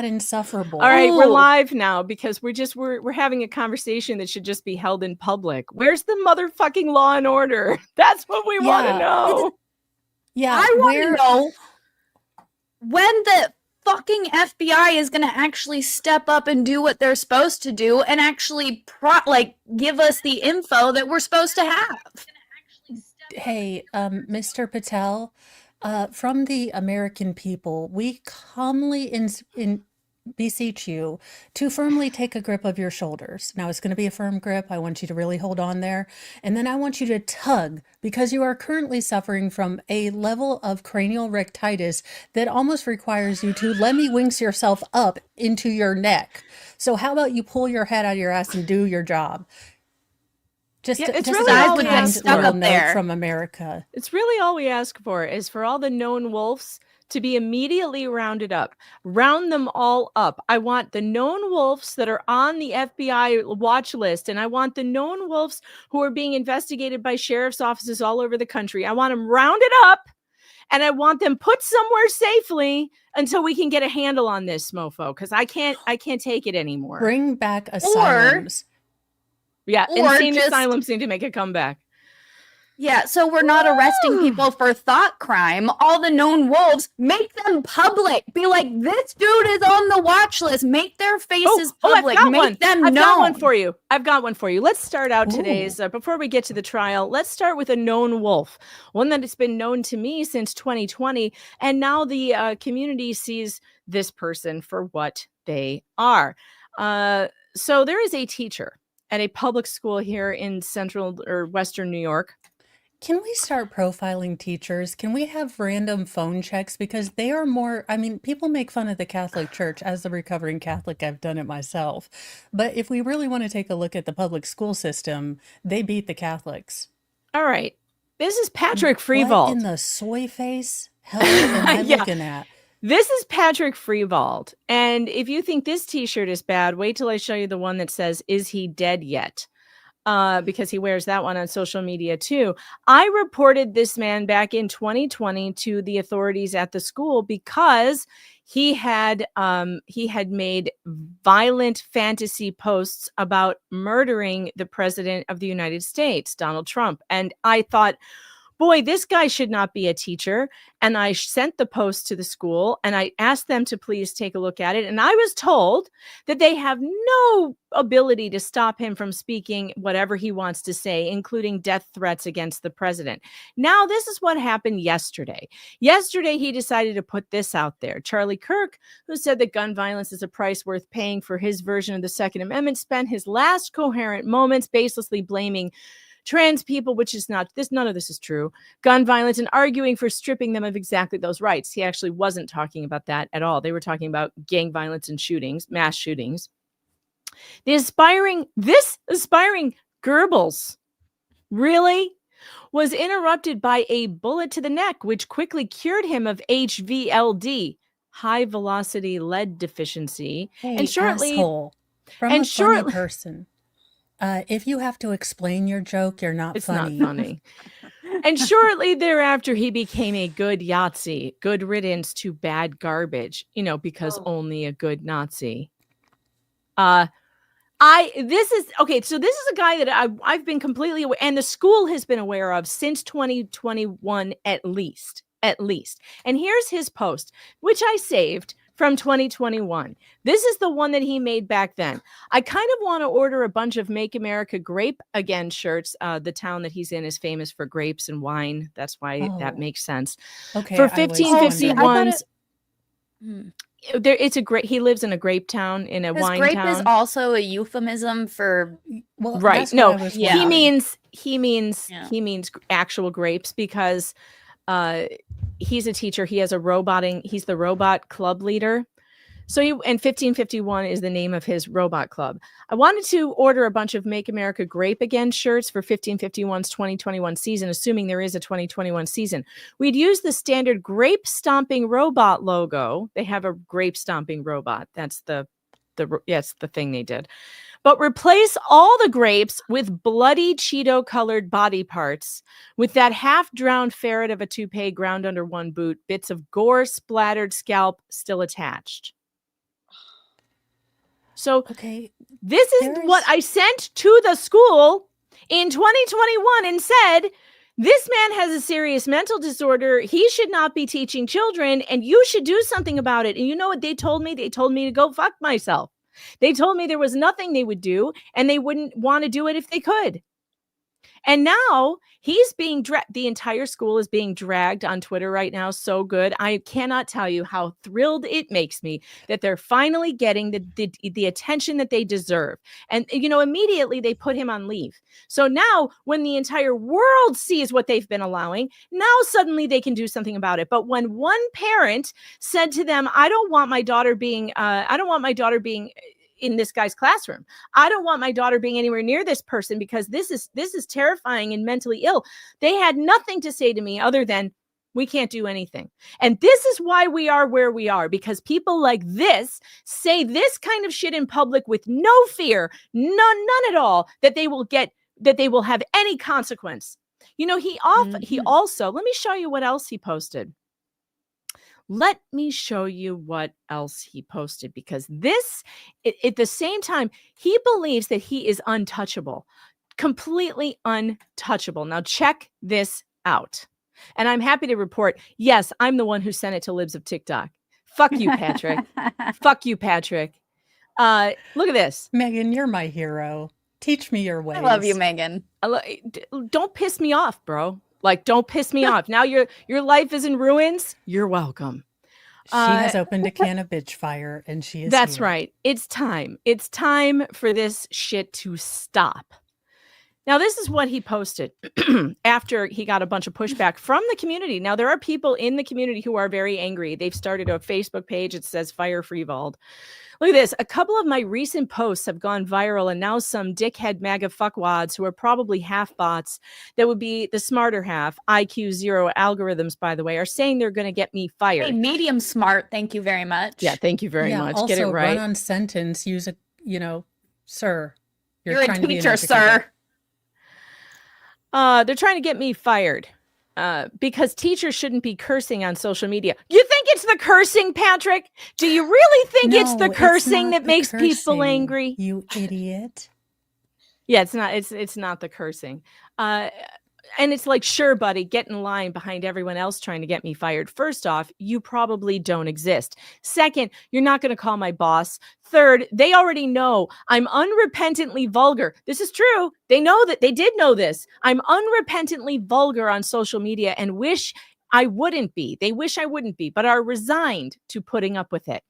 insufferable. All right, we're live now because we're having a conversation that should just be held in public. Where's the motherfucking law and order? That's what we want to know. Yeah, I want to know when the fucking FBI is going to actually step up and do what they're supposed to do and actually give us the info that we're supposed to have. Hey, Mr. Patel, from the American people, we calmly beseech you to firmly take a grip of your shoulders. Now, it's going to be a firm grip. I want you to really hold on there. And then I want you to tug, because you are currently suffering from a level of cranial rectitis that almost requires you to lemmy-winks yourself up into your neck. So how about you pull your head out of your ass and do your job? Just really all we ask for. Note from America. It's really all we ask for is for all the known wolves to be immediately rounded up. Round them all up. I want the known wolves that are on the FBI watch list, and I want the known wolves who are being investigated by sheriff's offices all over the country. I want them rounded up, and I want them put somewhere safely until we can get a handle on this mofo, because I can't take it anymore. Bring back asylums. Insane asylums need to make a comeback. Yeah, so we're not arresting people for thought crime. All the known wolves, make them public. Be like, this dude is on the watch list. Make their faces public. Make them known. I've got one for you. Let's start out today's, before we get to the trial, let's start with a known wolf. One that has been known to me since 2020. And now the community sees this person for what they are. So there is a teacher at a public school here in central or western New York. Can we start profiling teachers? Can we have random phone checks? Because they are more, people make fun of the Catholic Church. As a recovering Catholic, I've done it myself. But if we really want to take a look at the public school system, they beat the Catholics. All right. This is Patrick Freevold. What in the soy face hell am I looking at? This is Patrick Freevold. And if you think this t-shirt is bad, wait till I show you the one that says, "Is he dead yet?" Because he wears that one on social media too. I reported this man back in 2020 to the authorities at the school because he had made violent fantasy posts about murdering the president of the United States, Donald Trump. And I thought, boy, this guy should not be a teacher. And I sent the post to the school and I asked them to please take a look at it. And I was told that they have no ability to stop him from speaking whatever he wants to say, including death threats against the president. Now, this is what happened yesterday. Yesterday, he decided to put this out there. Charlie Kirk, who said that gun violence is a price worth paying for his version of the Second Amendment, spent his last coherent moments baselessly blaming trans people, which is not this. None of this is true. Gun violence and arguing for stripping them of exactly those rights. He actually wasn't talking about that at all. They were talking about gang violence and shootings, mass shootings. This aspiring Goebbels really was interrupted by a bullet to the neck, which quickly cured him of HVLD, high velocity lead deficiency. Hey, and shortly, asshole. From a funny person. If you have to explain your joke, you're not funny. It's not funny. And shortly thereafter, he became a good Yahtzee, good riddance to bad garbage, because only a good Nazi. So this is a guy that I've been completely aware, and the school has been aware of since 2021 at least. And here's his post, which I saved from 2021. This is the one that he made back then. I kind of want to order a bunch of Make America Grape Again shirts. The town that he's in is famous for grapes and wine. That's why that makes sense. Okay. For 1551s. It's a great. He lives in a grape town, in a wine grape town. Is also a euphemism for right. No, he means actual grapes because he's a teacher. He has he's the robot club leader. So and 1551 is the name of his robot club. I wanted to order a bunch of Make America Grape Again shirts for 1551's 2021 season, assuming there is a 2021 season. We'd use the standard grape stomping robot logo. They have a grape stomping robot. That's the thing they did. But replace all the grapes with bloody Cheeto-colored body parts, with that half-drowned ferret of a toupee ground under one boot, bits of gore-splattered scalp still attached. So Okay. this is what I sent to the school in 2021 and said, this man has a serious mental disorder. He should not be teaching children, and you should do something about it. And you know what they told me? They told me to go fuck myself. They told me there was nothing they would do, and they wouldn't want to do it if they could. And now he's being the entire school is being dragged on Twitter right now. So good. I cannot tell you how thrilled it makes me that they're finally getting the attention that they deserve. And, immediately they put him on leave. So now when the entire world sees what they've been allowing, now suddenly they can do something about it. But when one parent said to them, I don't want my daughter being in this guy's classroom. I don't want my daughter being anywhere near this person because this is terrifying and mentally ill. They had nothing to say to me other than, we can't do anything. And this is why we are where we are, because people like this say this kind of shit in public with no fear, none at all, that they will have any consequence. He also, let me show you what else he posted. Let me show you what else he posted, because at the same time, he believes that he is untouchable, completely untouchable. Now check this out. And I'm happy to report, yes, I'm the one who sent it to Libs of TikTok. Fuck you, Patrick. Fuck you, Patrick. Look at this. Megan, you're my hero. Teach me your ways. I love you, Megan. Don't piss me off, bro. Like, don't piss me off. Now your life is in ruins. You're welcome. She has opened a can of bitch fire, and she is That's here. right. It's time. It's time for this shit to stop. Now, this is what he posted after he got a bunch of pushback from the community. Now, there are people in the community who are very angry. They've started a Facebook page. It says Fire Freevald. Look at this. A couple of my recent posts have gone viral, and now some dickhead MAGA fuckwads who are probably half bots, that would be the smarter half, IQ 0 algorithms, by the way, are saying they're going to get me fired. Hey, medium smart. Thank you very much. Yeah, thank you very much. Also, get it right. Run on sentence. Use a, sir. You're a teacher, sir. They're trying to get me fired. Because teachers shouldn't be cursing on social media. You think it's the cursing, Patrick? Do you really think it's the cursing that makes people angry? You idiot. Yeah, it's not the cursing. And it's like, sure, buddy, get in line behind everyone else trying to get me fired. First off, you probably don't exist. Second, you're not going to call my boss. Third, they already know I'm unrepentantly vulgar. This is true. They know that. They did know this. I'm unrepentantly vulgar on social media and wish I wouldn't be. They wish I wouldn't be, but are resigned to putting up with it.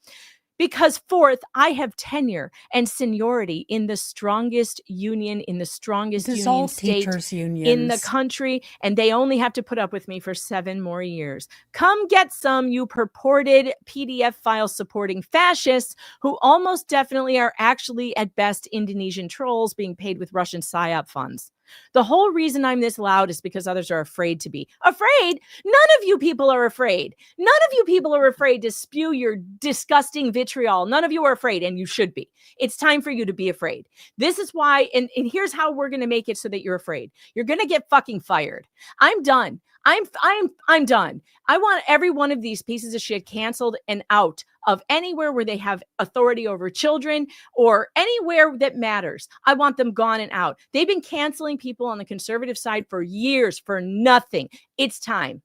Because fourth, I have tenure and seniority in the strongest union, in the strongest union state in the country, and they only have to put up with me for 7 more years. Come get some, you purported PDF file supporting fascists who almost definitely are actually at best Indonesian trolls being paid with Russian PSYOP funds. The whole reason I'm this loud is because others are afraid to be. Afraid? None of you people are afraid. None of you people are afraid to spew your disgusting vitriol. None of you are afraid, and you should be. It's time for you to be afraid. This is why, and here's how we're going to make it so that you're afraid. You're going to get fucking fired. I'm done. I'm done. I want every one of these pieces of shit canceled and out of anywhere where they have authority over children or anywhere that matters. I want them gone and out. They've been canceling people on the conservative side for years for nothing. It's time.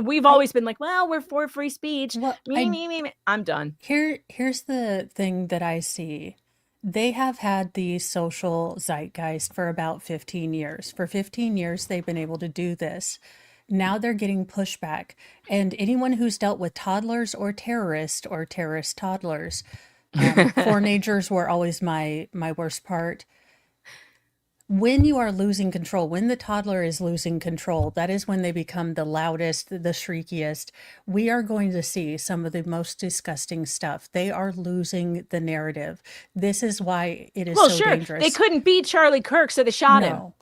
We've always been like, well, we're for free speech. Well, I'm done. Here's the thing that I see. They have had the social zeitgeist for about 15 years. For 15 years, they've been able to do this. Now they're getting pushback. And anyone who's dealt with toddlers or terrorist toddlers, teenagers were always my worst part. When you are losing control, when the toddler is losing control, that is when they become the loudest, the shriekiest. We are going to see some of the most disgusting stuff. They are losing the narrative. This is why it is so dangerous. They couldn't beat Charlie Kirk, so they shot him.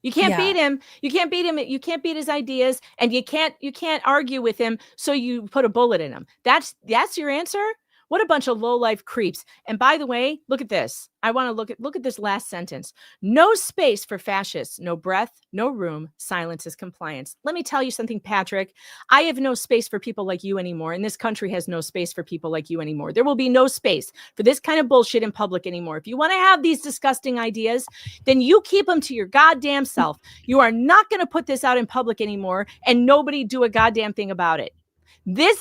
You can't beat him. You can't beat him. You can't beat his ideas, and you can't argue with him. So you put a bullet in him. That's your answer. What a bunch of low-life creeps. And by the way, look at this. I want to look at this last sentence. No space for fascists, no breath, no room. Silence is compliance. Let me tell you something, Patrick. I have no space for people like you anymore. And this country has no space for people like you anymore. There will be no space for this kind of bullshit in public anymore. If you want to have these disgusting ideas, then you keep them to your goddamn self. You are not going to put this out in public anymore and nobody do a goddamn thing about it.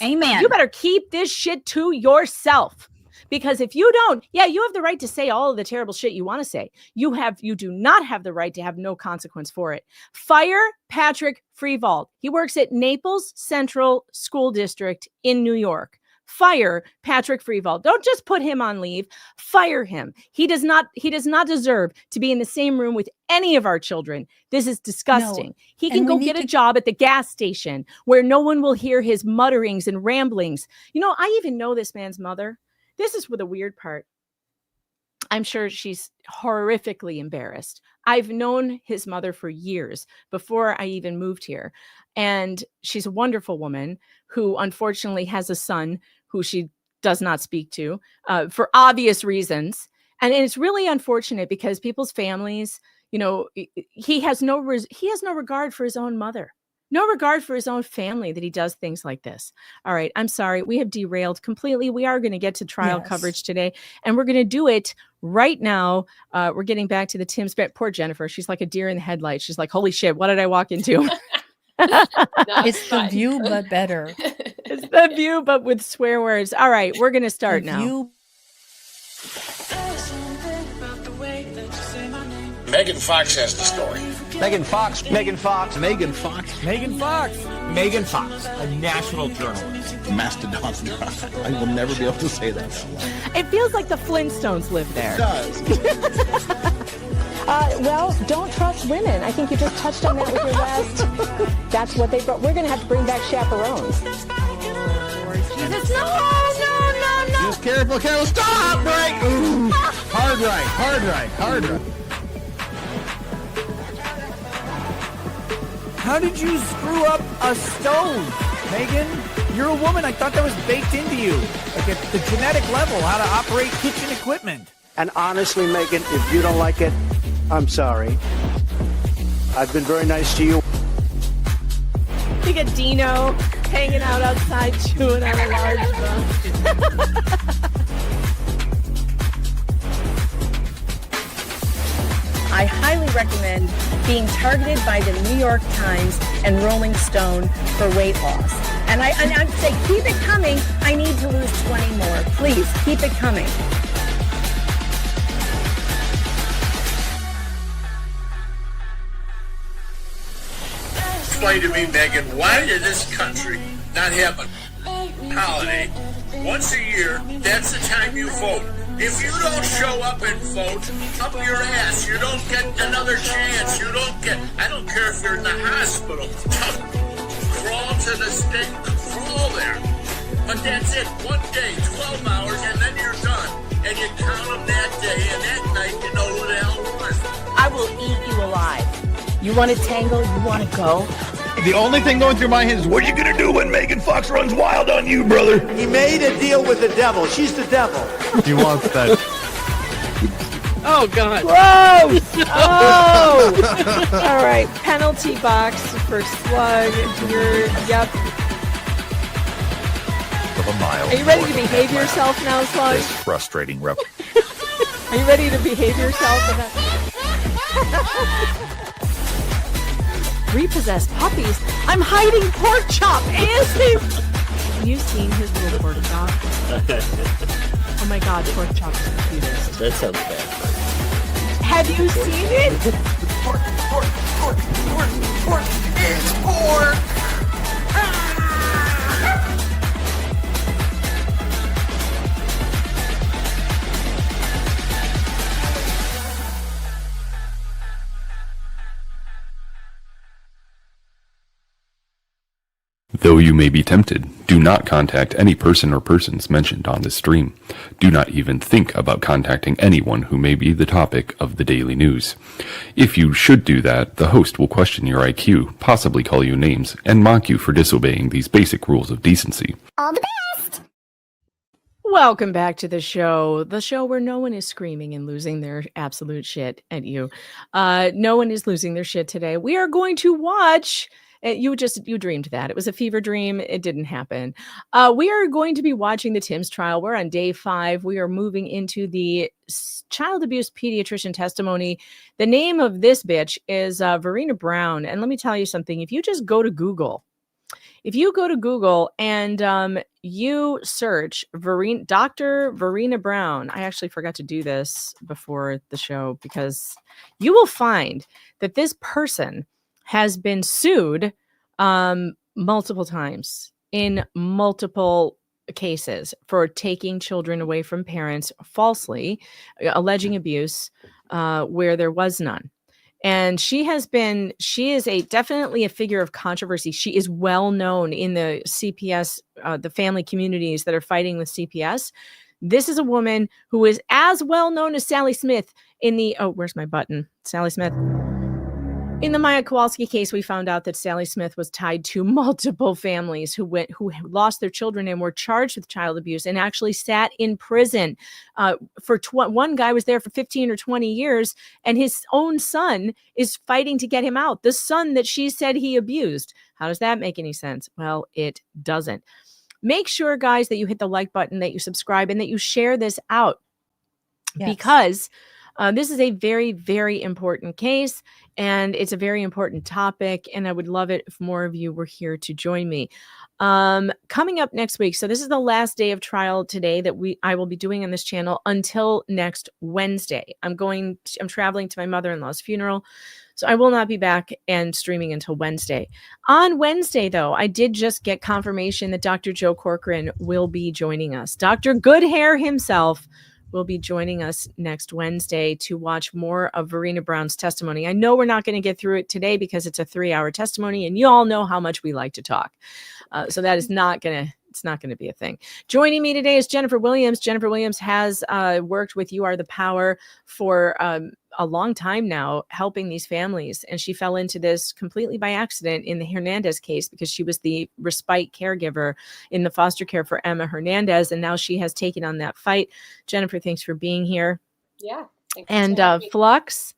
Amen. You better keep this shit to yourself. Because if you don't, you have the right to say all of the terrible shit you want to say. You do not have the right to have no consequence for it. Fire Patrick Freevault. He works at Naples Central School District in New York. Fire Patrick Freevault. Don't just put him on leave. Fire him. He does not deserve to be in the same room with any of our children. This is disgusting. No. He can go get a job at the gas station where no one will hear his mutterings and ramblings. You know, I even know this man's mother. This is the weird part. I'm sure she's horrifically embarrassed. I've known his mother for years before I even moved here. And she's a wonderful woman who unfortunately has a son who she does not speak to for obvious reasons. And it's really unfortunate because people's families, you know, he has no regard for his own mother. No regard for his own family that he does things like this. All right. I'm sorry. We have derailed completely. We are going to get to trial coverage today, and we're going to do it right now. We're getting back to the Timms. Poor Jennifer. She's like a deer in the headlights. She's like, holy shit, what did I walk into? It's The View, but better. It's The View, but with swear words. All right. We're going to start now. Megan Fox has the story. Megan Fox. Megan Fox. Megan Fox. Megan Fox. Megan Fox, a national journalist. Mastodon. I will never be able to say that out loud. It feels like the Flintstones live there. It does. Well, don't trust women. I think you just touched on that with your last. That's what they brought. We're going to have to bring back chaperones. Jesus, no. Just careful. Stop! Break! Ooh. Hard right. How did you screw up a stove, Megan? You're a woman. I thought that was baked into you, like at the genetic level, how to operate kitchen equipment. And honestly, Megan, if you don't like it, I'm sorry. I've been very nice to you. You get Dino hanging out outside chewing on a large bun. I highly recommend being targeted by the New York Times and Rolling Stone for weight loss. And I'd say, keep it coming. I need to lose 20 more. Please, keep it coming. Explain to me, Megan, why did this country not have a holiday once a year? That's the time you vote. If you don't show up and vote, up your ass. You don't get another chance. You don't get, I don't care if you're in the hospital. Crawl to the stake, crawl there. But that's it. 1 day, 12 hours, and then you're done. And you count them that day, and that night you know who the hell won. I will eat you alive. You want to tangle? You want to go? The only thing going through my head is, what are you going to do when Megan Fox runs wild on you, brother? He made a deal with the devil. She's the devil. He wants that. Oh, God. Gross! Oh! All right. Penalty box for slug. Yep. Of a mile. Are you ready to behave yourself now, slug? This frustrating rep. Are you ready to behave yourself? Repossessed puppies. I'm hiding pork chop. Have you seen his little pork chop? Oh my God, pork chop is the cutest. That sounds bad. Have you seen it? Pork. It's pork. Though you may be tempted, do not contact any person or persons mentioned on this stream. Do not even think about contacting anyone who may be the topic of the daily news. If you should do that, the host will question your IQ, possibly call you names, and mock you for disobeying these basic rules of decency. All the best! Welcome back to the show where no one is screaming and losing their absolute shit at you. No one is losing their shit today. We are going to watch. You dreamed that. It was a fever dream. It didn't happen. We are going to be watching the Timms trial. We're on day 5. We are moving into the child abuse pediatrician testimony. The name of this bitch is Verena Brown. And let me tell you something. If you just go to Google, and you search Dr. Verena Brown, I actually forgot to do this before the show because you will find that this person has been sued multiple times in multiple cases for taking children away from parents falsely, alleging abuse where there was none. And she is definitely a figure of controversy. She is well known in the CPS, the family communities that are fighting with CPS. This is a woman who is as well known as Sally Smith in the, where's my button? Sally Smith. In the Maya Kowalski case, we found out that Sally Smith was tied to multiple families who lost their children and were charged with child abuse and actually sat in prison. One guy was there for 15 or 20 years, and his own son is fighting to get him out. The son that she said he abused. How does that make any sense? Well, it doesn't. Make sure, guys, that you hit the like button, that you subscribe, and that you share this out. Yes. Because this is a very, very important case, and it's a very important topic, and I would love it if more of you were here to join me. Coming up next week, so this is the last day of trial today that I will be doing on this channel until next Wednesday. I'm traveling to my mother-in-law's funeral, so I will not be back and streaming until Wednesday. On Wednesday, though, I did just get confirmation that Dr. Joe Corcoran will be joining us. Dr. Goodhair himself will be joining us next Wednesday to watch more of Verena Brown's testimony. I know we're not going to get through it today because it's a 3-hour testimony, and you all know how much we like to talk. So that is not going to be a thing. Joining me today is Jennifer Williams. Jennifer Williams has worked with You Are the Power for a long time now, helping these families. And she fell into this completely by accident in the Hernandez case because she was the respite caregiver in the foster care for Emma Hernandez. And now she has taken on that fight. Jennifer, thanks for being here. Yeah. And Flux,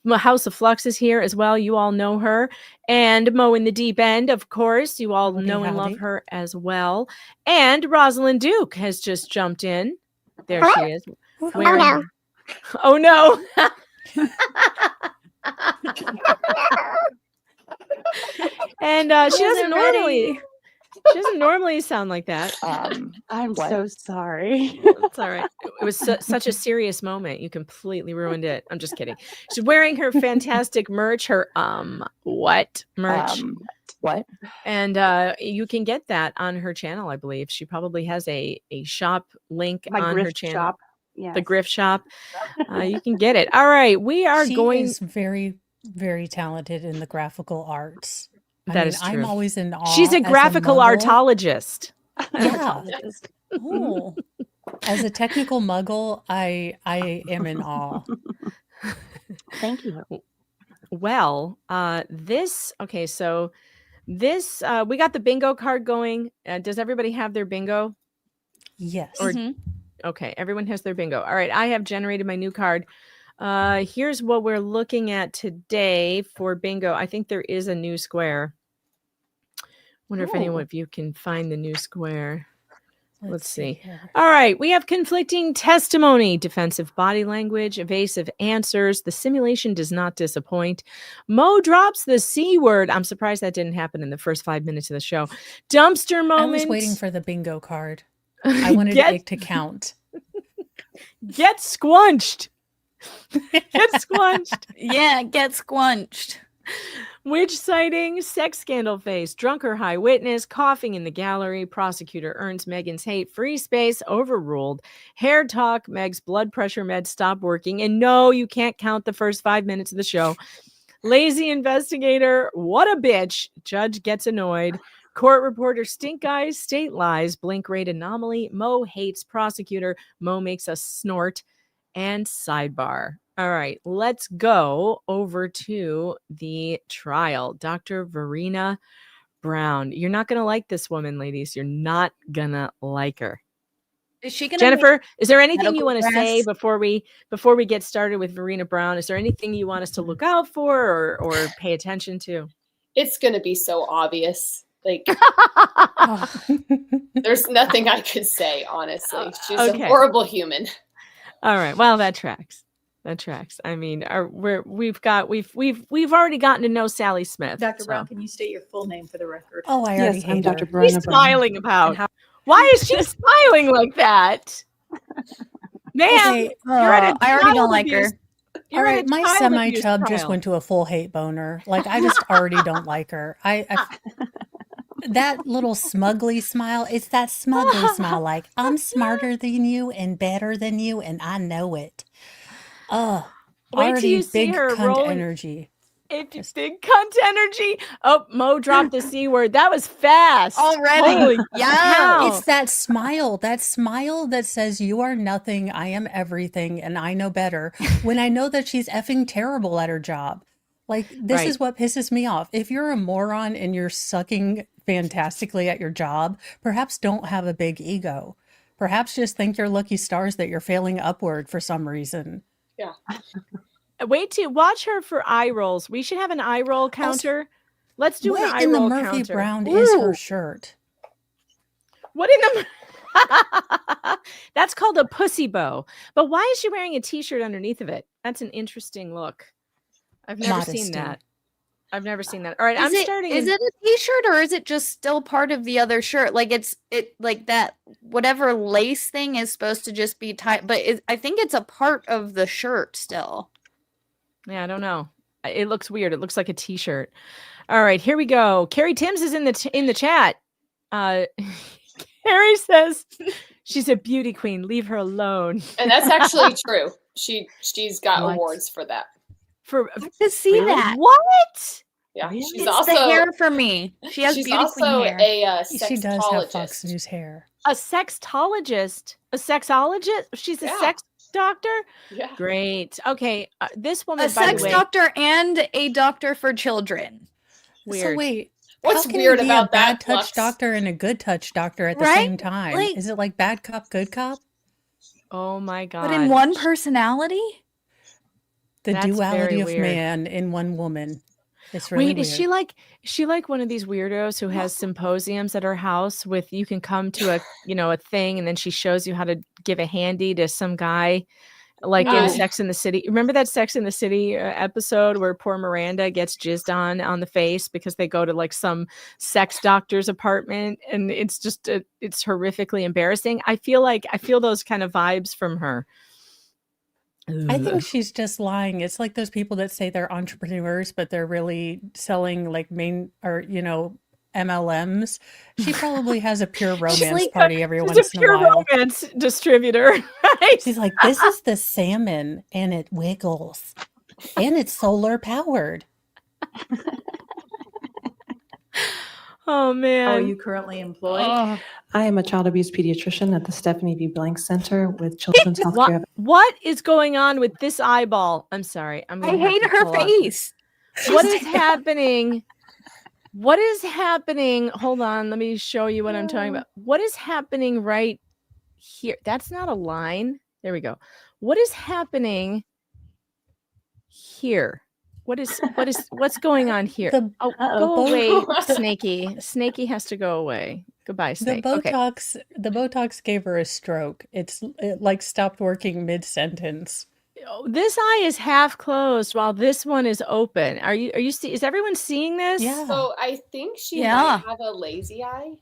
House of Flux is here as well. You all know her. And Mo in the Deep End, of course. You all know and love her as well. And Rosalind Duke has just jumped in. There she is. Oh no. And she doesn't normally sound like that. I'm so sorry. It's all right. It was such a serious moment. You completely ruined it. I'm just kidding. She's wearing her fantastic merch, her what merch? What? And you can get that on her channel, I believe. She probably has a shop link on her channel. Shop. Yes. The Griff Shop. You can get it. All right. She is very, very talented in the graphical arts. That is true. I'm always in awe. She's a graphical artologist. Yeah. Oh. As a technical muggle, I am in awe. Thank you. Well, so this, we got the bingo card going. Does everybody have their bingo? Yes. Okay, everyone has their bingo. All right, I have generated my new card. Here's what we're looking at today for bingo. I think there is a new square. Wonder if anyone of you can find the new square. Let's see. All right, we have conflicting testimony, defensive body language, evasive answers. The simulation does not disappoint. Mo drops the C word. I'm surprised that didn't happen in the first 5 minutes of the show. Dumpster moment. I was waiting for the bingo card. I wanted it to count. Get squunched. Get squunched. Yeah, get squunched. Witch sighting, sex scandal face, drunk or high witness, coughing in the gallery, prosecutor earns Megan's hate, free space, overruled, hair talk, Meg's blood pressure meds stop working, and no, you can't count the first 5 minutes of the show. Lazy investigator, what a bitch, judge gets annoyed, court reporter, stink eyes, state lies, blink rate anomaly, Mo hates prosecutor, Mo makes us snort, and sidebar. All right, let's go over to the trial. Dr. Verena Brown. You're not going to like this woman, ladies. You're not going to like her. Is she gonna Jennifer, is there anything you medical want to say dress? before we get started with Verena Brown? Is there anything you want us to look out for or pay attention to? It's going to be so obvious. Like, there's nothing I could say, honestly. She's a horrible human. All right. Well, that tracks. That tracks. I mean, we've already gotten to know Sally Smith. Dr. Brown, can you state your full name for the record? Oh, I already hate Dr. her. Verena She's Brown. smiling about. Why is she smiling like that? Man, Okay, I already don't like her. All right, my semi-chub just went to a full hate boner. Like, I just already don't like her. That little smugly smile, it's that smugly smile, like, I'm smarter than you and better than you, and I know it. Wait till Already you see big her cunt rolling. energy. It's big cunt energy. Oh, Mo dropped the C word. That was fast. Already. Holy Yeah. cow. It's that smile that says you are nothing, I am everything, and I know better. When I know that she's effing terrible at her job. Like, this Right. is what pisses me off. If you're a moron and you're sucking fantastically at your job, perhaps don't have a big ego. Perhaps just think you're lucky stars that you're failing upward for some reason. Yeah. Wait to watch her for eye rolls. We should have an eye roll counter. Let's do an What eye in the roll Murphy counter. Brown is her shirt? What in the That's called a pussy bow. But why is she wearing a t-shirt underneath of it? That's an interesting look. I've never seen that. I've never seen that. All right, Is it a t-shirt or is it just still part of the other shirt? Like like that whatever lace thing is supposed to just be tight, but I think it's a part of the shirt still. Yeah, I don't know. It looks weird. It looks like a t-shirt. All right, here we go. Carrie Timms is in the chat. Carrie says she's a beauty queen. Leave her alone. And that's actually true. She's got awards for that. To see that. What? Yeah, It's she's also the hair for me. She has she's beauty queen also hair. a She does have Fox sexologist. News hair. A sexologist? A sexologist? She's a sex doctor? Yeah. Great. Okay. This woman, A by sex the way, doctor and a doctor for children. weird. So wait, What's how can weird you be about a bad that, touch Lux? doctor and a good touch doctor at the Right? same time? Like- Is it like bad cop, good cop? Oh my God. But in one personality? The That's duality very of weird. man in one woman. It's really Wait, weird. is she like one of these weirdos who has symposiums at her house with you can come to a thing and then she shows you how to give a handy to some guy like in Sex in the City. Remember that Sex in the City episode where poor Miranda gets jizzed on the face because they go to like some sex doctor's apartment and it's just it's horrifically embarrassing. I feel those kind of vibes from her. I think she's just lying. It's like those people that say they're entrepreneurs, but they're really selling like MLMs. She probably has a pure romance party every once She's a in a pure while. romance distributor, right? She's like, this is the salmon and it wiggles and it's solar powered. Oh man. Are you currently employed? I am a child abuse pediatrician at the Stephanie V. Blank Center with Children's Healthcare. What is going on with this eyeball? I'm sorry. I hate her face. What is happening? What is happening? Hold on. Let me show you what I'm talking about. What is happening right here? That's not a line. There we go. What is happening here? What's going on here? Go away, Snakey. Snakey has to go away. Goodbye, Snake. The Okay. Botox gave her a stroke. It like stopped working mid-sentence. This eye is half closed while this one is open. Are you is everyone seeing this? Yeah. So I think she Yeah. might have a lazy eye.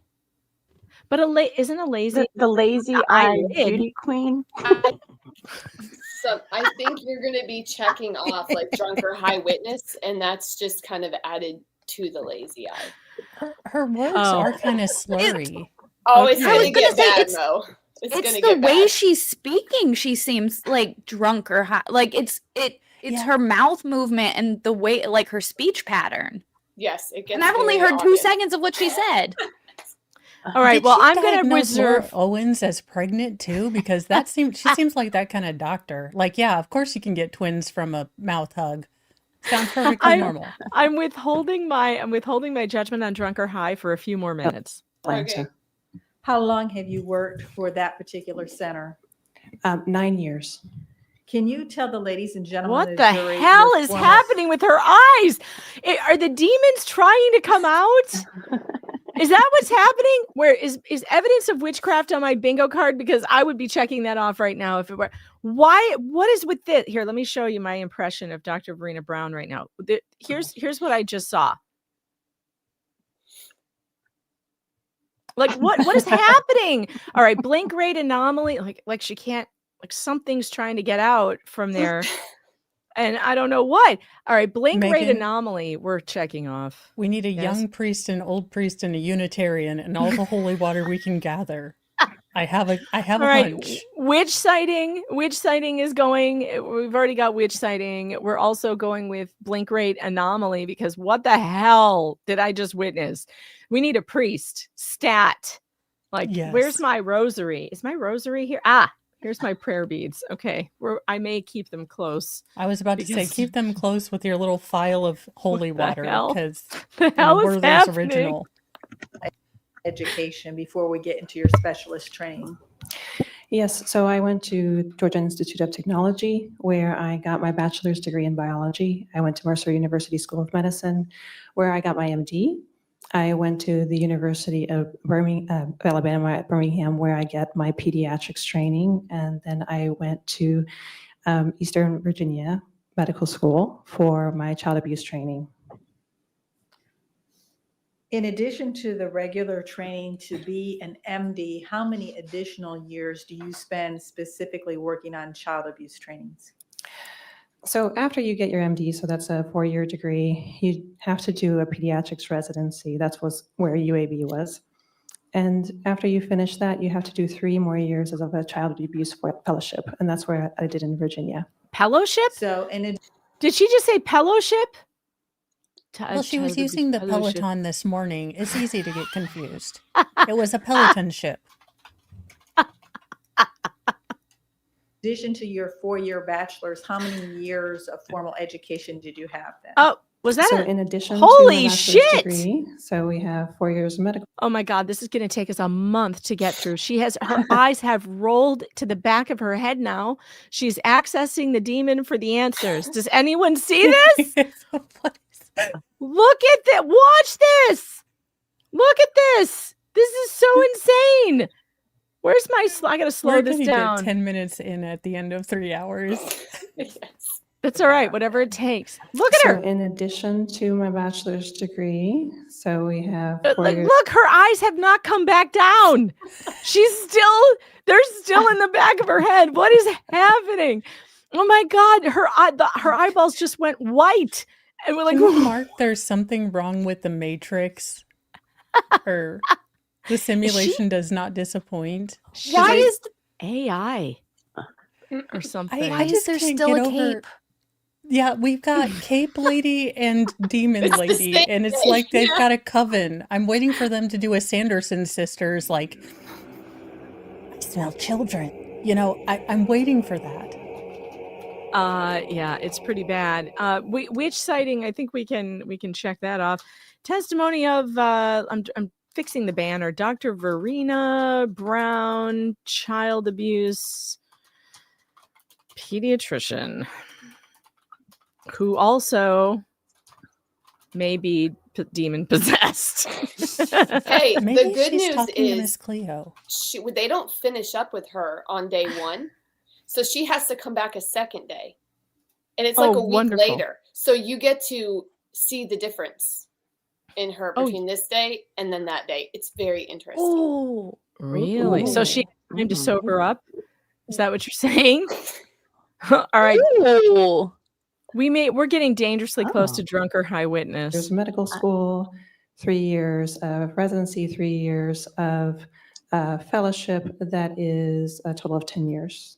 But isn't a lazy The lazy eye eyelid. beauty queen. So I think you're going to be checking off like drunk or high witness, and that's just kind of added to the lazy eye. Her words are kind of slurry. Oh, it's I going was to get gonna say, bad, it's- Mo. It's going It's to the get way bad. she's speaking. She seems like drunk or high. Like it's Yeah. her mouth movement and the way, like her speech pattern. Yes, it gets. And I've only very heard 2 obvious. seconds of what she said. All right. Did Well, she I'm going to diagnose Laura reserve. Owens as pregnant too, because she seems like that kind of doctor. Like, yeah, of course you can get twins from a mouth hug. Sounds perfectly normal. I'm withholding my judgment on drunk or high for a few more minutes. Okay. How long have you worked for that particular center? 9 years. Can you tell the ladies and gentlemen What of the jury hell your is former- happening with her eyes? Are the demons trying to come out? Is that what's happening? Where is evidence of witchcraft on my bingo card? Because I would be checking that off right now if it were. Why? What is with this? Here, let me show you my impression of Dr. Verena Brown right now. Here's what I just saw. Like what is happening? All right, blink rate anomaly. Like she can't. Like something's trying to get out from there. And I don't know what. All right, blink rate Megan, anomaly. We're checking off. we need a young priest, an old priest, and a Unitarian, and all the holy water we can gather. I have a All right, hunch. witch sighting. Witch sighting is going. We've already got witch sighting. We're also going with blink rate anomaly because what the hell did I just witness? We need a priest. Stat. Like, where's Yes. my rosary? Is my rosary here? Ah, here's my prayer beads. Okay, I may keep them close. I was about to say, because- keep them close with your little file of holy What the water hell? because The hell is Werther's happening? original. education before we get into your specialist training? Yes, so I went to Georgia Institute of Technology, where I got my bachelor's degree in biology. I went to Mercer University School of Medicine, where I got my MD. I went to the University of Alabama at Birmingham, where I get my pediatrics training. And then I went to Eastern Virginia Medical School for my child abuse training. In addition to the regular training to be an MD, how many additional years do you spend specifically working on child abuse trainings? So after you get your MD, so that's a 4-year degree, you have to do a pediatrics residency. That's where UAB was. And after you finish that, you have to do 3 more years of a child abuse fellowship. And that's where I did in Virginia. Fellowship? So, Did she just say fellowship? Well, she was Child using the abuse fellowship. Peloton this morning. It's easy to get confused. It was a Peloton ship. in addition to your 4-year bachelor's, how many years of formal education did you have then? Oh, was that So in addition Holy to my bachelor's shit! degree, so we have 4 years of medical. Oh my God, this is going to take us a month to get through. Her eyes have rolled to the back of her head now. She's accessing the demon for the answers. Does anyone see this? Look at that. Watch this. Look at this. This is so insane. Where's my I got to slow We're this gonna down. get 10 minutes in at the end of 3 hours. That's all right. Whatever it takes. Look at So her. in addition to my bachelor's degree, so we have 4 Like, years. look, her eyes have not come back down. They're still in the back of her head. What is happening? Oh my God, her eyeballs just went white. And we're like, Can we mark there's something wrong with the Matrix? Or the simulation does not disappoint. why is AI or something? I just there can't still get a over- cape? Yeah, we've got Cape Lady and Demon It's the Lady, same and it's thing, like they've yeah. got a coven. I'm waiting for them to do a Sanderson sisters, like, I smell children. You know, I'm waiting for that. Yeah, it's pretty bad. Which sighting? I think we can check that off. Testimony of I'm fixing the banner. Dr. Verena Brown, child abuse pediatrician, who also may be demon possessed. Hey, Maybe the good she's news talking to is Miss Cleo. they don't finish up with her on day 1. So she has to come back a second day. And it's like Oh, a week wonderful. later. So you get to see the difference in her Oh. between this day and then that day. It's very interesting. Oh, really? So she had time to sober up? Is that what you're saying? All right. We're getting dangerously close to drunk or high witness. There's medical school, 3 years of residency, 3 years of fellowship. That is a total of 10 years.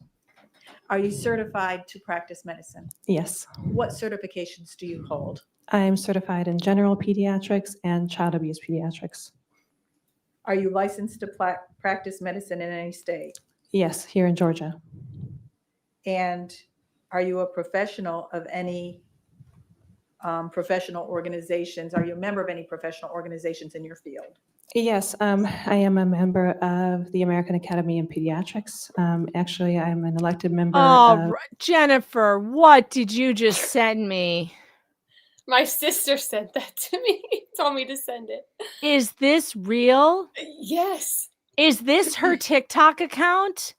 Are you certified to practice medicine? Yes. What certifications do you hold? I'm certified in general pediatrics and child abuse pediatrics. Are you licensed to practice medicine in any state? Yes, here in Georgia. And are you a professional of any professional organizations? Are you a member of any professional organizations in your field? Yes, I am a member of the American Academy in Pediatrics. Actually, I'm an elected member of... Jennifer, what did you just send me? My sister sent that to me. Told me to send it. Is this real? Yes. Is this her TikTok account?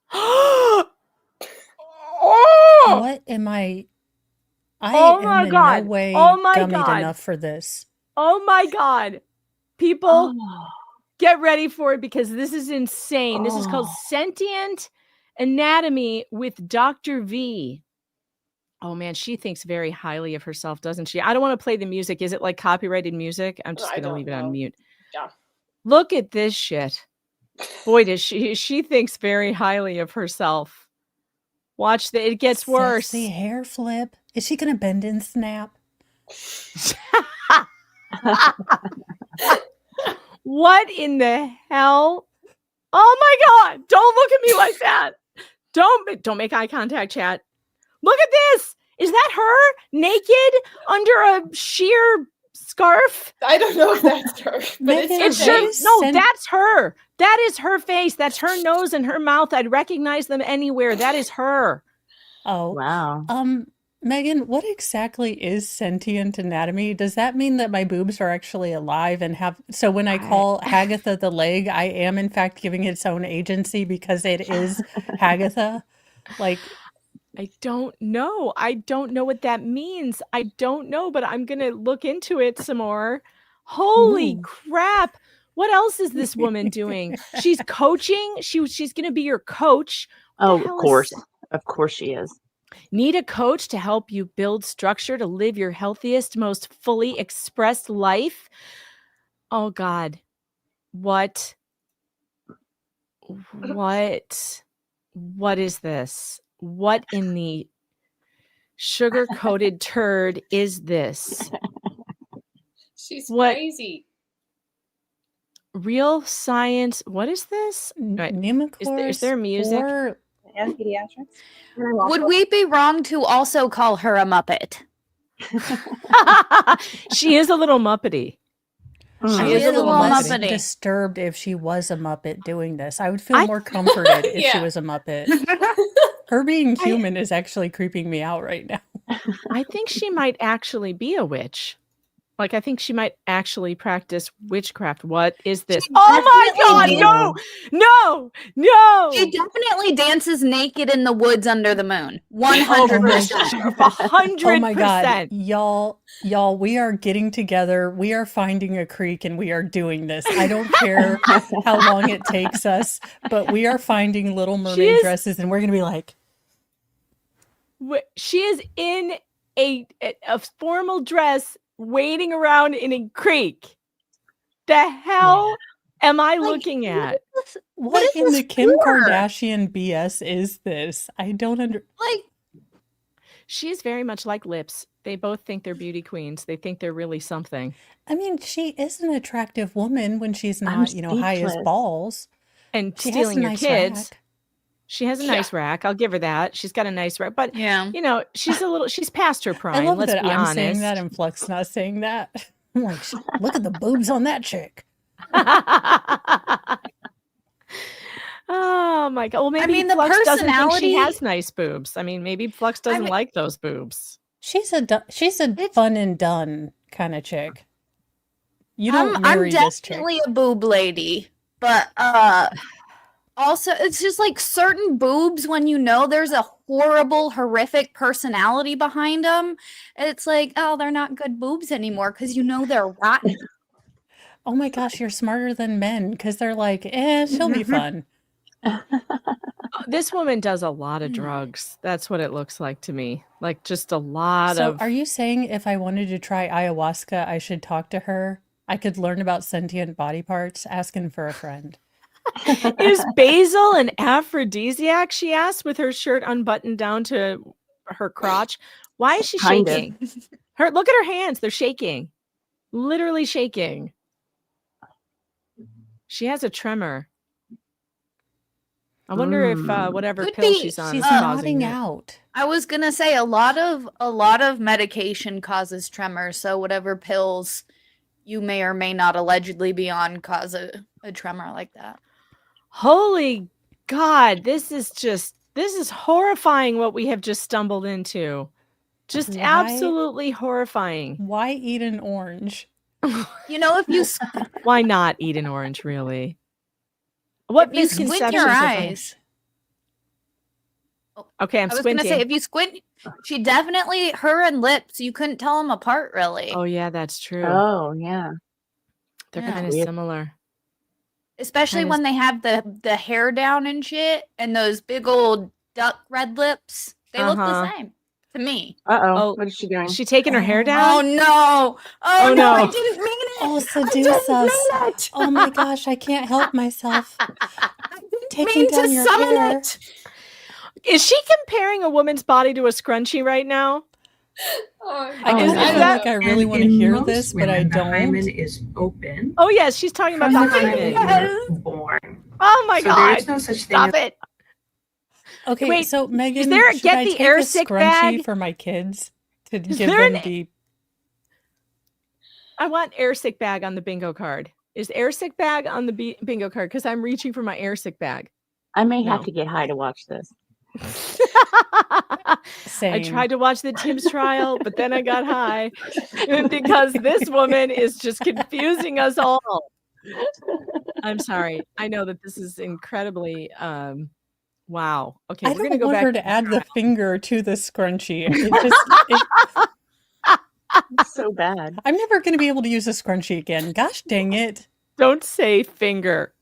What am I? I Oh am my in God. no way Oh my gummied God. enough for this. Oh my God. People, get ready for it because this is insane. This is called Sentient Anatomy with Dr. V. Oh man, she thinks very highly of herself, doesn't she? I don't want to play the music. Is it like copyrighted music? I'm just going to leave it on mute. Yeah. Look at this shit. Boy, does she thinks very highly of herself. Watch that. It gets worse. Sexy hair flip. Is she gonna bend and snap? What in the hell? Oh my God. Don't look at me like that. Don't make eye contact, chat. Look at this. Is that her naked under a sheer scarf? I don't know if that's her, but it's her. That's her. That is her face. That's her nose and her mouth. I'd recognize them anywhere. That is her. Oh, wow. Megan, what exactly is sentient anatomy? Does that mean that my boobs are actually alive and have... So when I call Hagatha the leg, I am in fact giving its own agency because it is Hagatha? Like... I don't know. I don't know what that means. I don't know, but I'm going to look into it some more. Holy crap. What else is this woman doing? She's coaching. She's going to be your coach. Oh, of course. Of course she is. Need a coach to help you build structure to live your healthiest, most fully expressed life? Oh, God. What is this? What in the sugar-coated turd is this? She's crazy. Real science. What is this? Right. Is there music? And pediatrics. Would we be wrong to also call her a Muppet? She is a little Muppety. I would feel less disturbed if she was a Muppet doing this. I would feel more comforted if she was a Muppet. Her being human is actually creeping me out right now. I think she might actually be a witch. Like, I think she might actually practice witchcraft. What is this? Oh my God, no. She definitely dances naked in the woods under the moon. 100%. 100%. Oh my God. Y'all, we are getting together. We are finding a creek and we are doing this. I don't care how long it takes us, but we are finding Little Mermaid dresses and we're going to be like. She is in a formal dress wading around in a creek. The hell am I looking at? What in the Kim Kardashian BS is this? I don't She is very much like Lips. They both think they're beauty queens. They think they're really something. I mean, she is an attractive woman when she's not, high as balls. And she stealing your kids. Rack. She has a nice rack. I'll give her that. She's got a nice rack. But, she's past her prime. I love Let's that be I'm honest. saying that and Flux not saying that. I'm like, look at the boobs on that chick. Oh my God. Well, maybe the Flux doesn't think she personality- has nice boobs. I mean, maybe Flux doesn't like those boobs. She's a fun and done kind of chick. You don't marry this chick. I'm definitely a boob lady, but also it's just like certain boobs when there's a horrible, horrific personality behind them. It's like, oh, they're not good boobs anymore because they're rotten. Oh my gosh, you're smarter than men because they're like, she'll be fun. This woman does a lot of drugs. That's what it looks like to me. Like just a lot of. So are you saying if I wanted to try ayahuasca, I should talk to her? I could learn about sentient body parts, asking for a friend. Is basil an aphrodisiac? She asked with her shirt unbuttoned down to her crotch. Why is she shaking? Look at her hands. They're shaking. Literally shaking. She has a tremor. I wonder if whatever pill she's on is causing it. Out. I was gonna say a lot of medication causes tremor, so whatever pills you may or may not allegedly be on cause a tremor like that. Holy God, this is horrifying what we have just stumbled into. Just absolutely horrifying. Why eat an orange? You know, if you Why not eat an orange, really? What if you squint your eyes. Okay, I'm I was squinting. gonna say, if you squint, she definitely, her and lips, you couldn't tell them apart, really. Oh yeah, that's true. Oh, yeah. They're Yeah. kind of similar. Especially Kinda when they have the hair down and shit, and those big old duck red lips. They look the same to me. Uh-oh. What is she doing? Is she taking her hair Oh down? no! Oh no! I didn't mean it. Oh, I seduce didn't us. mean it. Oh my gosh, I can't help myself. Taking Mean down to your summon hair. it. Is she comparing a woman's body to a scrunchie right now? I guess I feel like I really want to hear this, but I don't. The hymen is open. Oh yes, she's talking about From the the time hymen. you were born. Oh my So God! there is no such thing Stop as- it. Okay, Wait, so Megan, is there a should get I the take air a sick scrunchie bag? for my kids to Is give there them an- the? I want air sick bag on the bingo card. Is air sick bag on the bingo card? Because I'm reaching for my air sick bag. I may No. have to get high to watch this. I Same. tried to watch the Timms trial, but then I got high because this woman is just confusing us all. I'm sorry. I know that this is incredibly wow. Okay, I we're gonna don't go want back her to add the finger to the scrunchie. It's so bad. I'm never going to be able to use a scrunchie again. Gosh dang it! Don't say finger.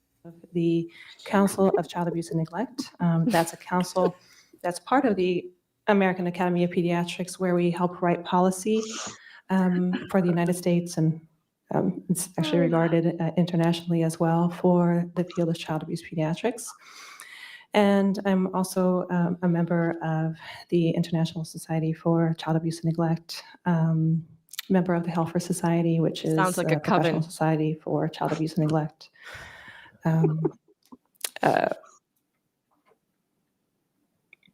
The Council of Child Abuse and Neglect. That's a council that's part of the American Academy of Pediatrics, where we help write policy for the United States, and it's actually regarded internationally as well for the field of child abuse pediatrics. And I'm also a member of the International Society for Child Abuse and Neglect, member of the Helfer Society, which is Sounds like a professional coven. society for child abuse and neglect.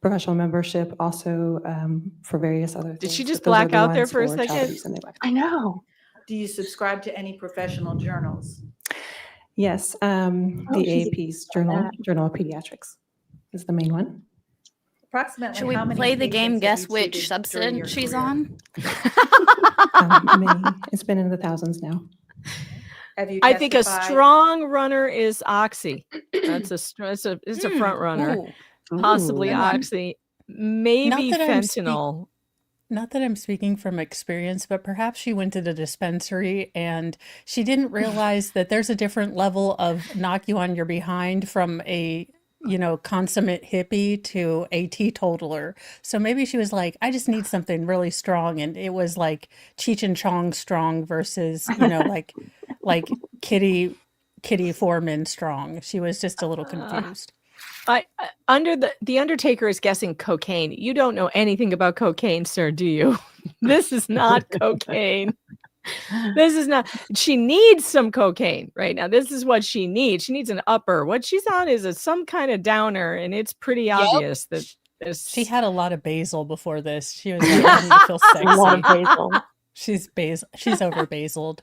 Professional membership also for various other things. Did she just but those are black the out there ones for a child second? abuse and neglect. I know. Do you subscribe to any professional journals? Yes, the she's AAP's on Journal that. of Pediatrics is the main one. Approximately Should we how many play the game patients have Guess you Which treated during your substance she's career? on? Many. It's been in the thousands now. Have you I think a testified? strong runner is Oxy. It's a front runner. Ooh. Possibly Good one. Oxy, maybe Not that I'm speak- fentanyl. Not that I'm speaking from experience, but perhaps she went to the dispensary and she didn't realize that there's a different level of knock you on your behind from a, consummate hippie to a teetotaler. So maybe she was like, I just need something really strong. And it was like Cheech and Chong strong versus, like Kitty Foreman strong. She was just a little confused. Under the Undertaker is guessing cocaine. You don't know anything about cocaine, sir, do you? This is not cocaine. This is not. She needs some cocaine right now. This is what she needs. She needs an upper. What she's on is some kind of downer, and it's pretty obvious that this. She had a lot of basil before this. She was like, I need to feel sexy. A lot of basil. She's over basiled.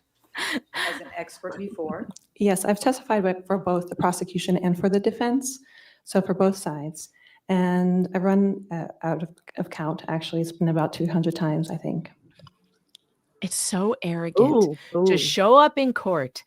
As an expert before. Yes, I've testified for both the prosecution and for the defense, so for both sides. And I've run out of count, actually. It's been about 200 times, I think. It's so arrogant Ooh. to show up in court,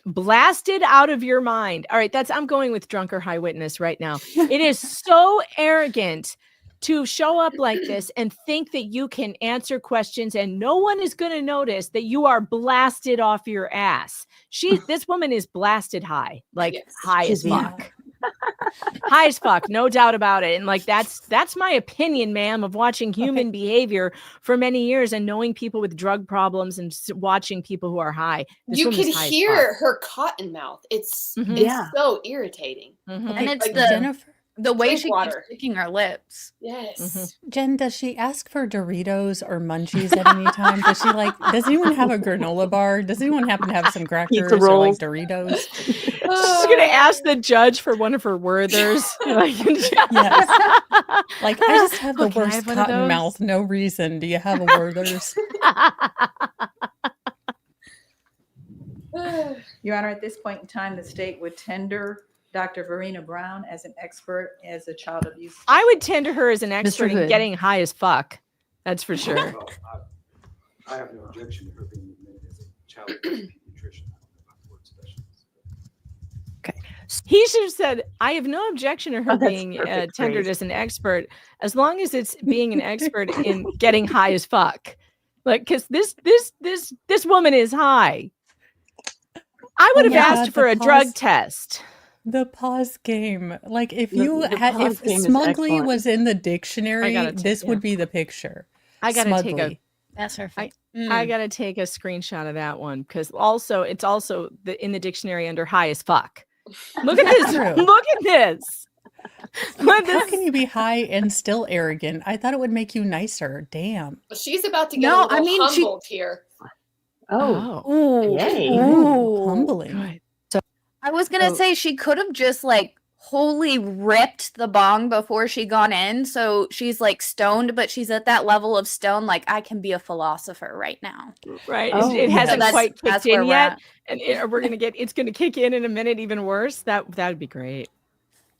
blasted out of your mind. All right, I'm going with drunk or high witness right now. It is so arrogant to show up like this and think that you can answer questions and no one is going to notice that you are blasted off your ass. This woman is blasted high, like Yes. high as She's fuck. High as fuck, no doubt about it. And like that's my opinion, ma'am, of watching human behavior for many years and knowing people with drug problems and watching people who are high. This You woman's can high as hear fuck. her cotton mouth. It's Mhm. it's Yeah. so irritating. Mhm. And it's Like the way drink she keeps water. licking her lips. Yes. Jen, does she ask for Doritos or munchies at any time? Does anyone have a granola bar? Does anyone happen to have some crackers or like rolls. Doritos? She's gonna ask the judge for one of her Werthers. Yes. Like, I just have the Oh, can I worst have one of cotton those? mouth. No reason. Do you have a Werther's? Your Honor, at this point in time, the state would tender Dr. Verena Brown as an expert as a child abuse. I would tender her as an expert in Hood. getting high as fuck. That's for sure. I have no objection to her being admitted as a child pediatrician. He should have said, I have no objection to her that's being perfect tendered phrase. as an expert, as long as it's being an expert in getting high as fuck. Like, because this woman is high. I would have my asked God, for the a drug pause- test. The pause game. Like if The- you the had, pause if game is smugly excellent. was in the dictionary, gotta would be the picture. I gotta take a Smugly. That's perfect. I gotta take a screenshot of that one because it's also in the dictionary under high as fuck. Look at this. True. Look at this. Look at How this. can you be high and still arrogant? I thought it would make you nicer. Damn. Well, she's about to get No, a little I mean, she- humbled here. Oh, Ooh. yay. Ooh. Humbling. I was gonna So- say she could have just like wholly ripped the bong before she gone in, so she's like stoned, but she's at that level of stone. Like I can be a philosopher right now. Right. Oh, It hasn't that's- quite that's kicked where in we're yet. at. And it's going to kick in a minute even worse. That would be great.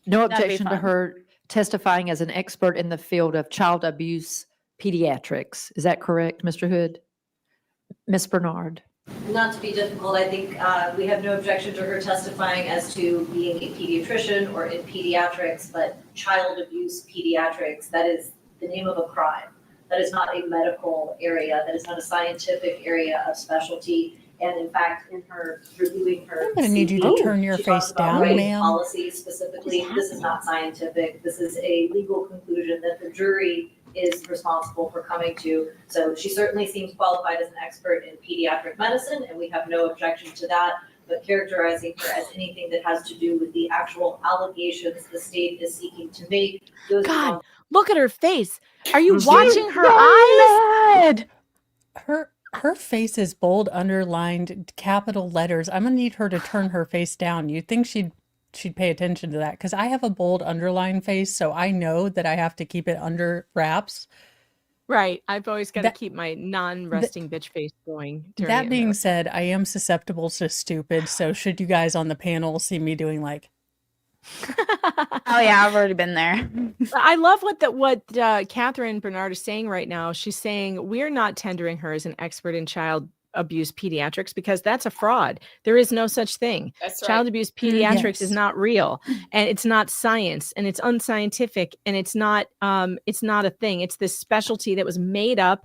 No That'd be objection to fun. her testifying as an expert in the field of child abuse pediatrics. Is that correct, Mr. Hood? Ms. Bernard? Not to be difficult, I think we have no objection to her testifying as to being a pediatrician or in pediatrics, but child abuse pediatrics, that is the name of a crime. That is not a medical area. That is not a scientific area of specialty. And in fact, in her reviewing her, I'm gonna need you to CV, turn your she talks face about down, writing ma'am. policies specifically. This is not scientific. This is a legal conclusion that the jury is responsible for coming to. So she certainly seems qualified as an expert in pediatric medicine, and we have no objection to that. But characterizing her as anything that has to do with the actual allegations the state is seeking to make, those God, look at her face. Are you watching her eyes? Her face is bold, underlined, capital letters. I'm gonna need her to turn her face down. You'd think she'd pay attention to that because I have a bold, underlined face, so I know that I have to keep it under wraps. Right. I've always got to That- keep my non-resting bitch face going. during That being intro. said, I am susceptible to stupid. So should you guys on the panel see me doing like, Oh yeah, I've already been there. I love what Catherine Bernard is saying right now. She's saying we're not tendering her as an expert in child abuse pediatrics because that's a fraud. There is no such thing. That's Child right. abuse pediatrics is Yes. not real, and it's not science, and it's unscientific, and it's not a thing. It's this specialty that was made up.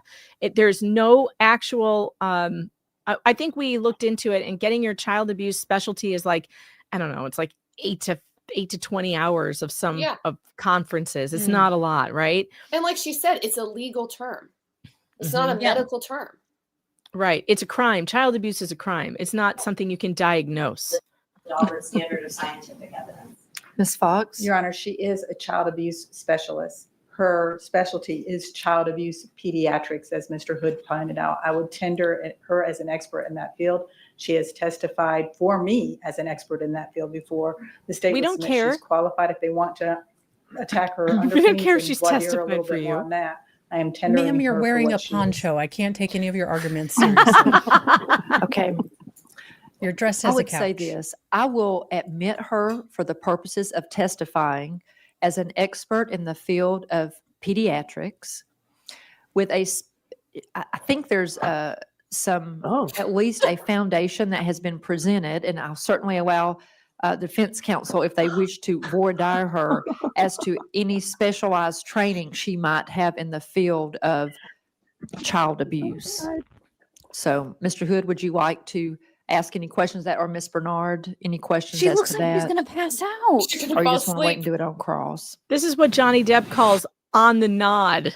There's no actual I think we looked into it, and getting your child abuse specialty is like, I don't know, it's like 8 to 20 hours of some Yeah. of conferences. It's Mm. not a lot, right? And like she said, it's a legal term. It's not a Yeah. medical term. Right. It's a crime. Child abuse is a crime. It's not something you can diagnose. the Auburn standard of scientific evidence. Ms. Fox? Your Honor, she is a child abuse specialist. Her specialty is child abuse pediatrics, as Mr. Hood pointed out. I would tender her as an expert in that field. She has testified for me as an expert in that field before. The state We would don't submit care. she's qualified if they want to attack her. We don't care if underpinnings she's and hear a testified little for bit you. more on that. I am tendering ma'am, you're her for wearing a what she is. poncho. I can't take any of your arguments seriously. Okay. You're dressed I as a would couch. say this. I will admit her for the purposes of testifying as an expert in the field of pediatrics with I think there's some, at least a foundation that has been presented, and I'll certainly allow the defense counsel, if they wish to voir dire her, as to any specialized training she might have in the field of child abuse. So, Mr. Hood, would you like to ask any questions that, or Miss Bernard, any questions She as looks to like she's that? gonna pass out. She's Or gonna you fall just want to wait and asleep. do it on cross? This is what Johnny Depp calls on the nod.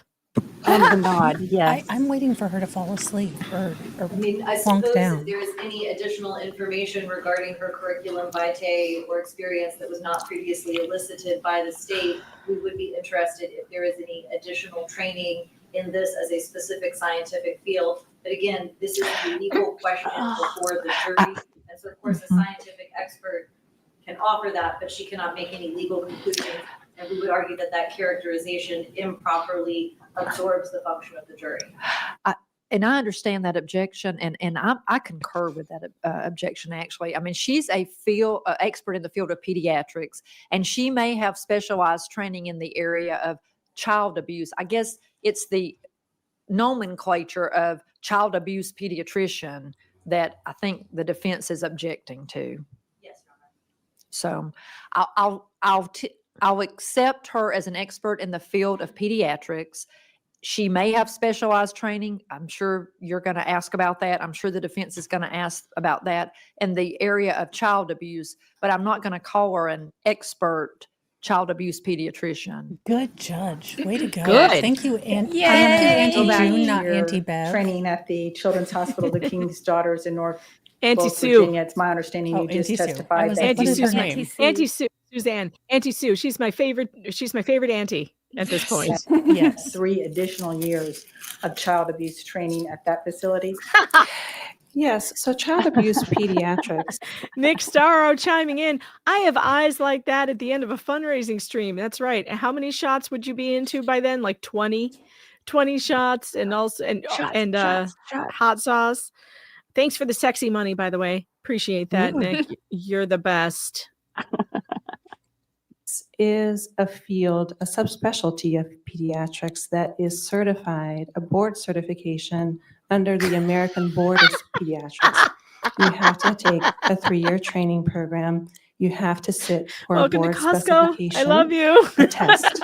On the nod, yes. I'm waiting for her to fall asleep or I mean, I plunk suppose down. if there is any additional information regarding her curriculum vitae or experience that was not previously elicited by the state, we would be interested if there is any additional training in this as a specific scientific field. But again, this is a legal question before the jury. And so of course, a scientific expert can offer that, but she cannot make any legal conclusions. And we would argue that that characterization improperly absorbs the function of the jury. and I understand that objection, and I concur with that objection, actually. I mean, she's a field expert in the field of pediatrics, and she may have specialized training in the area of child abuse. I guess it's the nomenclature of child abuse pediatrician that I think the defense is objecting to. Yes, Your Honor. So I'll accept her as an expert in the field of pediatrics. She may have specialized training. I'm sure you're going to ask about that. I'm sure the defense is going to ask about that in the area of child abuse, but I'm not going to call her an expert child abuse pediatrician. Good judge. Way to go. Good. Thank you, Auntie Go back June, to not your Auntie Bev. Training at the Children's Hospital, the King's Daughters in North Auntie Sue. Virginia. It's my understanding you just Auntie Sue. I testified was that like, what Auntie is her Sue's name? name. Auntie Sue. Suzanne. Auntie Sue. She's my favorite auntie at this point. Yes. 3 additional years of child abuse training at that facility. Yes, so child abuse pediatrics. Nick Starro chiming in. I have eyes like that at the end of a fundraising stream. That's right. And how many shots would you be into by then? Like 20 shots, and also shots. Hot sauce. Thanks for the sexy money, by the way. Appreciate that, Nick. You're the best. Is a field, a subspecialty of pediatrics that is certified, a board certification under the American Board of Pediatrics. You have to take a 3-year training program. You have to sit for Welcome a board to Costco. specification. I love you. A test.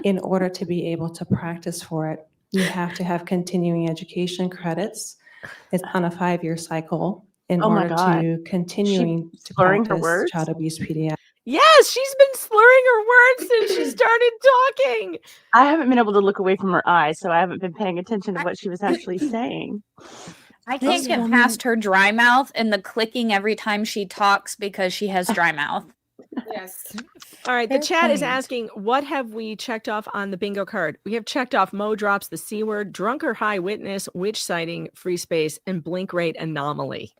In order to be able to practice for it, you have to have continuing education credits. It's on a 5-year cycle in order to continuing to practice child abuse pediatrics. Yes, she's been slurring her words since she started talking. I haven't been able to look away from her eyes, so I haven't been paying attention to what she was actually saying. I can't get past her dry mouth and the clicking every time she talks because she has dry mouth. Yes. All right. The chat is asking, what have we checked off on the bingo card? We have checked off Mo drops the C word, drunk or high witness, witch sighting, free space, and blink rate anomaly.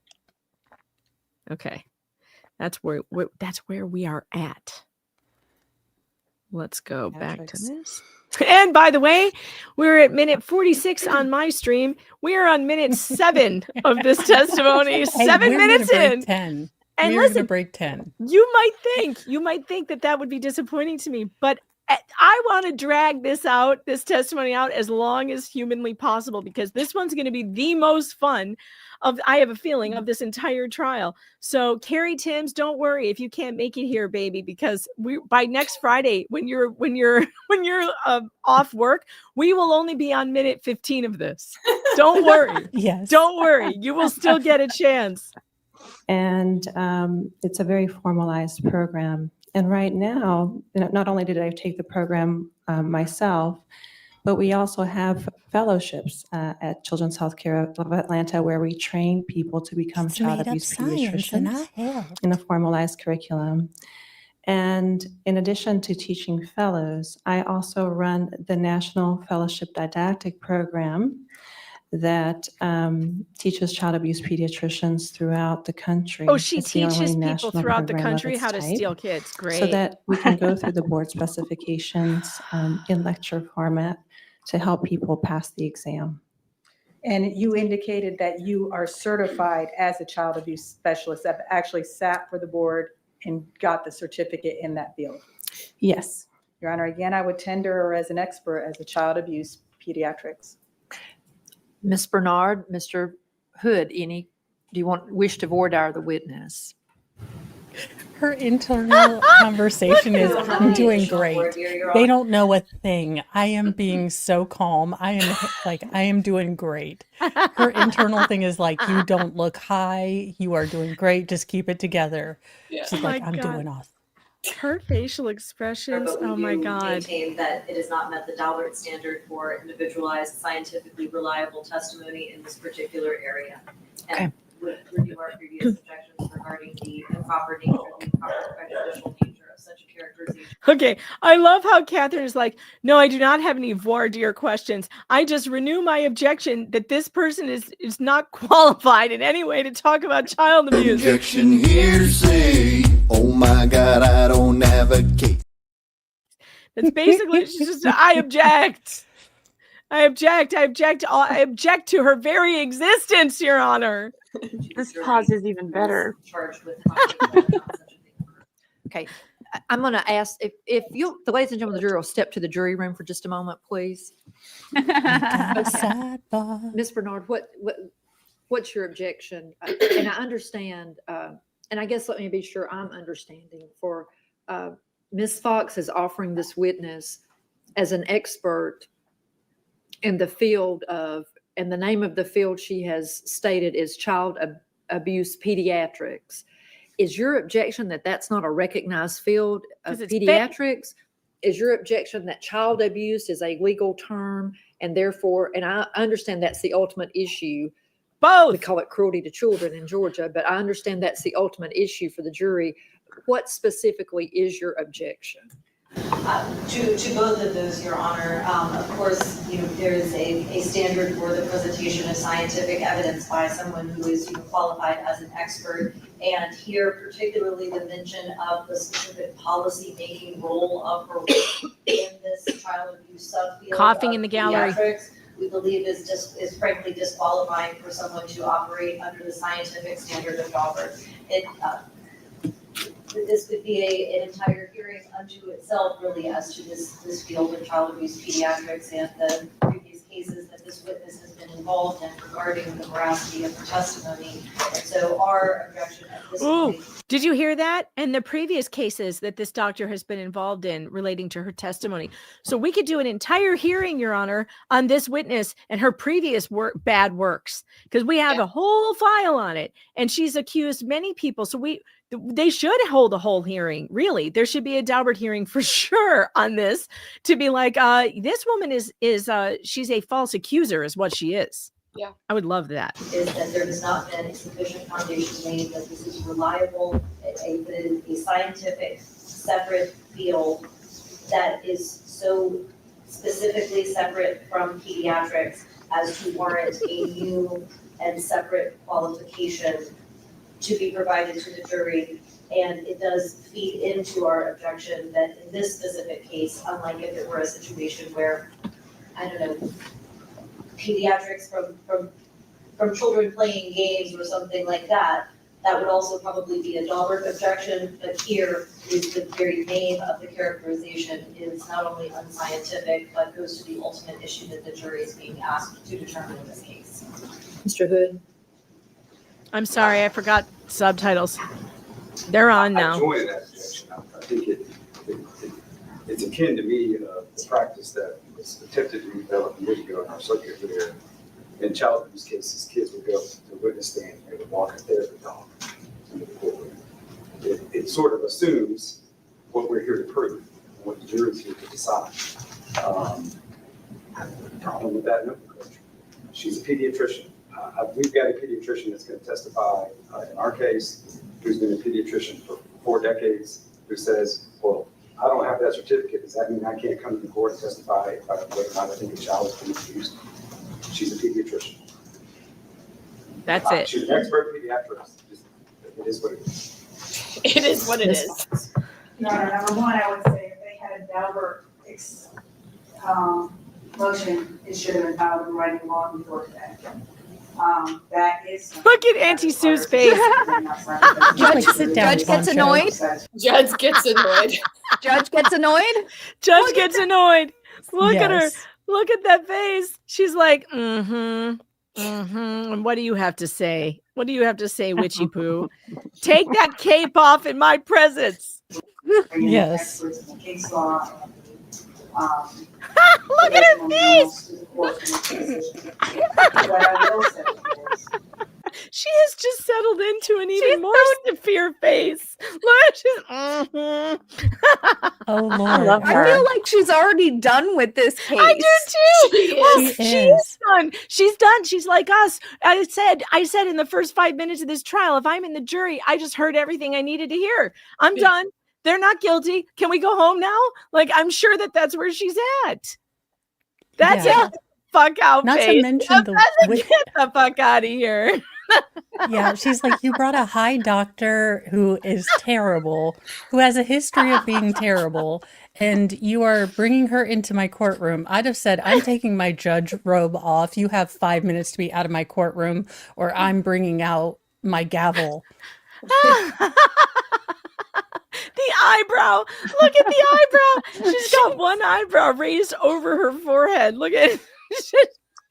Okay. That's where we are at. Let's go back to this. And by the way, we're at minute 46 on my stream. We are on minute 7 of this testimony. Hey, 7 minutes in. 10. And we're listen, gonna break 10. You might think that would be disappointing to me, but I want to drag this testimony out as long as humanly possible, because this one's going to be the most fun I have a feeling, of this entire trial. So Carrie Timms, don't worry if you can't make it here, baby, because by next Friday, when you're off work, we will only be on minute 15 of this. Don't worry. Yes. Don't worry. You will still get a chance. And it's a very formalized program. And right now, not only did I take the program myself, but we also have fellowships at Children's Healthcare of Atlanta where we train people to become child abuse pediatricians in a formalized curriculum. And in addition to teaching fellows, I also run the National Fellowship Didactic Program that teaches child abuse pediatricians throughout the country. Oh, she It's the only teaches people national throughout the program of country its how to type, steal kids. Great. so that we can go through the board specifications in lecture format to help people pass the exam. And you indicated that you are certified as a child abuse specialist, that actually sat for the board and got the certificate in that field. Yes. Your Honor, again, I would tender her as an expert as a child abuse pediatrics. Ms. Bernard, Mr. Hood, do you wish to voir dire the witness? Her internal conversation is, I'm doing great. They don't know a thing. I am being so calm. I am doing great. Her internal thing is like, you don't look high. You are doing great. Just keep it together. Yeah. She's like, I'm doing awesome. Her facial expressions. Oh my God. Maintain that it has not met the Daubert standard for individualized, scientifically reliable testimony in this particular area. And would review our previous objections regarding the improper nature, the improper prejudicial nature of such a characterization. Okay, I love how Catherine is like, no, I do not have any voir dire questions. I just renew my objection that this person is not qualified in any way to talk about child abuse. Objection hearsay. Oh my God, I don't have a case. That's basically, she's just, I object. I object. I object to her very existence, Your Honor. This pause is even better. Charged with Okay, I'm going to ask if you, the ladies and gentlemen of the jury, will step to the jury room for just a moment, please. Ms. Bernard, what's your objection? And I understand, and I guess let me be sure I'm understanding. For Ms. Fox is offering this witness as an expert in the field of, and the name of the field she has stated is child abuse pediatrics. Is your objection that that's not a recognized field of pediatrics? Is your objection that child abuse is a legal term and therefore, and I understand that's the ultimate issue. Both. We call it cruelty to children in Georgia, but I understand that's the ultimate issue for the jury. What specifically is your objection? To both of those, Your Honor. Of course, there is a standard for the presentation of scientific evidence by someone who is qualified as an expert. And here, particularly the mention of the specific policy-making role of her in this child abuse subfield. Coughing in the gallery. We believe is frankly disqualifying for someone to operate under the scientific standard of Daubert. This could be an entire hearing unto itself, really, as to this field of child abuse pediatrics and the previous cases that this witness has been involved in regarding the veracity of her testimony. And so our objection at this point. Did you hear that? And the previous cases that this doctor has been involved in relating to her testimony. So we could do an entire hearing, Your Honor, on this witness and her previous bad works, because we have a whole file on it, and she's accused many people. So they should hold a whole hearing. Really, there should be a Daubert hearing for sure on this, to be like, this woman is she's a false accuser, is what she is. Yeah, I would love that. Is that there has not been a sufficient foundation made that this is reliable, a scientific separate field that is so specifically separate from pediatrics as to warrant a new and separate qualification to be provided to the jury. And it does feed into our objection that in this specific case, unlike if it were a situation where, I don't know, pediatrics from children playing games or something like that, that would also probably be a Daubert objection. But here is the very name of the characterization is not only unscientific, but goes to the ultimate issue that the jury is being asked to determine in this case. Mr. Hood. I'm sorry, I forgot subtitles. They're on now. I join that objection. I think it's akin to me, the practice that was attempted to be developed years ago in our circuit where in child abuse cases, kids would go to the witness stand and they would walk a therapy dog into the courtroom. It sort of assumes what we're here to prove, what the jury's here to decide. I have no problem with that nomenclature. She's a pediatrician. We've got a pediatrician that's going to testify in our case, who's been a pediatrician for 4 decades, who says, well, I don't have that certificate. Does that mean I can't come to the court and testify about whether or not I think a child is being abused? She's a pediatrician. That's it. She's an expert pediatrician. It is what it is. It is what it is. No, number one, I would say if they had a Daubert motion, it should have been filed in writing long before today. That is. Look at Auntie Sue's face. Judge gets annoyed. Judge gets annoyed. Judge gets annoyed. Judge gets annoyed. Look at her. Look at that face. She's like, And what do you have to say? What do you have to say, Witchy Poo? Take that cape off in my presence. Yes. Look at her face. She has just settled into an even more severe face. Look, she's, Oh Lord, I love her. I feel like she's already done with this case. I do too. She's done. She's done. She's like us. I said in the first 5 minutes of this trial, if I'm in the jury, I just heard everything I needed to hear. I'm done. They're not guilty. Can we go home now? Like, I'm sure that's where she's at. That's it. Fuck out. Not face. to mention Get the fuck out of here. Yeah, she's like, you brought a high doctor who is terrible, who has a history of being terrible, and you are bringing her into my courtroom, I'd have said, I'm taking my judge robe off. You have 5 minutes to be out of my courtroom, or I'm bringing out my gavel. The eyebrow. Look at the eyebrow. She's got one eyebrow raised over her forehead. Look at it.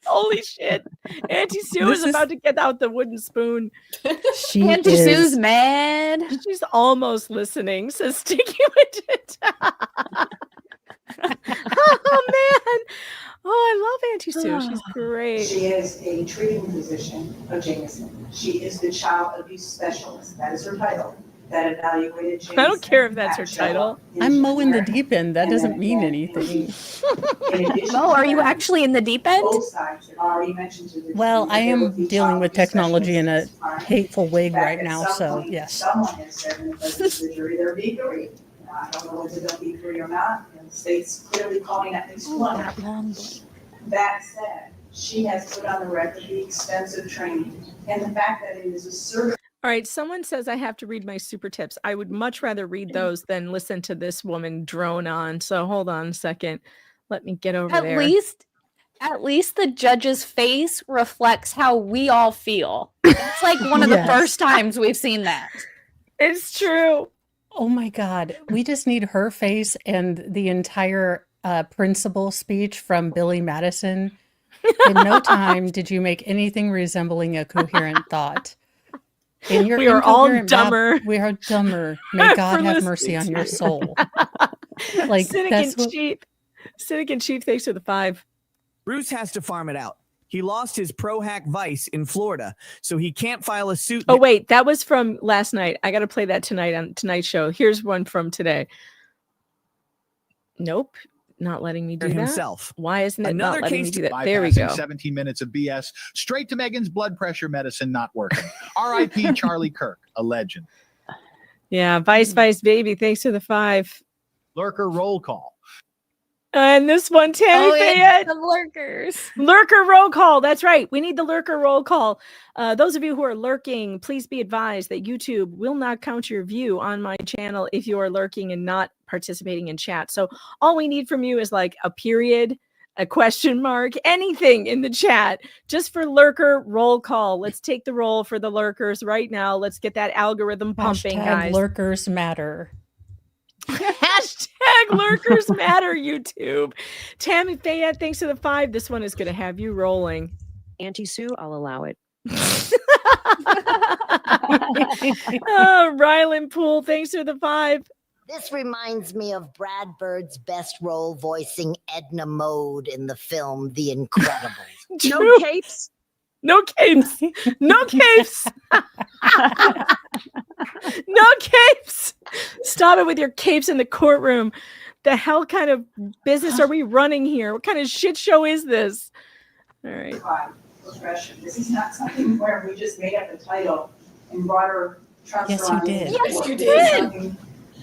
Holy shit. Auntie Sue is about to get out the wooden spoon. Auntie Sue's mad. She's almost listening, says Sticky with it. Oh, man. Oh, I love Auntie Sue. She's great. She is a treating physician of Jameson. She is the child abuse specialist. That is her title. That evaluated Jameson. I don't care if that's her title. I'm mowing the deep end. That doesn't mean anything. Mo, are you actually in the deep end? Both sides have already mentioned to the Well, team I that there will am be dealing child with abuse technology in a specialists. hateful wig In fact, right at now, some so point, yes. Someone has said in the presence of the jury they're B3. I don't know whether they'll be 3 or not, and the state's clearly calling at least one. That said, she has put on the record the extensive training and the fact that it is a certified. All right, someone says I have to read my super tips. I would much rather read those than listen to this woman drone on. So hold on a second. Let me get over there. At least the judge's face reflects how we all feel. It's like one of the first times we've seen that. It's true. Oh my God. We just need her face and the entire principal speech from Billy Madison. In no time did you make anything resembling a coherent thought. In your We are all incoherent dumber. we are dumber. May God For have mercy listening on to your you. soul. Like Cynic that's and what, cheap. Cynic and cheap, thanks for the 5. Bruce has to farm it out. He lost his pro hack vice in Florida, so he can't file a suit. Oh, wait, that was from last night. I got to play that tonight on tonight's show. Here's one from today. Nope, not letting me do himself. That. Why isn't it Another not letting me case do that? There we go. 17 minutes of BS straight to Megan's blood pressure medicine not working. R.I.P. Charlie Kirk, a legend. Yeah, Vice Baby, thanks for the 5. Lurker roll call. And this one, Tammy Fayette. The lurkers. Lurker roll call. That's right. We need the lurker roll call. Those of you who are lurking, please be advised that YouTube will not count your view on my channel if you are lurking and not participating in chat. So all we need from you is like a period, a question mark, anything in the chat, just for lurker roll call. Let's take the roll for the lurkers right now. Let's get that algorithm pumping, guys. Lurkers matter. Hashtag lurkers matter, YouTube. Tammy Fayette, thanks for the 5. This one is going to have you rolling. Auntie Sue, I'll allow it. Rylan Poole, thanks for the 5. This reminds me of Brad Bird's best role voicing Edna Mode in the film The Incredibles. No capes. No capes. No capes. No capes. Stop it with your capes in the courtroom. The hell kind of business are we running here? What kind of shit show is this? All right. Progression. This is not something where we just made up a title and brought her trumps Yes, her you on did. into Yes, court. you This is did. something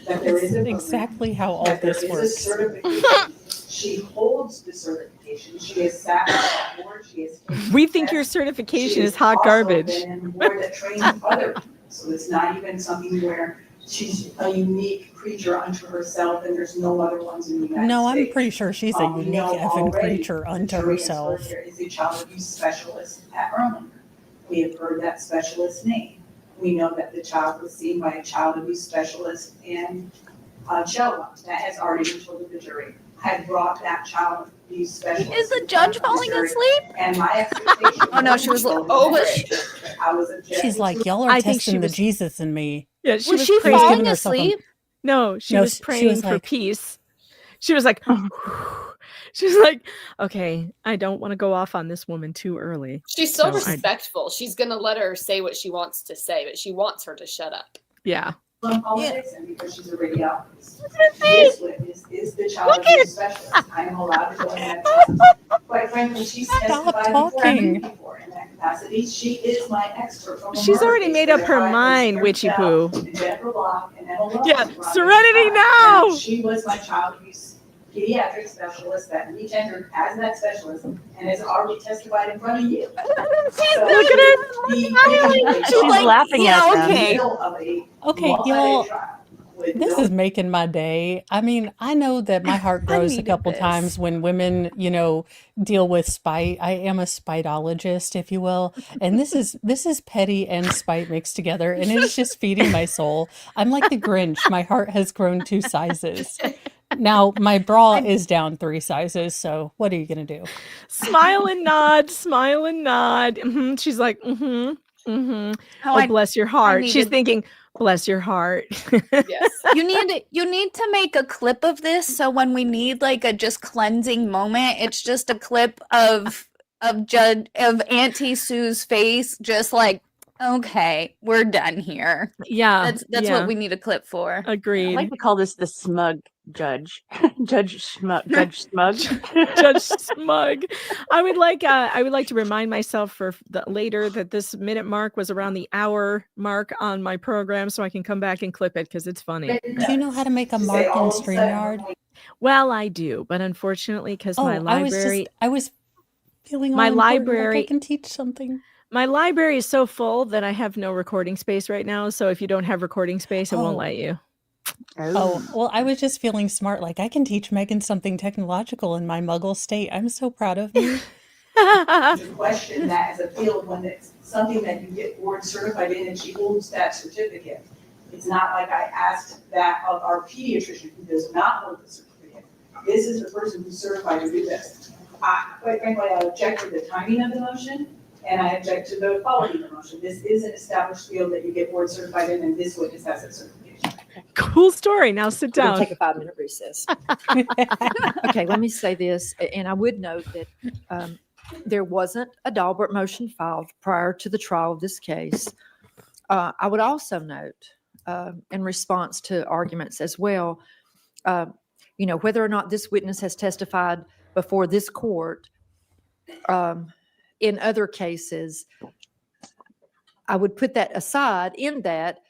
that there is a program, Exactly how all that there this is a works. certification. She holds the certification. She has sat on that board. She has taken We think your tests. certification She is has hot also garbage. been in a board that trains other people. So it's not even something where she's a unique creature unto herself and there's no other ones in the United No, I'm States. pretty sure she's a We unique know effing already creature the unto jury has herself. heard there is a child abuse specialist at Erlanger. We have heard that specialist's name. We know that the child was seen by a child abuse specialist in Shelby. That has already been told to the jury. Had brought that child abuse specialist. Is the judge falling asleep? And my expectation. Oh, no, she was over it. I was objecting. She's like, y'all are I think she testing the was- Jesus in me. Yeah, she Was was she praying. falling giving herself a- asleep? No, she No, was she praying was for like- peace. She was like, she's like, okay, I don't want to go off on this woman too early. She's so So I- respectful. She's going to let her say what she wants to say, but she wants her to shut up. Yeah. From politics and because she's a radiologist. This witness is the child abuse specialist. I am allowed to go in that process. Quite frankly, she's testified before me before in that capacity. She is my expert. From a She's murder already case made up where her I was mind, Karen Witchy Bell, Poo. and Jennifer Block and Emma Love Yeah, brought this Serenity up. now! And she was my child abuse pediatric specialist that we tendered as that specialist and has already testified in front of you. Look at her. She's She's laughing at them. Okay, y'all. This is making my day. I mean, I know that my heart grows a needed couple this. times when women, deal with spite. I am a spiteologist, if you will. And this is petty and spite mixed together, and it is just feeding my soul. I'm like the Grinch. My heart has grown 2 sizes. Now my bra is down 3 sizes, so what are you gonna do? Smile and nod, smile and nod. She's like, mm-hmm. Oh, bless your heart. She's thinking, bless your heart. Yes. You need to make a clip of this, so when we need like a just cleansing moment, it's just a clip of Auntie Sue's face, just like, okay, we're done here. Yeah, that's what we need a clip for. Agreed. I like to call this the smug judge. Judge Smug. Judge Smug. Judge Smug. I would like to remind myself for later that this minute mark was around the hour mark on my program, so I can come back and clip it because it's funny. Do you know how to make a mark in StreamYard? Well, I do, but unfortunately, because my library, I was feeling all my important, library like I can teach something. My library is so full that I have no recording space right now. So if you don't have recording space, it won't let you. Oh, well, I was just feeling smart. Like I can teach Megan something technological in my muggle state. I'm so proud of me. To question that as a field when it's something that you get board certified in and she holds that certificate. It's not like I asked that of our pediatrician who does not hold the certificate. This is the person who's certified to do this. Quite frankly, I object to the timing of the motion and I object to the quality of the motion. This is an established field that you get board certified in and this witness has that certification. Cool story. Now sit We're gonna down. take a 5-minute recess. Okay, let me say this, and I would note that there wasn't a Dahlberg motion filed prior to the trial of this case. I would also note, in response to arguments as well, whether or not this witness has testified before this court, in other cases, I would put that aside in that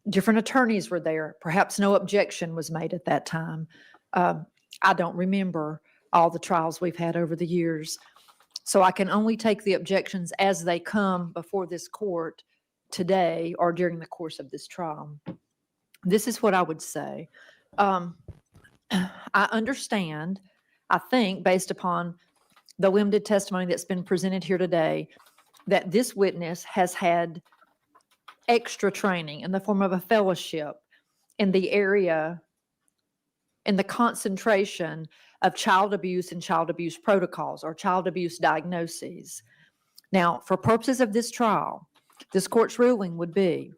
different attorneys were there. Perhaps no objection was made at that time. I don't remember all the trials we've had over the years. So I can only take the objections as they come before this court today or during the course of this trial. This is what I would say. I understand, I think, based upon the limited testimony that's been presented here today, that this witness has had extra training in the form of a fellowship in the area, in the concentration of child abuse and child abuse protocols or child abuse diagnoses. Now, for purposes of this trial, this court's ruling would be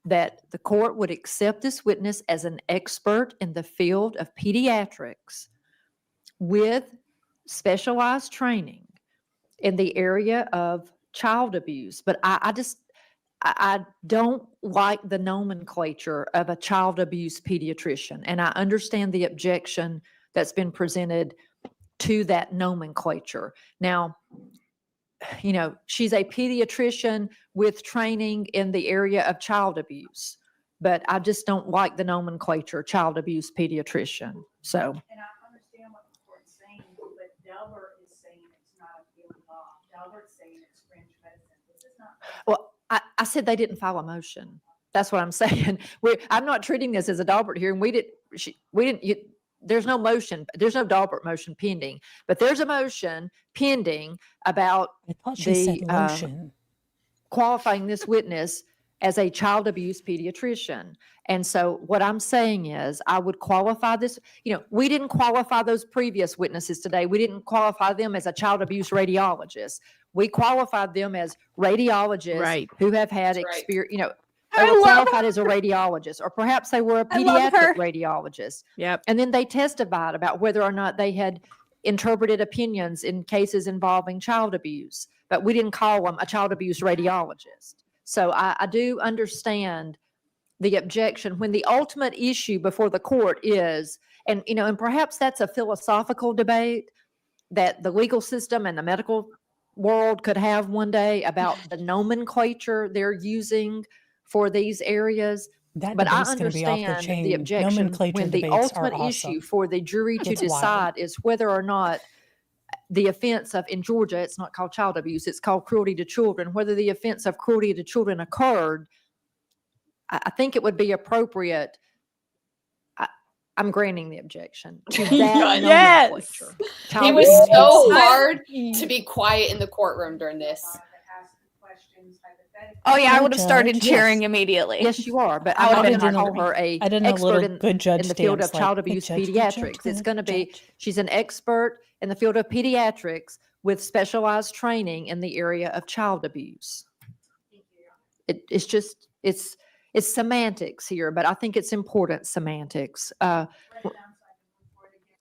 that the court would accept this witness as an expert in the field of pediatrics with specialized training in the area of child abuse. But I don't like the nomenclature of a child abuse pediatrician, and I understand the objection that's been presented to that nomenclature. Now, she's a pediatrician with training in the area of child abuse, but I just don't like the nomenclature child abuse pediatrician. So. And I understand what the court's saying, but Delbert is saying it's not a field law. Delbert's saying it's fringe medicine. This is not. Well, I said they didn't file a motion. That's what I'm saying. I'm not treating this as a Dahlberg hearing. There's no motion. There's no Dahlberg motion pending, but there's a motion pending about qualifying this witness as a child abuse pediatrician. And so what I'm saying is I would qualify this. We didn't qualify those previous witnesses today. We didn't qualify them as a child abuse radiologist. We qualified them as radiologists who have had experience, they were qualified as a radiologist, or perhaps they were a pediatric radiologist. Yep. And then they testified about whether or not they had interpreted opinions in cases involving child abuse, but we didn't call them a child abuse radiologist. So I do understand the objection when the ultimate issue before the court is, and perhaps that's a philosophical debate that the legal system and the medical world could have one day about the nomenclature they're using for these areas. But I understand the objection when the ultimate issue for the jury to decide is whether or not the offense of, in Georgia, it's not called child abuse, it's called cruelty to children, whether the offense of cruelty to children occurred I think it would be appropriate. I'm granting the objection to that Yes. nomenclature. He Child was abuse. so hard to be quiet in the courtroom during this. Oh yeah, I would have Judge. started cheering Yes. immediately. Yes, you are, but I I'm would not have going been to call her a I didn't know expert little good judge in the field of stamps, like, child good abuse judge, good pediatrics. judge, It's good going to be, judge. she's an expert in the field of pediatrics with specialized training in the area of child abuse. It's just, it's semantics here, but I think it's important semantics.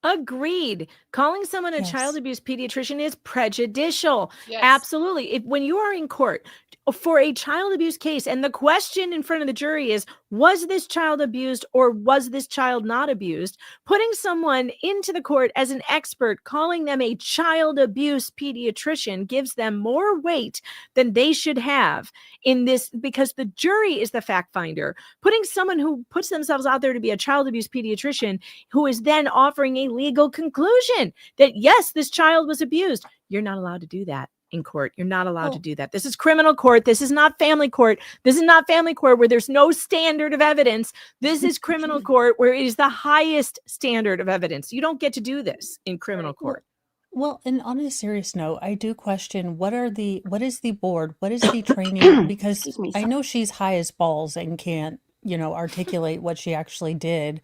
Agreed. Calling someone a child Yes. abuse pediatrician is prejudicial. Yes. Absolutely. When you are in court for a child abuse case, and the question in front of the jury is, was this child abused or was this child not abused? Putting someone into the court as an expert, calling them a child abuse pediatrician, gives them more weight than they should have in this, because the jury is the fact finder. Putting someone who puts themselves out there to be a child abuse pediatrician, who is then offering a legal conclusion that yes, this child was abused. You're not allowed to do that in court. You're not allowed to do that. This is criminal court. This is not family court. This is not family court where there's no standard of evidence. This is criminal court where it is the highest standard of evidence. You don't get to do this in criminal court. Well, and on a serious note, I do question what is the board? What is the training? Because Excuse me, I sorry. know she's high as balls and can't, articulate what she actually did.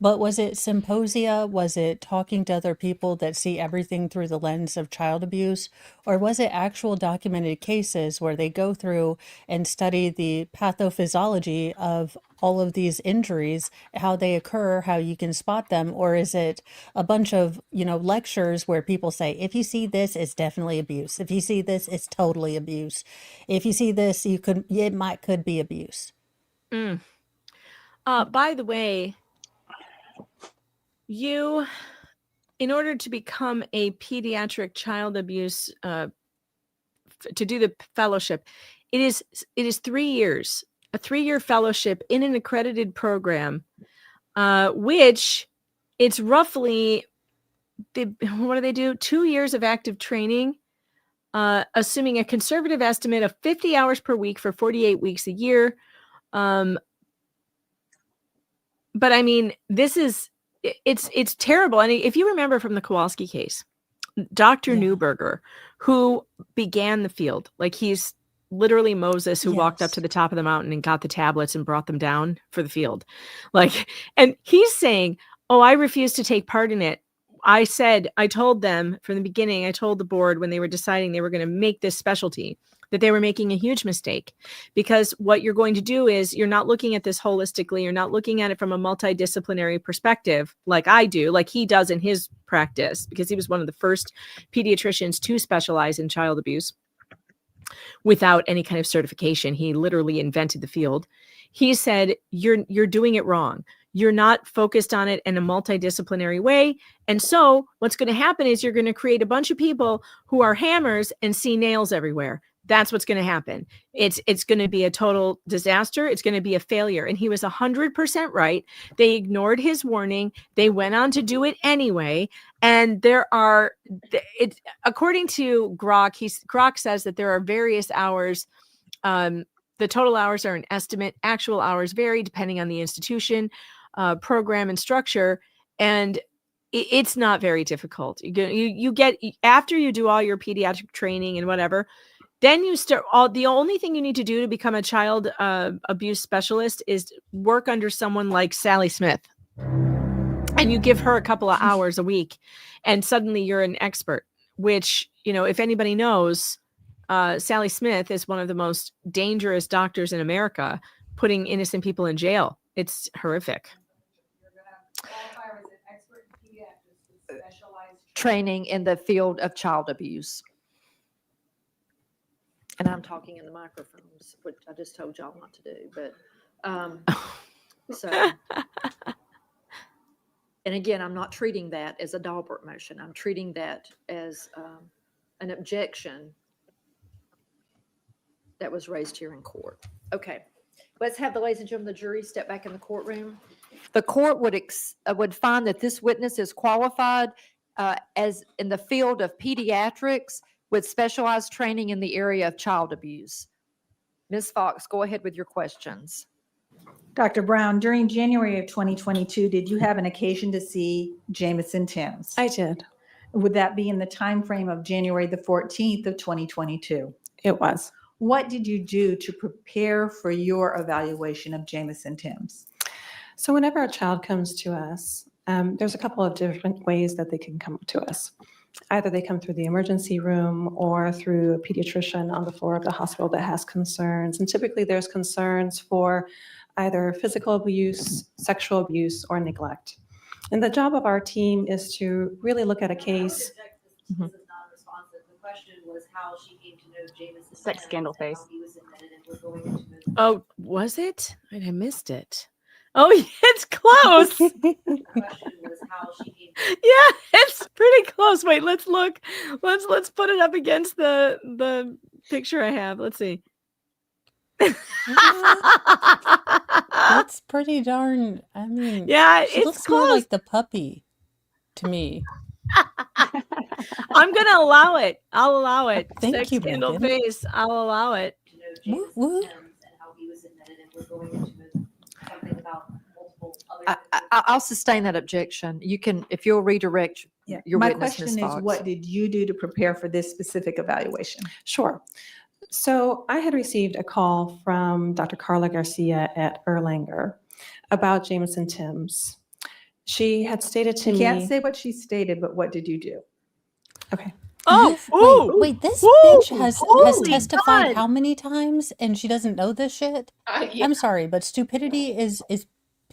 But was it symposia? Was it talking to other people that see everything through the lens of child abuse? Or was it actual documented cases where they go through and study the pathophysiology of all of these injuries, how they occur, how you can spot them? Or is it a bunch of, lectures where people say, if you see this, it's definitely abuse. If you see this, it's totally abuse. If you see this, could be abuse. By the way, in order to become a pediatric child abuse, to do the fellowship, it is 3 years, a 3-year fellowship in an accredited program, which it's roughly, what do they do? 2 years of active training, assuming a conservative estimate of 50 hours per week for 48 weeks a year. But I mean, it's terrible. And if you remember from the Kowalski case, Dr. Neuberger, who began the field, like he's literally Moses who walked up to the top of the mountain and got the tablets and brought them down for the field. And he's saying, oh, I refuse to take part in it. I told them from the beginning, I told the board when they were deciding they were going to make this specialty, that they were making a huge mistake, because what you're going to do is you're not looking at this holistically. You're not looking at it from a multidisciplinary perspective like I do, like he does in his practice, because he was one of the first pediatricians to specialize in child abuse without any kind of certification. He literally invented the field. He said, you're doing it wrong. You're not focused on it in a multidisciplinary way. And so what's going to happen is you're going to create a bunch of people who are hammers and see nails everywhere. That's what's going to happen. It's going to be a total disaster. It's going to be a failure. And he was 100% right. They ignored his warning. They went on to do it anyway. And according to Grok says that there are various hours. The total hours are an estimate. Actual hours vary depending on the institution, program, and structure. And it's not very difficult. You get, after you do all your pediatric training and whatever, then you start the only thing you need to do to become a child abuse specialist is work under someone like Sally Smith. And you give her a couple of hours a week and suddenly you're an expert, which, if anybody knows, Sally Smith is one of the most dangerous doctors in America, putting innocent people in jail. It's horrific. Training in the field of child abuse. And I'm talking in the microphones, which I just told y'all not to do. But and again, I'm not treating that as a Dahlberg motion. I'm treating that as an objection that was raised here in court. Okay, let's have the ladies and gentlemen of the jury step back in the courtroom. The court would find that this witness is qualified as in the field of pediatrics with specialized training in the area of child abuse. Ms. Fox, go ahead with your questions. Dr. Brown, during January of 2022, did you have an occasion to see Jameson Timms? I did. Would that be in the time frame of January the 14th of 2022? It was. What did you do to prepare for your evaluation of Jameson Timms? So whenever a child comes to us, there's a couple of different ways that they can come to us. Either they come through the emergency room or through a pediatrician on the floor of the hospital that has concerns. And typically there's concerns for either physical abuse, sexual abuse, or neglect. And the job of our team is to really look at a case. This is not responsive. The question was how she came to know Jameson. Sex scandal face. Oh, was it? I missed it. Oh, yeah, it's close. The question was how she came to Yeah, it's pretty close. Wait, let's look. Let's put it up against the picture I have. Let's see. That's pretty darn. I mean, Yeah, she it's looks more close. like the puppy to me. I'm gonna allow it. I'll allow it. Thank Sex you, scandal Megan. face. I'll allow it. know Jameson Timms and how he was admitted, and we're going into something about multiple other. I'll sustain that objection. You can, if you'll redirect your My witness, question Ms. is, Fox. what did you do to prepare for this specific evaluation? Sure. So I had received a call from Dr. Carla Garcia at Erlanger about Jameson Timms. She had stated to You me. can't say what she stated, but what did you do? Okay. Oh, wait, this ooh, bitch has holy testified God. how many times and she doesn't know this shit? Yeah. I'm sorry, but stupidity is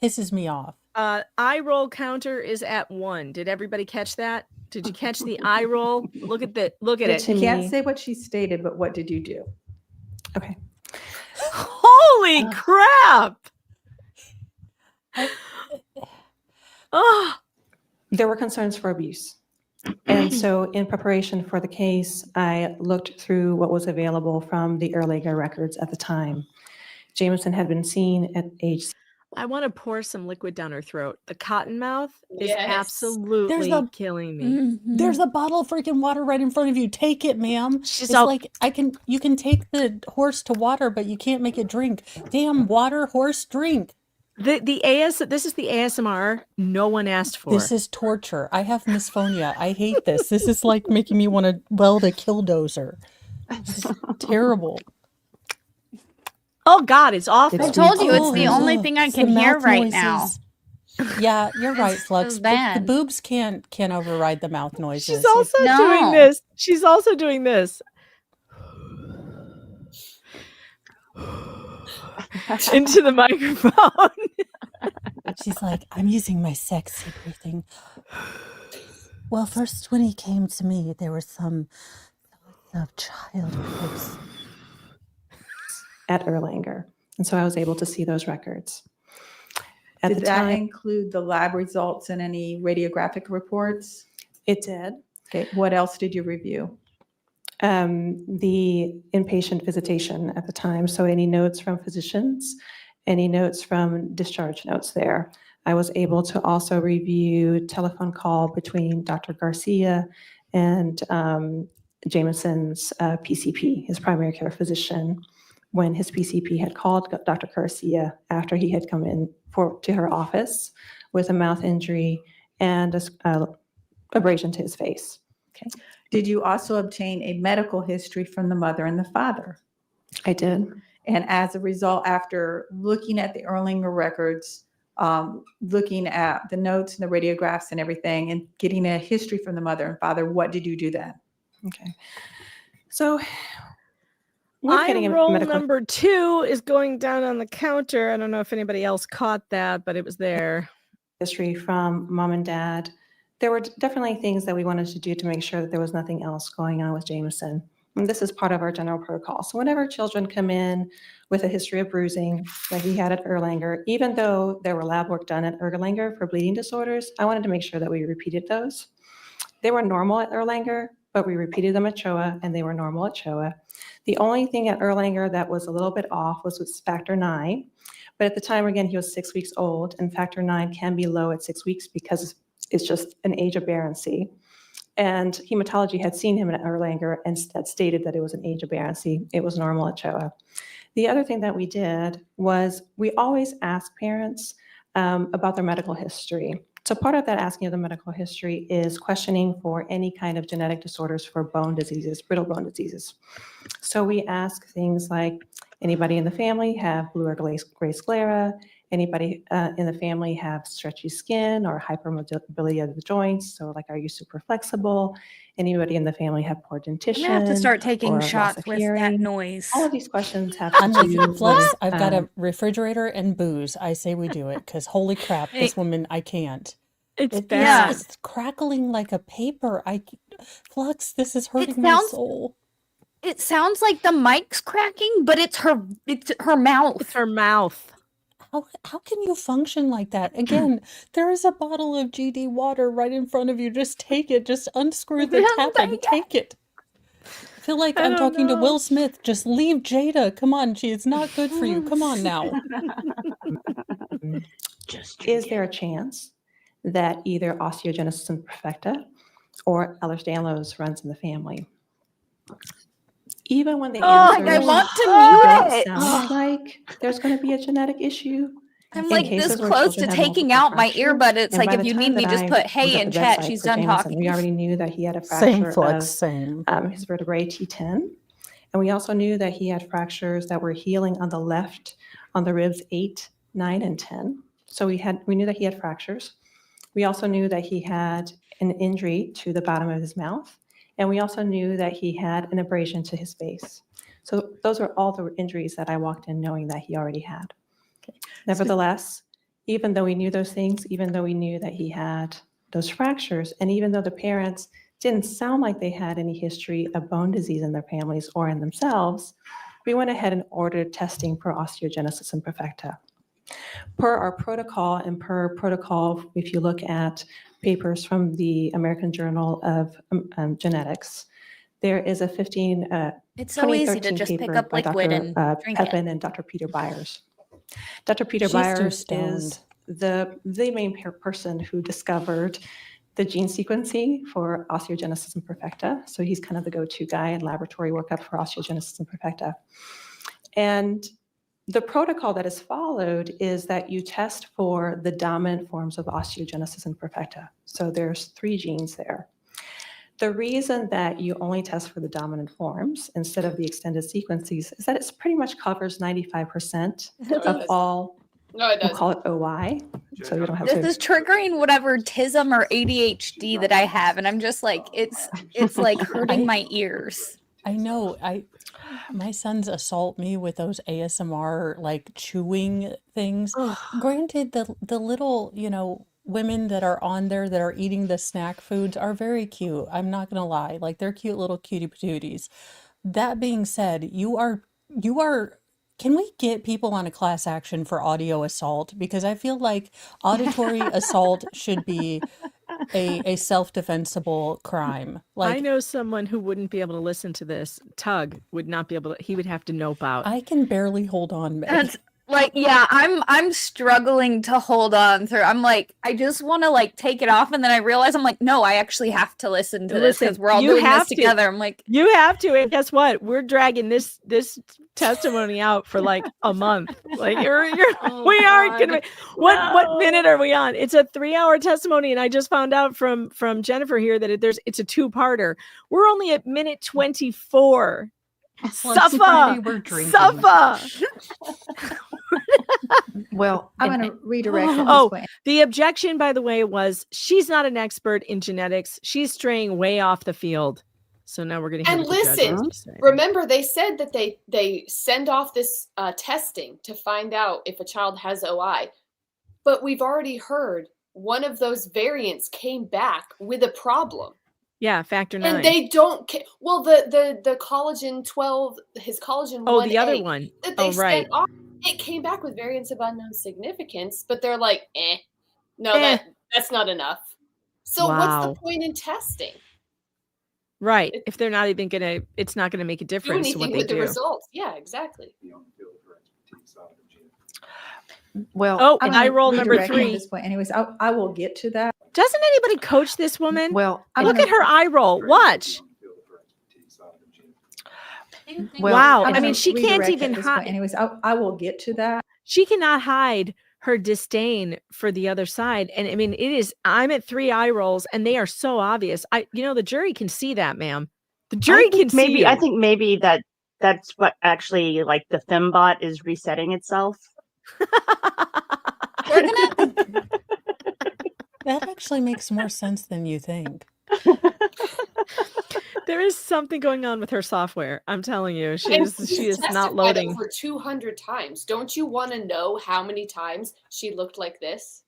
pisses me off. Eye roll counter is at 1. Did everybody catch that? Did you catch the eye roll? Look at it. You can't say what she stated, but what did you do? Okay. Holy crap! Oh, There were concerns for abuse. And so in preparation for the case, I looked through what was available from the Erlanger records at the time. Jameson had been seen at age. I want to pour some liquid down her throat. The cotton mouth is Yes. absolutely killing me. There's a bottle of freaking water right in front of you. Take it, ma'am. She's It's all- like you can take the horse to water, but you can't make it drink. Damn water, horse, drink. This is the ASMR no one asked for. This is torture. I have misphonia. I hate this. This is like making me want to weld a killdozer. This is terrible. Oh God, it's awful. I told you it's the only thing I It's can the hear mouth right now. noises. Yeah, you're right, It's Flux. so The bad. boobs can't override the mouth noises. She's also doing this. She's also doing this. Into the microphone. She's like, I'm using my sexy breathing. Well, first when he came to me, there were some thoughts of child abuse. At Erlanger. And so I was able to see those records. At Did the that time, include the lab results and any radiographic reports? it did. Okay. What else did you review? The inpatient visitation at the time. So any notes from physicians, any notes from discharge notes there. I was able to also review telephone call between Dr. Garcia and Jameson's PCP, his primary care physician, when his PCP had called Dr. Garcia after he had come in to her office with a mouth injury and a abrasion to his face. Okay. Did you also obtain a medical history from the mother and the father? I did. And as a result, after looking at the Erlanger records, looking at the notes and the radiographs and everything, and getting a history from the mother and father, what did you do then? Okay. So Eye roll number 2 is going down on the counter. I don't know if anybody else caught that, but it was there. History from mom and dad. There were definitely things that we wanted to do to make sure that there was nothing else going on with Jameson. And this is part of our general protocol. So whenever children come in with a history of bruising, like we had at Erlanger, even though there were lab work done at Erlanger for bleeding disorders, I wanted to make sure that we repeated those. They were normal at Erlanger, but we repeated them at CHOA, and they were normal at CHOA. The only thing at Erlanger that was a little bit off was with factor 9. But at the time, again, he was 6 weeks old, and factor 9 can be low at 6 weeks because it's just an age aberrancy. And hematology had seen him at Erlanger and had stated that it was an age aberrancy. It was normal at CHOA. The other thing that we did was we always ask parents about their medical history. So part of that asking of the medical history is questioning for any kind of genetic disorders for bone diseases, brittle bone diseases. So we ask things like, anybody in the family have blue or gray sclera? Anybody in the family have stretchy skin or hypermobility of the joints? So like, are you super flexible? Anybody in the family have poor dentition? I'm gonna have to start taking or loss shots of with hearing? that noise. All of these questions have I'm to with do you, Flux. with, I've got a refrigerator and booze. I say we do it because holy crap, this woman, I can't. It's bad. It's crackling like a paper. Flux, this is hurting my soul. It sounds like the mic's cracking, but it's her mouth. It's her mouth. How can you function like that? Again, there is a bottle of GD water right in front of you. Just take it. Just unscrew the tap and take it. I feel like I'm talking to Will Smith. Just leave Jada. Come on, it's not good for you. Come on now. Is there a chance that either osteogenesis imperfecta or Ehlers-Danlos runs in the family? Even when the answers I want to don't mute it. sound like there's going to be a genetic issue. I'm in like cases this where close to children have taking multiple out my fractures, earbud. It's and like by if the you time need me, that just I put was hey at in the chat. bedside She's for done Jameson, talking. we already knew that he had a Same, fracture Flux, of same. his vertebrae T10. And we also knew that he had fractures that were healing on the left on the ribs 8, 9, and 10. So we knew that he had fractures. We also knew that he had an injury to the bottom of his mouth. And we also knew that he had an abrasion to his face. So those are all the injuries that I walked in knowing that he already had. Nevertheless, even though we knew those things, even though we knew that he had those fractures, and even though the parents didn't sound like they had any history of bone disease in their families or in themselves, we went ahead and ordered testing for osteogenesis imperfecta. Per our protocol, and per protocol, if you look at papers from the American Journal of Genetics, there is a It's so easy to 2013 just pick paper up by liquid Dr. and drink it. Pepin and Dr. Peter Byers. Dr. Peter She's too Byers stoned. is the main person who discovered the gene sequencing for osteogenesis imperfecta. So he's kind of the go-to guy in laboratory workup for osteogenesis imperfecta. And the protocol that is followed is that you test for the dominant forms of osteogenesis imperfecta. So there's 3 genes there. The reason that you only test for the dominant forms instead of the extended sequences is that it pretty much covers 95% of all, No, it we'll doesn't. call it OI. So you don't have This to. is triggering whatever tism or ADHD that I have, and I'm just like it's like hurting my ears. I know. My sons assault me with those ASMR like chewing things. Granted, the little, women that are on there that are eating the snack foods are very cute. I'm not gonna lie. Like they're cute little cutie patooties. That being said, you are can we get people on a class action for audio assault? Because I feel like auditory assault should be a self-defensible crime. I know someone who wouldn't be able to listen to this. Tug would not be able to. He would have to nope out. I can barely hold on, Meg. That's like, yeah, I'm struggling to hold on through. I'm like, I just want to like take it off, and then I realize I'm like, no, I actually have to listen to this because we're all doing this together. I'm like, you have to, and guess what? We're dragging this testimony out for like a month. Like we aren't gonna. What minute are we on? It's a 3-hour testimony, and I just found out from Jennifer here that it's a 2-parter. We're only at minute 24. Suffer. Well, I'm going to redirect it Oh, this way. the objection, by the way, was she's not an expert in genetics. She's straying way off the field. So now we're going to hear And what the judge listen, has to say. remember they said that they send off this testing to find out if a child has OI, but we've already heard one of those variants came back with a problem. Yeah, factor 9. And they don't well, the collagen 12, his collagen 1A, the other one. that they right. sent off, it came back with variants of unknown significance, but they're like, no, that's not enough. So what's the point in testing? Right. If they're not even gonna, it's not gonna make a Do difference to what anything they with the do. results. Yeah, exactly. Well, I'm and I gonna roll number redirect it 3. This way. Anyways, I will get to that. Doesn't anybody coach this woman? Well, look at her eye roll. Watch. Wow. I'm I mean, gonna she can't redirect even at this point. hide. Anyways, I will get to that. She cannot hide her disdain for the other side. And I mean, I'm at 3 eye rolls and they are so obvious. The jury can see that, ma'am. The jury can see I you. think maybe that's what actually like the fembot is resetting itself. We're gonna. That actually makes more sense than you think. There is something going on with her software. I'm telling you, she And is she's not testified loading. over 200 times. Don't you want to know how many times she looked like this?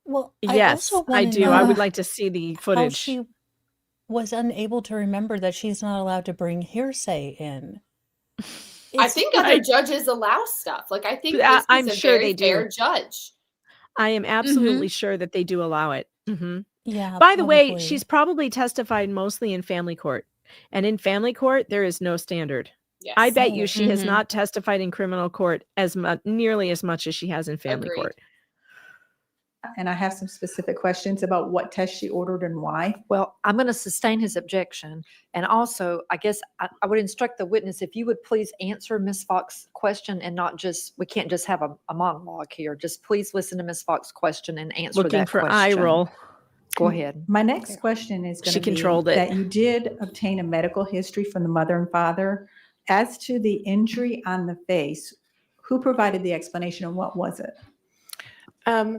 Well, Yes, also I want to do. I know would like to see the how footage. she was unable to remember that she's not allowed to bring hearsay in. I think other judges allow stuff. Like, I think But this I'm is a sure very they fair do. judge. I am absolutely sure that they do allow it. Yeah, By the way, probably. she's probably testified mostly in family court. And in family court, there is no standard. Yes. I bet you she has not testified in criminal court nearly as much as she has in family Agreed. court. And I have some specific questions about what test she ordered and why. Well, I'm going to sustain his objection. And also, I guess I would instruct the witness, if you would please answer Ms. Fox's question and not just, we can't just have a monologue here. Just please listen to Ms. Fox's question and answer Looking that for question. eye roll. Go ahead. My next question is going She to be controlled it. that you did obtain a medical history from the mother and father. As to the injury on the face, who provided the explanation and what was it?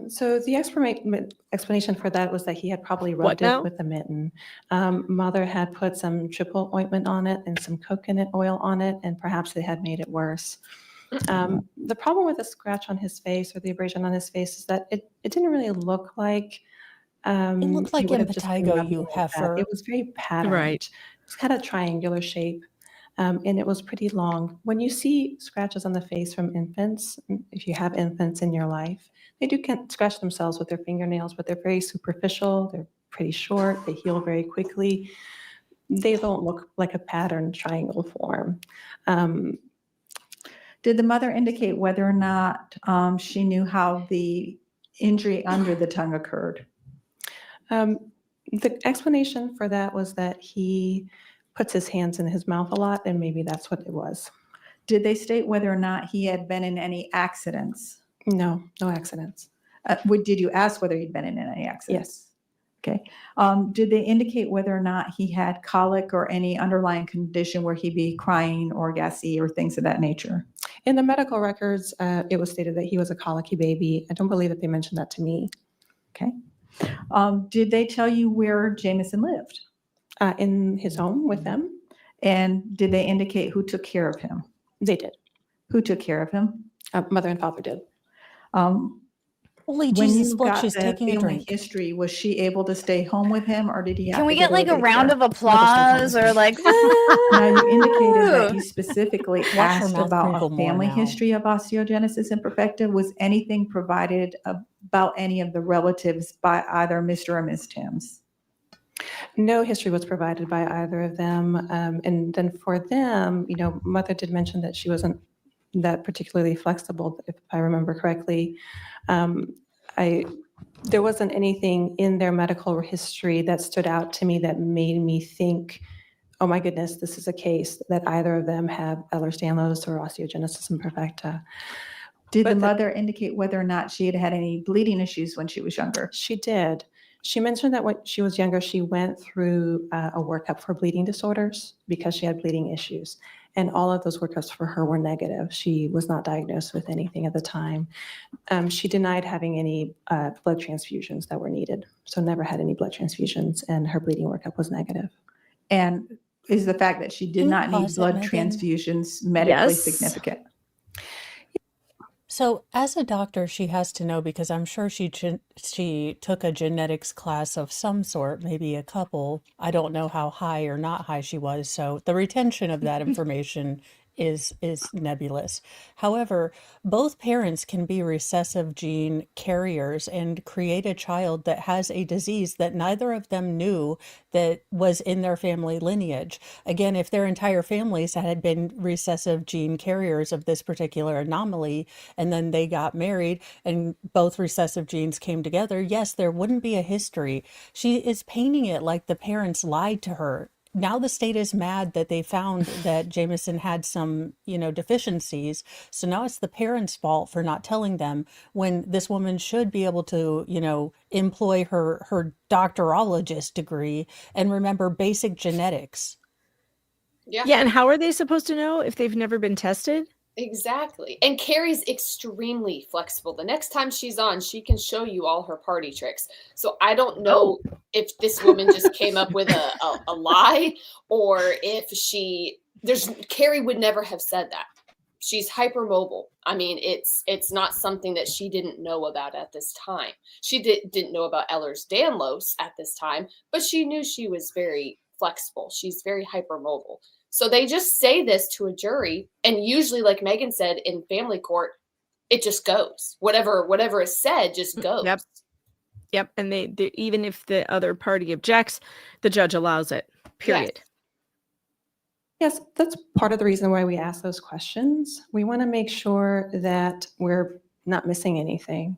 So the explanation for that was that he had probably rubbed now? it with a mitten. Mother had put some triple ointment on it and some coconut oil on it, and perhaps it had made it worse. The problem with the scratch on his face or the abrasion on his face is that it didn't really look like It looked like he would have just been impetigo, rubbing you like that. heifer. It was very patterned. Right. It was kind of triangular shape. And it was pretty long. When you see scratches on the face from infants, if you have infants in your life, they do scratch themselves with their fingernails, but they're very superficial. They're pretty short. They heal very quickly. They don't look like a patterned triangle form. Did the mother indicate whether or not she knew how the injury under the tongue occurred? The explanation for that was that he puts his hands in his mouth a lot, and maybe that's what it was. Did they state whether or not he had been in any accidents? No accidents. Did you ask whether he'd been in any accidents? Yes. Okay. Did they indicate whether or not he had colic or any underlying condition where he'd be crying or gassy or things of that nature? In the medical records, it was stated that he was a colicky baby. I don't believe that they mentioned that to me. Okay. Did they tell you where Jameson lived? In his home with them. And did they indicate who took care of him? They did. Who took care of him? Mother and father did. Holy When Jesus, you look, got she's the taking a family drink. history, was she able to stay home with him, or did he have Can to we go get to like a daycare? round of applause or like? Now, you indicated that you specifically her asked mouth about crinkle a more family now. history of osteogenesis imperfecta. Was anything provided about any of the relatives by either Mr. or Ms. Timms? No history was provided by either of them. And then for them, mother did mention that she wasn't that particularly flexible, if I remember correctly. There wasn't anything in their medical history that stood out to me that made me think, oh my goodness, this is a case that either of them have Ehlers-Danlos or osteogenesis imperfecta. Did the mother indicate whether or not she had had any bleeding issues when she was younger? She did. She mentioned that when she was younger, she went through a workup for bleeding disorders because she had bleeding issues. And all of those workups for her were negative. She was not diagnosed with anything at the time. She denied having any blood transfusions that were needed. So never had any blood transfusions, and her bleeding workup was negative. And is the fact that she did Can you not need pause it, blood Megan? transfusions medically Yes. significant? So, as a doctor, she has to know, because I'm sure she took a genetics class of some sort, maybe a couple. I don't know how high or not high she was, so the retention of that information is nebulous. However, both parents can be recessive gene carriers and create a child that has a disease that neither of them knew that was in their family lineage. Again, if their entire families had been recessive gene carriers of this particular anomaly, and then they got married and both recessive genes came together, yes, there wouldn't be a history. She is painting it like the parents lied to her. now the state is mad that they found that Jameson had some, deficiencies. So now it's the parents' fault for not telling them, when this woman should be able to, employ her doctorologist degree and remember basic genetics. Yeah. Yeah, and how are they supposed to know if they've never been tested? Exactly. And Carrie's extremely flexible. The next time she's on, she can show you all her party tricks. So I don't know if this woman just came up with a lie, or if Carrie would never have said that. She's hypermobile. I mean, it's not something that she didn't know about at this time. She didn't know about Ehlers-Danlos at this time, but she knew she was very flexible. She's very hypermobile. So they just say this to a jury, and usually, like Megan said, in family court, it just goes. Whatever is said just goes. Yep. And they even if the other party objects, the judge allows it. Period. Yes, that's part of the reason why we ask those questions. We want to make sure that we're not missing anything.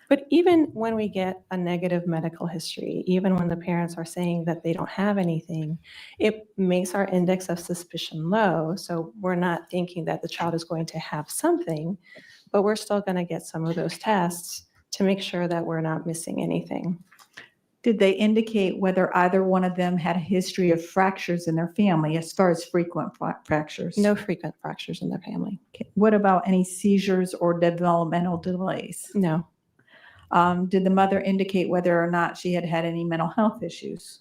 But even when we get a negative medical history, even when the parents are saying that they don't have anything, it makes our index of suspicion low. So we're not thinking that the child is going to have something, but we're still going to get some of those tests to make sure that we're not missing anything. Did they indicate whether either one of them had a history of fractures in their family, as far as frequent fractures? No frequent fractures in their family. Okay. What about any seizures or developmental delays? No. Did the mother indicate whether or not she had had any mental health issues?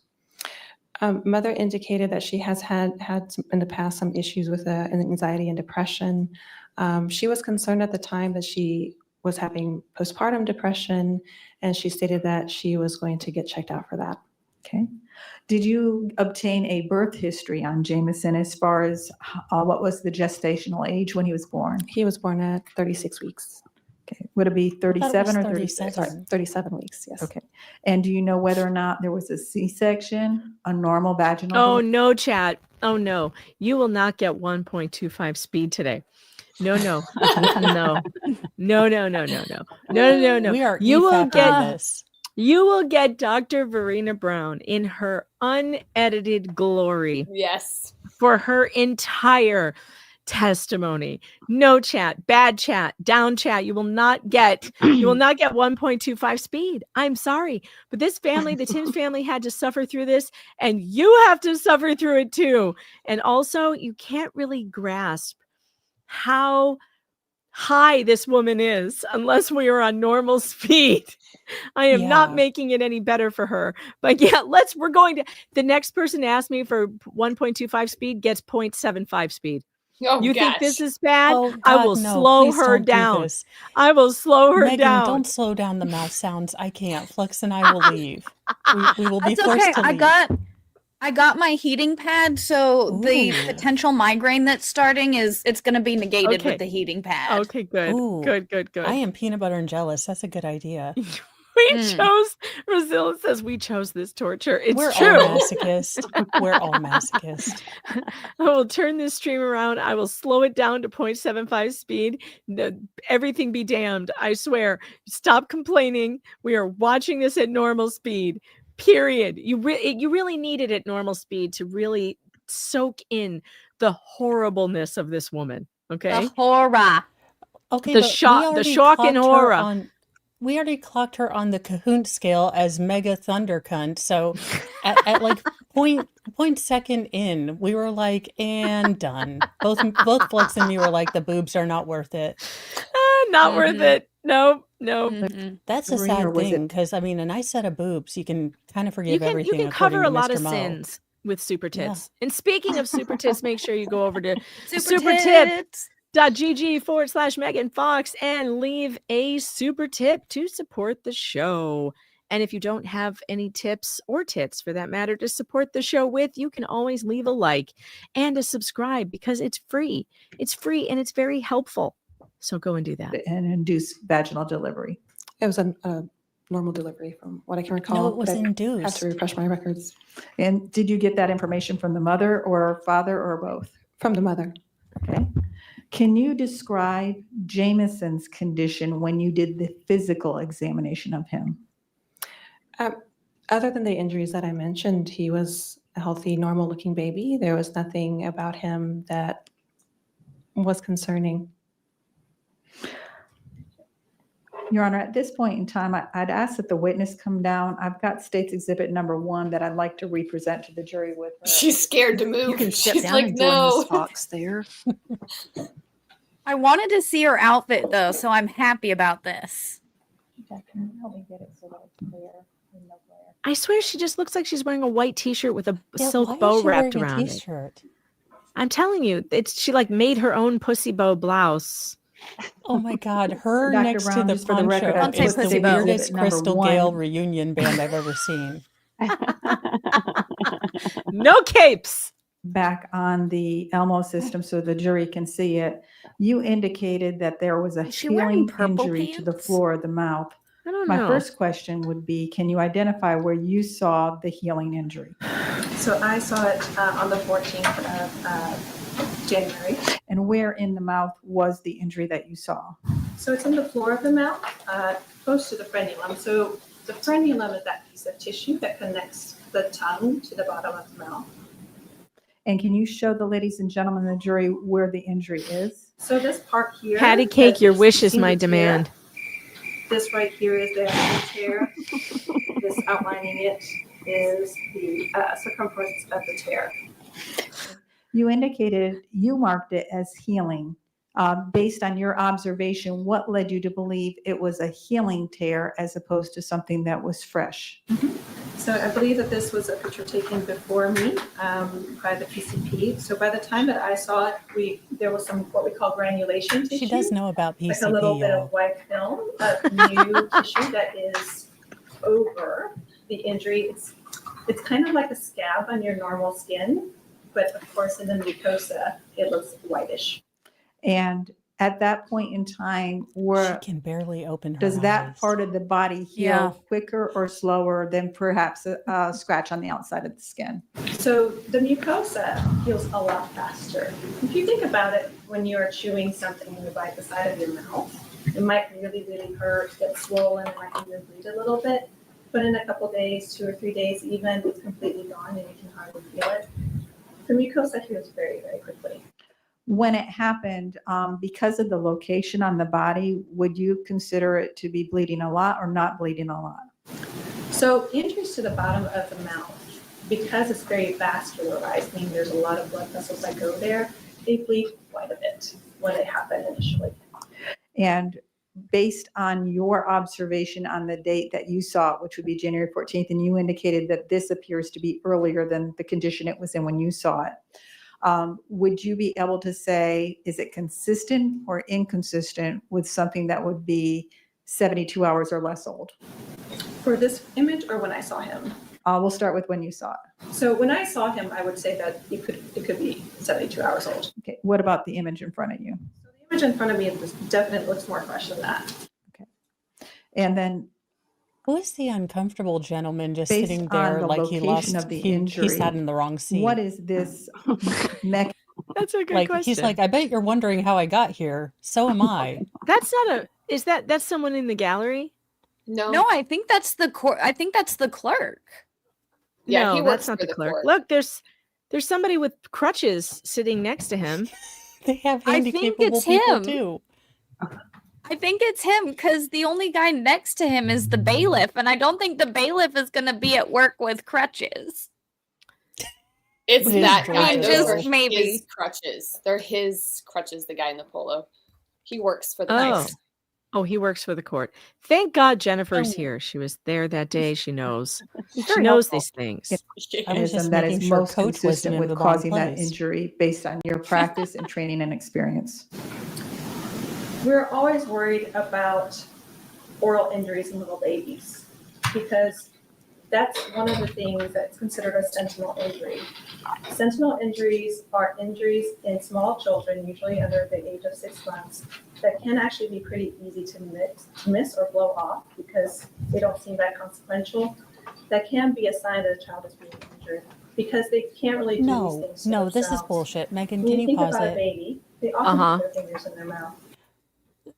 Mother indicated that she has had some, in the past, some issues with anxiety and depression. She was concerned at the time that she was having postpartum depression, and she stated that she was going to get checked out for that. Okay. Did you obtain a birth history on Jameson, as far as what was the gestational age when he was born? He was born at 36 weeks. Okay. Would it be 37 or 36? 37 weeks, yes. Okay. And do you know whether or not there was a C-section, a normal vaginal? Oh, no, chat. Oh, no. You will not get 1.25 speed today. No. No. We are You will EFAP get on this. You will get Dr. Verena Brown in her unedited glory. Yes. For her entire testimony. No chat, bad chat, down chat. You will not get 1.25 speed. I'm sorry, but this family, the Timms family, had to suffer through this, and you have to suffer through it too. And also, you can't really grasp how high this woman is unless we are on normal speed. I am not making it any better for her. But yeah, the next person to ask me for 1.25 speed gets 0.75 speed. Oh, you think this is bad? Oh, I God, will no, slow please her don't do down. this. I will slow her Megan, down. don't slow down the mouth sounds. I can't. Flex and I will leave. We will be That's forced okay. to leave. I got my heating pad, so the potential migraine that's starting it's going to be negated with the heating pad. Okay, good. Ooh, Good. I am peanut butter and jealous. That's a good idea. Rosilla says we chose this torture. It's We're true. all masochists. We're all masochists. I will turn this stream around. I will slow it down to 0.75 speed. Everything be damned. I swear. Stop complaining. We are watching this at normal speed. Period. You really need it at normal speed to really soak in the horribleness of this woman. Okay. The horror. Okay, The but shock and horror. We already clocked her on the Cahoon scale as mega thunder cunt. So at like point second in, we were like, and done. Both Flex and me were like, the boobs are not worth it. Not worth it. Nope. That's a sad thing, because I mean, a nice set of boobs, you can kind of forgive everything. You can cover a according to lot Mr. of Mo. sins with super tits. And speaking of super tits, make sure you go over to supertip.gg/Megan Fox and leave a super tip to support the show. And if you don't have any tips or tits for that matter to support the show with, you can always leave a like and a subscribe, because it's free. It's free and it's very helpful. So go and do that. And induce vaginal delivery. It was a normal delivery from what I can recall. No, it was but I induced. have to refresh my records. And did you get that information from the mother or father or both? From the mother. Okay. Can you describe Jameson's condition when you did the physical examination of him? Other than the injuries that I mentioned, he was a healthy, normal-looking baby. There was nothing about him that was concerning. Your Honor, at this point in time, I'd ask that the witness come down. I've got State's Exhibit number 1 that I'd like to represent to the jury with her. She's scared to move. You can step She's down like, and join no. Miss Fox there. I wanted to see her outfit though, so I'm happy about this. Can you help me get it so that it's clear? I swear she just looks like she's wearing a white t-shirt with a Yeah, silk why is bow she wrapped wearing a around it. t-shirt? I'm telling you, she like made her own pussy bow blouse. Oh my God, her Dr. next Brown, to the just for the record, poncho I'll say is the Pussy Bow. weirdest Exhibit number Crystal 1. Gale reunion band I've ever seen. No capes. Back on the Elmo system so the jury can see it. You indicated that there was a Is she wearing healing purple injury to the pants? floor of the mouth. I don't My know. first question would be, can you identify where you saw the healing injury? So I saw it on the 14th of January. And where in the mouth was the injury that you saw? So it's on the floor of the mouth, close to the frenulum. So the frenulum is that piece of tissue that connects the tongue to the bottom of the mouth. And can you show the ladies and gentlemen of the jury where the injury is? So this part here. Patty cake, your you wish is see my the tear. demand. This right here is the actual tear. This outlining it is the circumference of the tear. You indicated you marked it as healing. Based on your observation, what led you to believe it was a healing tear as opposed to something that was fresh? So I believe that this was a picture taken before me by the PCP. So by the time that I saw it, there was some what we call granulation tissue. She does know about PCP, Like a little bit y'all. of white film of new tissue that is over the injury. It's kind of like a scab on your normal skin, but of course in the mucosa, it looks whitish. And at that point in time, She can barely open her does that eyes. part of the body heal Yeah. quicker or slower than perhaps a scratch on the outside of the skin? So the mucosa heals a lot faster. If you think about it, when you are chewing something and you bite the side of your mouth, it might really, really hurt, get swollen, and might even bleed a little bit. But in a couple days, 2 or 3 days even, it's completely gone and you can hardly feel it. The mucosa heals very, very quickly. When it happened, because of the location on the body, would you consider it to be bleeding a lot or not bleeding a lot? So injuries to the bottom of the mouth, because it's very vascularized, meaning there's a lot of blood vessels that go there, they bleed quite a bit when they happen initially. And based on your observation on the date that you saw it, which would be January 14th, and you indicated that this appears to be earlier than the condition it was in when you saw it, would you be able to say, is it consistent or inconsistent with something that would be 72 hours or less old? For this image or when I saw him? We'll start with when you saw it. So when I saw him, I would say that it could be 72 hours old. Okay. What about the image in front of you? The image in front of me definitely looks more fresh than that. And then Who is the uncomfortable gentleman just based sitting on there the like he location lost, of the he injury, sat in the wrong seat? what is this mechanism? That's a good Like question. he's like, I bet you're wondering how I got here. So am I. That's not that's someone in the gallery? No, I think that's the I think that's the clerk. Yeah, no, he that's works not for the the clerk. court. Look, there's somebody with crutches sitting next to him. They have I handy think capable it's people him. too. I think it's him because the only guy next to him is the bailiff, and I don't think the bailiff is going to be at work with crutches. It's His that guy. crutches. Those Just are maybe. his crutches. They're his crutches, the guy in the polo. He works for the Oh. court. Oh, he works for the court. Thank God Jennifer's here. She was there that day. She knows. She Very knows helpful. these things. I was just that making is sure most Coach wasn't consistent in with the wrong causing that place. injury based on your practice and training and experience. We're always worried about oral injuries in little babies because that's one of the things that's considered a sentinel injury. Sentinel injuries are injuries in small children, usually under the age of 6 months, that can actually be pretty easy to miss or blow off because they don't seem that consequential. That can be a sign that a child is being injured because they can't really do these No, things to this is themselves. bullshit. Megan, When can you you think pause about a it? baby, they often put their fingers in their mouth.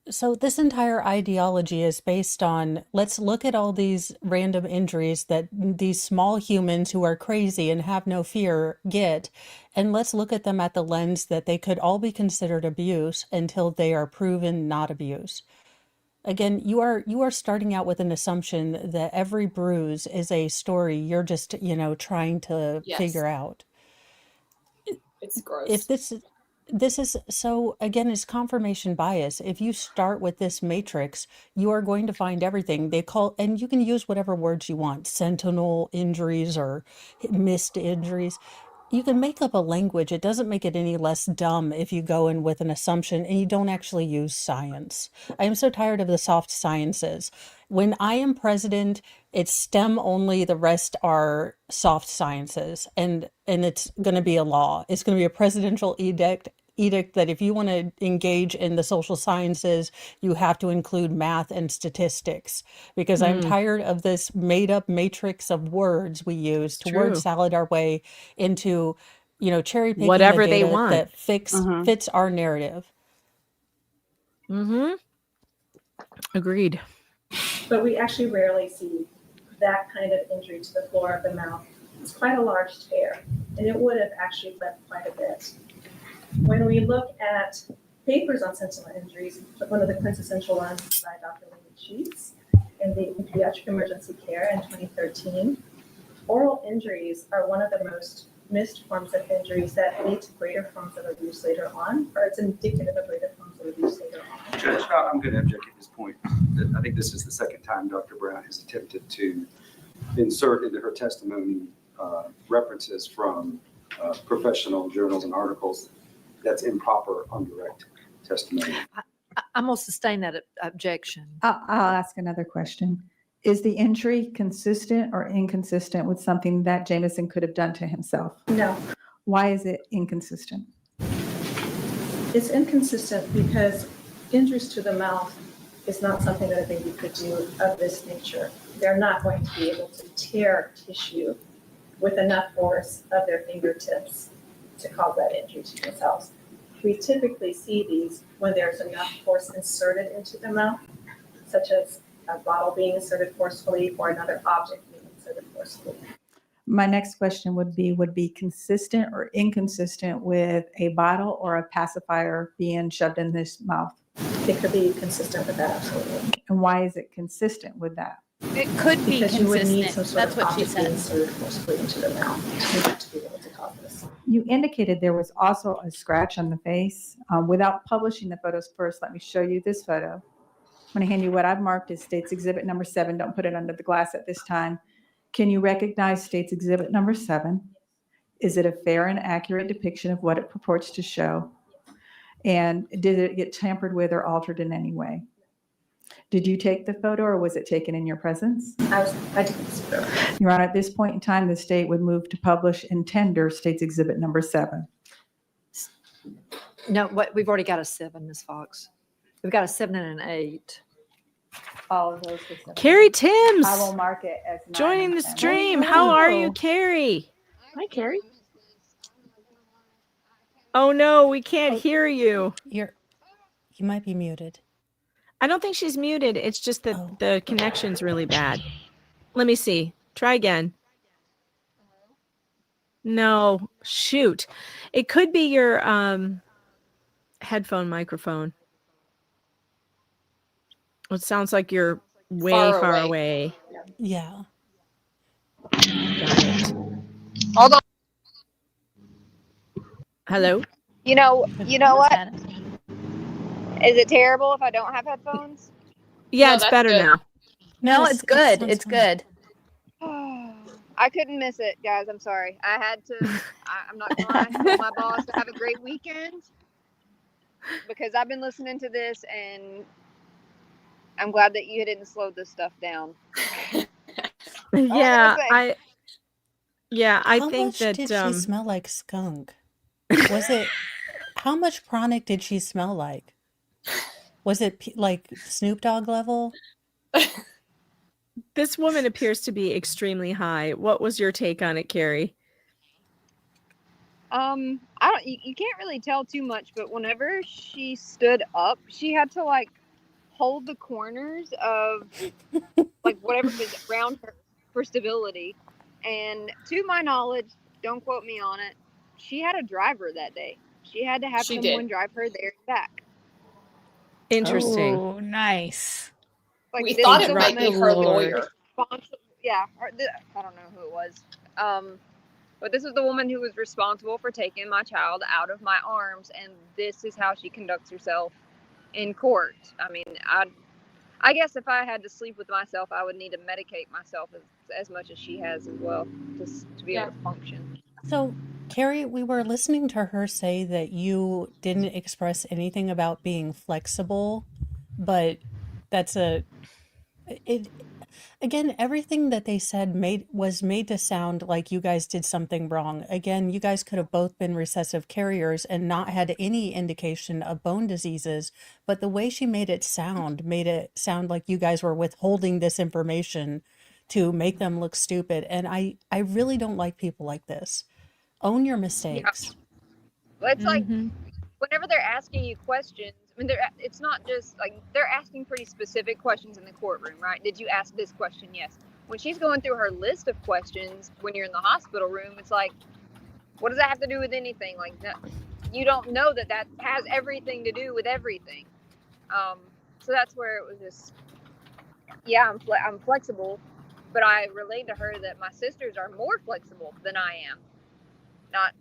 So this entire ideology is based on, let's look at all these random injuries that these small humans who are crazy and have no fear get, and let's look at them at the lens that they could all be considered abuse until they are proven not abuse. Again, you are starting out with an assumption that every bruise is a story you're just, trying to Yes. figure out. It's If gross. this is so, again, it's confirmation bias. If you start with this matrix, you are going to find everything they call, and you can use whatever words you want, sentinel injuries or missed injuries. You can make up a language. It doesn't make it any less dumb if you go in with an assumption and you don't actually use science. I am so tired of the soft sciences. When I am president, it's STEM only, the rest are soft sciences. And it's going to be a law. It's going to be a presidential edict that if you want to engage in the social sciences, you have to include math and statistics, because I'm tired of this made up matrix of words we use to word True. salad our way into, cherry picking the Whatever they data want. that fits our narrative. Mm-hmm. Agreed. But we actually rarely see that kind of injury to the floor of the mouth. It's quite a large tear, and it would have actually bled quite a bit. When we look at papers on sentinel injuries, one of the quintessential ones is by Dr. Linda Sheets in the Pediatric Emergency Care in 2013. Oral injuries are one of the most missed forms of injuries that lead to greater forms of abuse later on, or it's indicative of greater forms of abuse later on. Judge, I'm going to object at this point. I think this is the second time Dr. Brown has attempted to insert into her testimony references from professional journals and articles. That's improper on direct testimony. I'm going to sustain that objection. I'll ask another question. Is the injury consistent or inconsistent with something that Jameson could have done to himself? No. Why is it inconsistent? It's inconsistent because injuries to the mouth is not something that a baby could do of this nature. They're not going to be able to tear tissue with enough force of their fingertips to cause that injury to themselves. We typically see these when there's enough force inserted into the mouth, such as a bottle being inserted forcefully or another object being inserted forcefully. My next question would be consistent or inconsistent with a bottle or a pacifier being shoved in this mouth? It could be consistent with that, absolutely. And why is it consistent with that? It could be Because you would need some consistent. sort That's of what she object being said. inserted forcefully into the mouth to be able to cause this. You indicated there was also a scratch on the face. Without publishing the photos first, let me show you this photo. I'm going to hand you what I've marked as State's Exhibit number 7. Don't put it under the glass at this time. Can you recognize State's Exhibit number 7? Is it a fair and accurate depiction of what it purports to show? And did it get tampered with or altered in any way? Did you take the photo or was it taken in your presence? I took this photo. Your Honor, at this point in time, the state would move to publish and tender State's Exhibit number 7. No, we've already got a 7, Ms. Fox. We've got a 7 and an 8. All of those are 7. Carrie Timms. I will mark it as 9 joining and the 10. stream. How are you, Carrie? Hi, Carrie. Oh no, we can't hear you. You might be muted. I don't think she's muted. It's just that the connection's really bad. Let me see. Try again. No, shoot. It could be your headphone microphone. It sounds like you're way far away. Yeah. Got it. Hold on. Hello? You know what? Is it terrible if I don't have headphones? Yeah, No, it's that's better good. now. No, it's good. It's good. I couldn't miss it, guys. I'm sorry. I had to. I'm not gonna lie. I told my boss to have a great weekend because I've been listening to this, and I'm glad that you didn't slow this stuff down. Yeah, I How think much that did she smell like skunk? Was it? How much chronic did she smell like? Was it like Snoop Dogg level? this woman appears to be extremely high. What was your take on it, Carrie? I don't. You can't really tell too much, but whenever she stood up, she had to like hold the corners of like whatever is around her for stability. And to my knowledge, don't quote me on it, she had a driver that day. She had to have someone drive her there and back. Interesting. Oh, nice. Like We this thought is it the might be woman her who was lawyer. Yeah, I don't know who it was. But this is the woman who was responsible for taking my child out of my arms, and this is how she conducts herself in court. I mean, I guess if I had to sleep with myself, I would need to medicate myself as much as she has as well, just to be able to function. So, Carrie, we were listening to her say that you didn't express anything about being flexible, but that's again, everything that they said was made to sound like you guys did something wrong. Again, you guys could have both been recessive carriers and not had any indication of bone diseases, but the way she made it sound like you guys were withholding this information to make them look stupid. And I really don't like people like this. Own your mistakes. But it's like whenever they're asking you questions, I mean, it's not just like they're asking pretty specific questions in the courtroom, right? Did you ask this question? Yes. When she's going through her list of questions when you're in the hospital room, it's like, what does that have to do with anything? Like, no, you don't know that has everything to do with everything. So that's where it was just, yeah, I'm flexible, but I relayed to her that my sisters are more flexible than I am.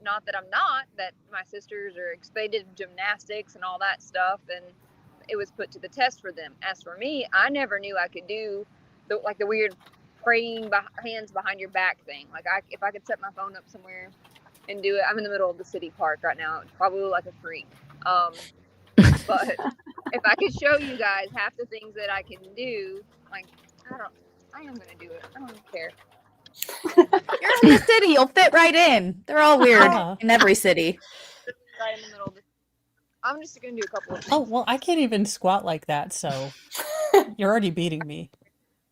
Not that I'm not, that my sisters are expeditive gymnastics and all that stuff, and it was put to the test for them. As for me, I never knew I could do the weird praying hands behind your back thing. Like if I could set my phone up somewhere and do it, I'm in the middle of the city park right now. It's probably like a freak. But if I could show you guys half the things that I can do, like I am gonna do it. I don't care. You're in the city. You'll fit right in. They're all weird in every city. Right in the middle of the I'm just gonna do a couple of things. Oh, well, I can't even squat like that, so you're already beating me.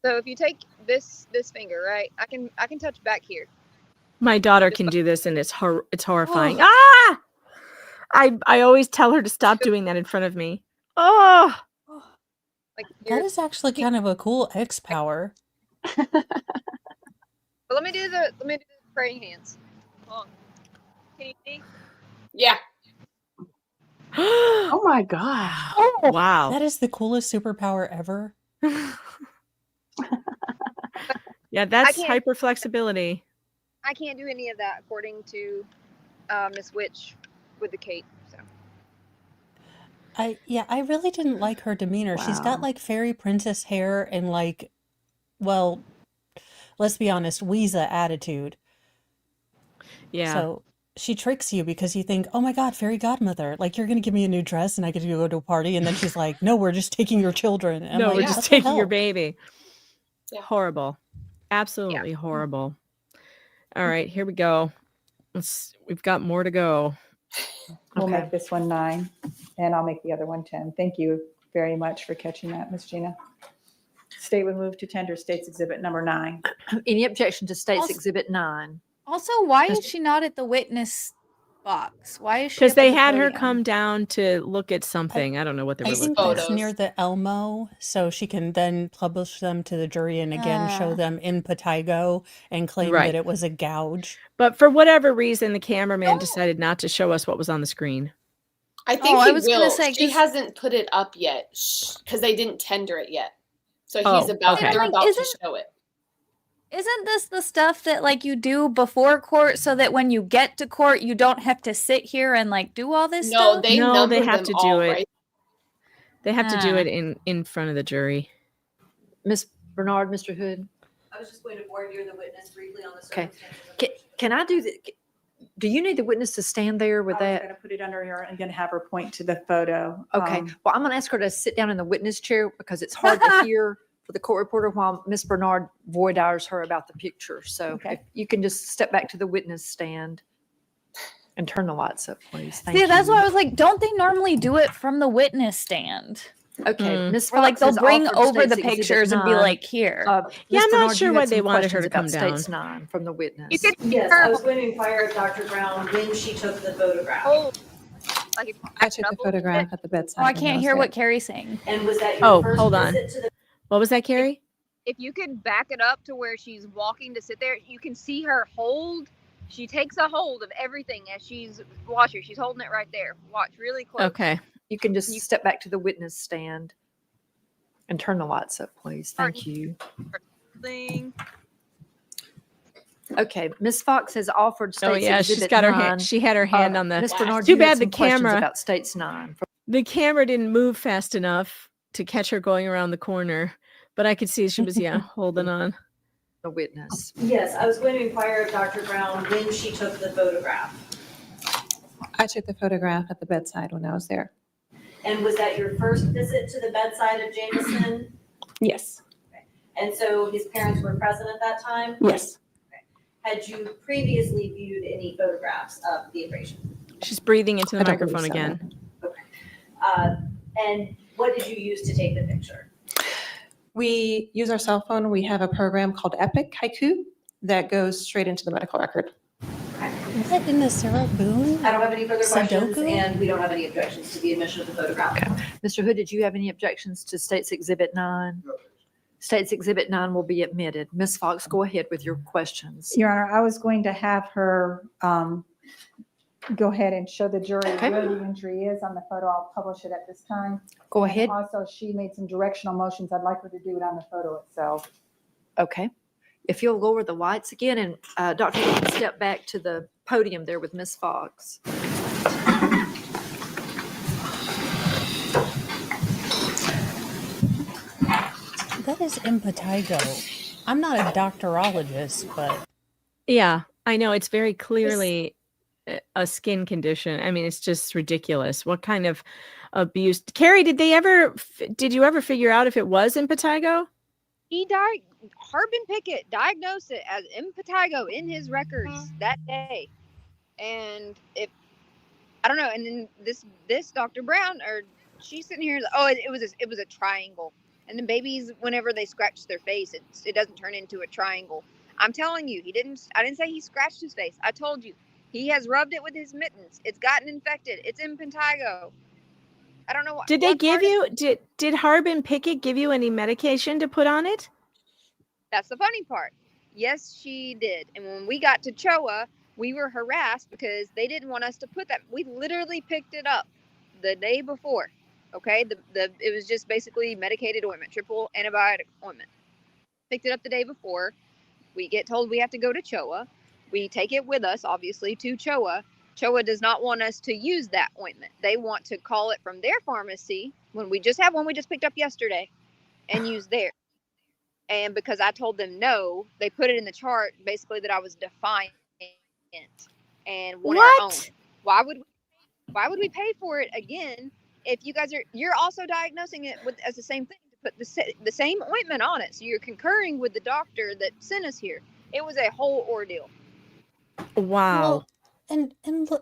So if you take this finger, right, I can touch back here. My daughter can do this, and it's horrifying. Ah! I always tell her to stop doing that in front of me. Oh, like that is actually kind of a cool X power. But let me do the praying hands. Hold on. Can you see? Yeah. Oh my god. Oh, wow. That is the coolest superpower ever. Yeah, that's hyper flexibility. I can't do any of that according to Miss Witch with the cape. So I really didn't like her demeanor. She's got like fairy princess hair and like, well, let's be honest, Weeza attitude. Yeah. So she tricks you because you think, oh my God, fairy godmother, like you're going to give me a new dress and I get to go to a party. And then she's like, no, we're just taking your children. And No, I'm we're like, just what the taking your hell? baby. Yeah. Horrible. Absolutely horrible. All right, here we go. We've got more to go. We'll make this one 9, and I'll make the other one 10. Thank you very much for catching that, Ms. Gina. State would move to tender State's Exhibit number 9. Any objection to State's Also- Exhibit 9? Also, why is she not at the witness box? Why is she? Because up at they the had her podium? come down to look at something. I don't know what they were I looking think at. that's near the Elmo, so she can then publish them to the jury and again show them in Patago and claim Right. that it was a gouge. But for whatever reason, the cameraman decided not to show us what was on the screen. I think Oh, he I was gonna will. say, She 'cause- hasn't put it up yet because they didn't tender it yet. So Oh, he's about okay. they're Like, about to isn't- show it. Isn't this the stuff that like you do before court so that when you get to court you don't have to sit here and like do all this No, stuff? they No, number they have them to do all, it. right? They have to do Ah. it in front of the jury. Miss Bernard, Mr. Hood? I was just going to board you the witness briefly on the Okay. circumstances. Can I do the? Do you need the witness to stand there with I was that? going to put it under here and going to have her point to the photo. Okay. Well, I'm going to ask her to sit down in the witness chair because it's hard to hear for the court reporter while Miss Bernard void-hours her about the picture. So if you can just step back to the witness stand and turn the lights up, please. Thank See, you. that's why I was like, don't they normally do it from the witness stand? Okay. Miss Or like Fox they'll has bring offered over the State's Exhibit pictures and be 9. like, here. Yeah, Miss I'm not Bernard, sure you why had they some wanted her to questions come about down. State's 9 from the witness. Yes, I was going to inquire of Dr. Brown when she took the photograph. Like if I took the photograph at the bedside. Oh, I when can't was hear there. what Carrie's saying. And was that your Oh, first hold on. visit to the What was that, Carrie? If you could back it up to where she's walking to sit there, you can see her hold. She takes a hold of everything as she's watch her. She's holding it right there. Watch really close. Okay. You can just step back to the witness stand and turn the lights up, please. Thank you. Thing. Okay, Ms. Fox has offered states Oh yeah, she's exhibit got her 9. hand. She had her hand on the. Ms. Bernard, Too you had bad the some questions camera. about states 9. The camera didn't move fast enough to catch her going around the corner, but I could see she was holding on. The witness. Yes, I was going to inquire of Dr. Brown when she took the photograph. I took the photograph at the bedside when I was there. And was that your first visit to the bedside of Jameson? Yes. And so his parents were present at that time? Yes. Had you previously viewed any photographs of the abrasion? She's breathing into the I don't believe microphone so. again. And what did you use to take the picture? We use our cell phone. We have a program called Epic Haiku that goes straight into the medical record. What in the Sarah Boone? I don't have any further questions, Sudoku? and we don't have any objections to the admission of the photograph. Mr. Hood, did you have any objections to States Exhibit 9? States Exhibit 9 will be admitted. Ms. Fox, go ahead with your questions. Your Honor, I was going to have her go ahead and show the jury Okay. where the injury is on the photo. I'll publish it at this time. Go And ahead. also, she made some directional motions. I'd like her to do it on the photo itself. Okay. If you'll lower the lights again, and Dr. You can step back to the podium there with Ms. Fox. That is impetigo. I'm not a doctorologist, but Yeah, I know. It's very clearly a skin condition. I mean, it's just ridiculous. What kind of abuse? Carrie, did you ever figure out if it was impetigo? Harbin Pickett diagnosed it as impetigo in his records that day. And I don't know. And then this Dr. Brown, or she's sitting here. Oh, it was a triangle. And the babies, whenever they scratch their face, it doesn't turn into a triangle. I'm telling you, I didn't say he scratched his face. I told you, he has rubbed it with his mittens. It's gotten infected. It's impetigo. I don't know what. Did they give you? Did Harbin Pickett give you any medication to put on it? That's the funny part. Yes, she did. And when we got to CHOA, we were harassed because they didn't want us to put that. We literally picked it up the day before. Okay, it was just basically medicated ointment, triple antibiotic ointment. Picked it up the day before. We get told we have to go to CHOA. We take it with us, obviously, to CHOA. CHOA does not want us to use that ointment. They want to call it from their pharmacy when we just have one we just picked up yesterday and use theirs. And because I told them no, they put it in the chart basically that I was defiant and wanted our own. Why would we pay for it again if you're also diagnosing it as the same thing, to put the same ointment on it? So you're concurring with the doctor that sent us here. It was a whole ordeal. Wow. Well, and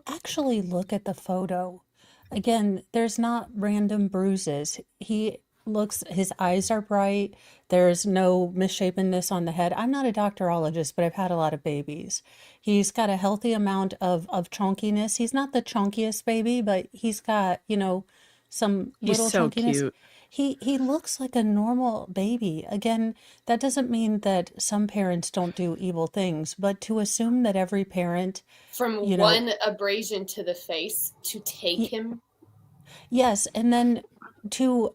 actually look at the photo. Again, there's not random bruises. His eyes are bright. There's no misshapenness on the head. I'm not a doctorologist, but I've had a lot of babies. He's got a healthy amount of chunkiness. He's not the chunkiest baby, but he's got, some He's little so chunkiness. cute. He looks like a normal baby. Again, that doesn't mean that some parents don't do evil things, but to assume that every parent, From one abrasion to the face to take him. yes, and then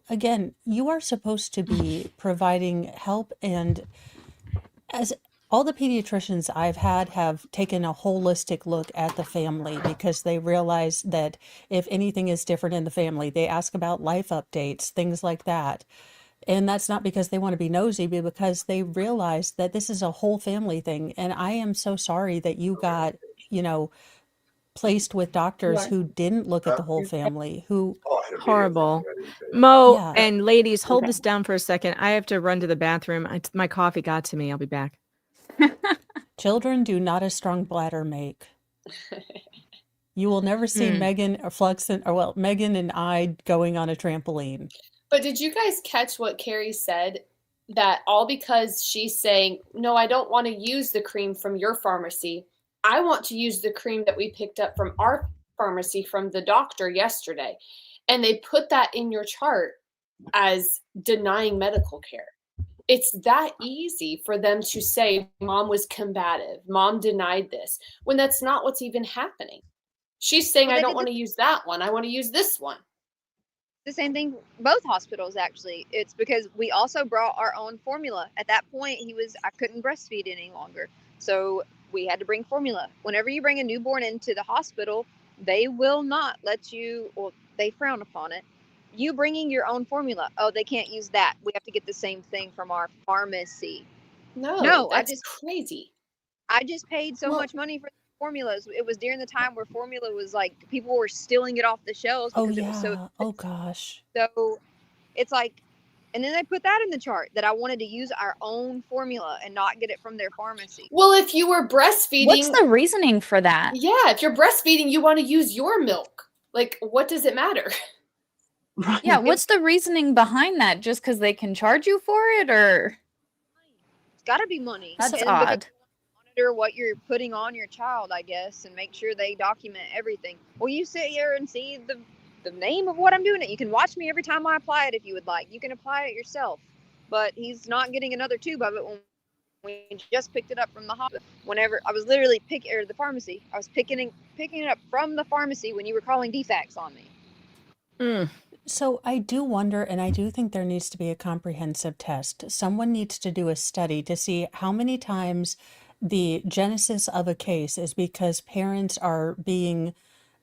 again, you are supposed to be providing help, and as all the pediatricians I've had have taken a holistic look at the family because they realize that if anything is different in the family, they ask about life updates, things like that. And that's not because they want to be nosy, but because they realize that this is a whole family thing. And I am so sorry that you got, placed with doctors who didn't look at the whole family, who Horrible. Mo Yeah. and ladies, hold this down for a second. I have to run to the bathroom. My coffee got to me. I'll be back. children do not a strong bladder make. You will never see Megan and I going on a trampoline. But did you guys catch what Carrie said? That all because she's saying, no, I don't want to use the cream from your pharmacy. I want to use the cream that we picked up from our pharmacy from the doctor yesterday. And they put that in your chart as denying medical care. It's that easy for them to say, mom was combative, mom denied this, when that's not what's even happening. She's saying, Well, I they don't did want to use that one. I want to use this one. the same thing, both hospitals actually. It's because we also brought our own formula. At that point, I couldn't breastfeed any longer. So we had to bring formula. Whenever you bring a newborn into the hospital, they will not let you, or they frown upon it. You bringing your own formula. Oh, they can't use that. We have to get the same thing from our pharmacy. No, that's crazy. I just paid so much money for formulas. It was during the time where formula was like, people were stealing it off the shelves Oh because it was so yeah. Oh gosh. So it's like, and then they put that in the chart that I wanted to use our own formula and not get it from their pharmacy. Well, if you were breastfeeding. What's the reasoning for that? Yeah, if you're breastfeeding, you want to use your milk. Like, what does it matter? Yeah, what's the reasoning behind that? Just because they can charge you for it, or? It's got to be money. That's And odd. because monitor what you're putting on your child, I guess, and make sure they document everything. Well, you sit here and see the name of what I'm doing. You can watch me every time I apply it if you would like. You can apply it yourself. But he's not getting another tube of it when we just picked it up from the hospital. Whenever I was literally the pharmacy, I was picking it up from the pharmacy when you were calling defects on me. So I do wonder, and I do think there needs to be a comprehensive test. Someone needs to do a study to see how many times the genesis of a case is because parents are being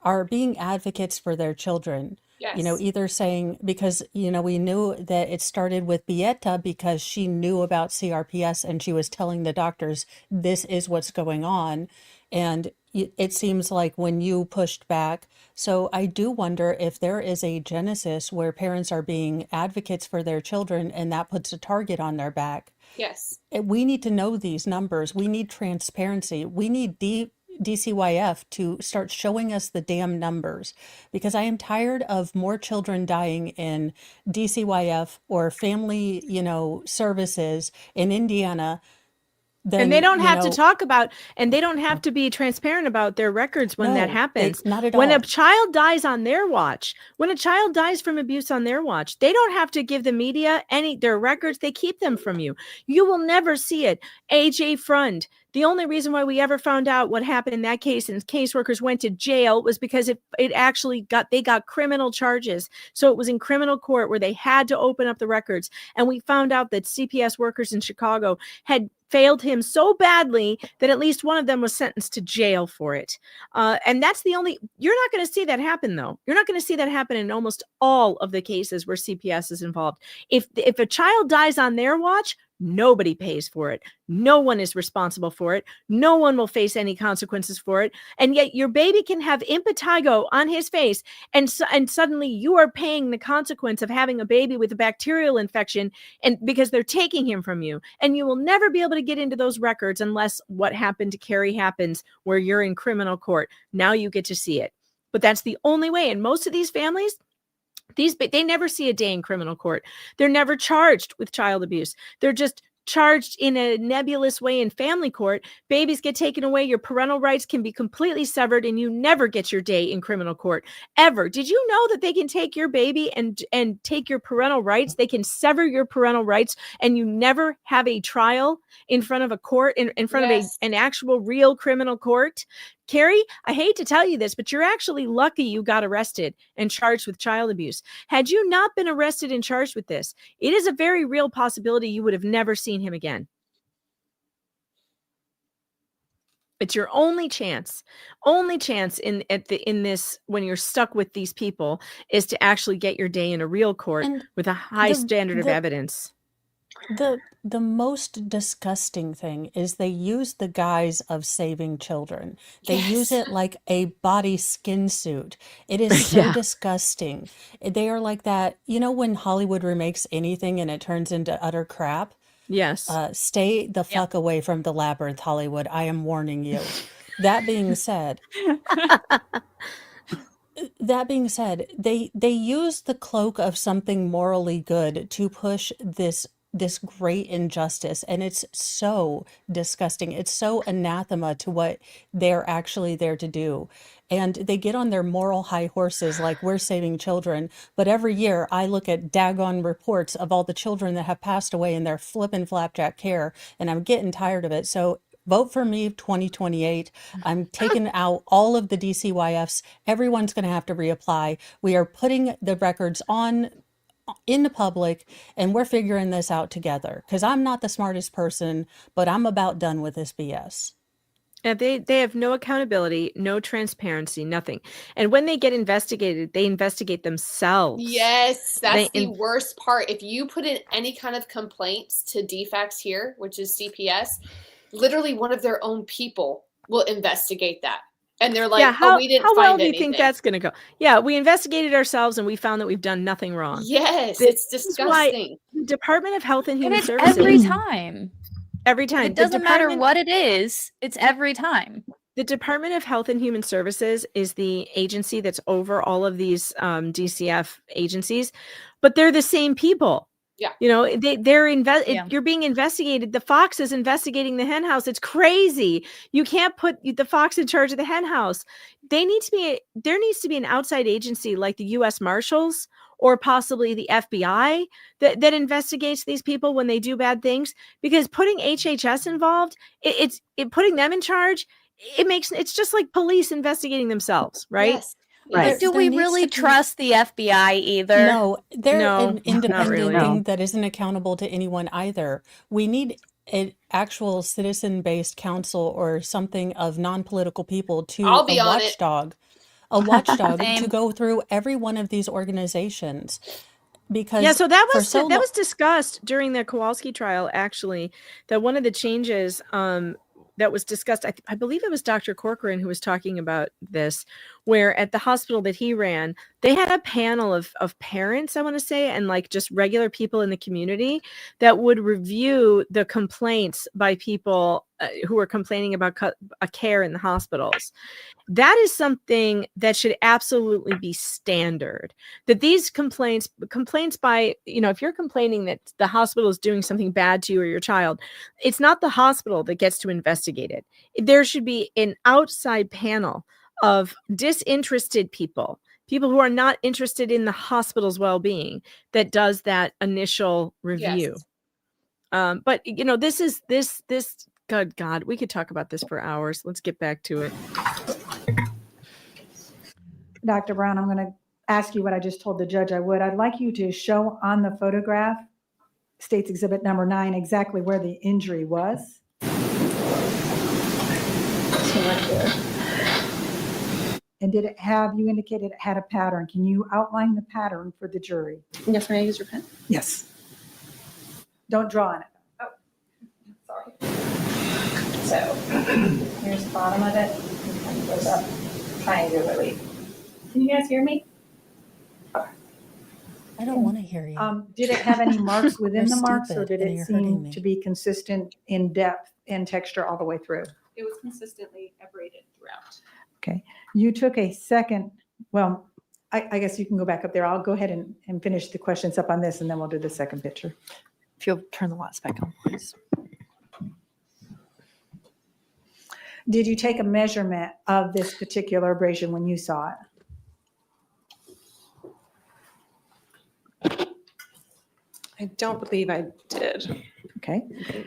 advocates for their children. You know, Yes. either saying, because, you know, we knew that it started with Bieta because she knew about CRPS and she was telling the doctors, this is what's going on. And it seems like when you pushed back. So I do wonder if there is a genesis where parents are being advocates for their children and that puts a target on their back. Yes. We need to know these numbers. We need transparency. We need DCYF to start showing us the damn numbers, because I am tired of more children dying in DCYF or family, services in Indiana than, And they don't have to talk about, and they don't have to be transparent about their records when that No, happens. not at When all. a child dies on their watch, when a child dies from abuse on their watch, they don't have to give the media their records. They keep them from you. You will never see it. AJ Frund. The only reason why we ever found out what happened in that case and caseworkers went to jail was because they got criminal charges. So it was in criminal court where they had to open up the records. And we found out that CPS workers in Chicago had failed him so badly that at least one of them was sentenced to jail for it. And that's you're not going to see that happen, though. You're not going to see that happen in almost all of the cases where CPS is involved. If a child dies on their watch, nobody pays for it. No one is responsible for it. No one will face any consequences for it. And yet your baby can have impetigo on his face, and suddenly you are paying the consequence of having a baby with a bacterial infection, and because they're taking him from you. And you will never be able to get into those records unless what happened to Carrie happens, where you're in criminal court. Now you get to see it. But that's the only way. And most of these families, they never see a day in criminal court. They're never charged with child abuse. They're just charged in a nebulous way in family court. Babies get taken away. Your parental rights can be completely severed, and you never get your day in criminal court ever. Did you know that they can take your baby and take your parental rights? They can sever your parental rights, and you never have a trial in front of a court, in front of an actual real criminal court. Carrie, I hate to tell you this, but you're actually lucky you got arrested and charged with child abuse. Had you not been arrested and charged with this, it is a very real possibility you would have never seen him again. It's your only chance in this, when you're stuck with these people, is to actually get your day in a real court with a high standard of evidence. The most disgusting thing is they use the guise of saving children. They use it like a body skin suit. It is so disgusting. They are like that, when Hollywood remakes anything and it turns into utter crap? Yes. Stay the fuck away from the labyrinth, Hollywood. I am warning you. That being said, they use the cloak of something morally good to push this this great injustice, and it's so disgusting. It's so anathema to what they're actually there to do. And they get on their moral high horses like we're saving children. But every year I look at daggone reports of all the children that have passed away in their flippin' flapjack care, and I'm getting tired of it. So vote for me 2028. I'm taking out all of the DCYFs. Everyone's going to have to reapply. We are putting the records on in the public, and we're figuring this out together, because I'm not the smartest person, but I'm about done with this BS. And they have no accountability, no transparency, nothing. And when they get investigated, they investigate themselves. Yes, that's the worst part. If you put in any kind of complaints to DFACS here, which is CPS, literally one of their own people will investigate that. And they're like, how, oh, we didn't how find well do you anything. think that's going to go? Yeah, we investigated ourselves and we found that we've done nothing wrong. Yes, This it's is why disgusting. the Department of Health and And Human it's Services. every time. Every time. It The doesn't matter Department- what it is, it's every time. The Department of Health and Human Services is the agency that's over all of these DCF agencies, but they're the same people. Yeah. You know, you're being investigated. The Fox is investigating the hen house. It's crazy. You can't put the Fox in charge of the hen house. There needs to be an outside agency like the U.S. Marshals or possibly the FBI that investigates these people when they do bad things, because putting HHS involved, it's putting them in charge. It's just like police investigating themselves, right? Yes. But do we really trust the FBI either? No, they're No, an not independent really. thing that isn't accountable to anyone either. We need an actual citizen-based council or something of non-political people to I'll be a on it. watchdog, to Same. go through every one of these organizations. Because Yeah, so that for was so that was discussed during the Kowalski trial, actually, that one of the changes that was discussed, I believe it was Dr. Corcoran who was talking about this, where at the hospital that he ran, they had a panel of parents, I want to say, and like just regular people in the community that would review the complaints by people who were complaining about care in the hospitals. That is something that should absolutely be standard. That these complaints by, if you're complaining that the hospital is doing something bad to you or your child, it's not the hospital that gets to investigate it. There should be an outside panel of disinterested people who are not interested in the hospital's well-being, that does that initial review. Yes. But this good God, we could talk about this for hours. Let's get back to it. Dr. Brown, I'm going to ask you what I just told the judge I would. I'd like you to show on the photograph, State's Exhibit number 9, exactly where the injury was. And did it have, you indicated it had a pattern. Can you outline the pattern for the jury? Yes, may I use your pen? Yes. Don't draw on it. Oh, sorry. So here's the bottom of it. It kind of goes up triangularly. Can you guys hear me? I don't want to hear you. Did it have any marks within You're the marks, or stupid did and it you're hurting seem me. to be consistent in depth and texture all the way through? It was consistently abraded throughout. Okay. You took a second, well, I guess you can go back up there. I'll go ahead and finish the questions up on this, and then we'll do the second picture. If you'll turn the lights back on, please. Did you take a measurement of this particular abrasion when you saw it? I don't believe I did. Okay.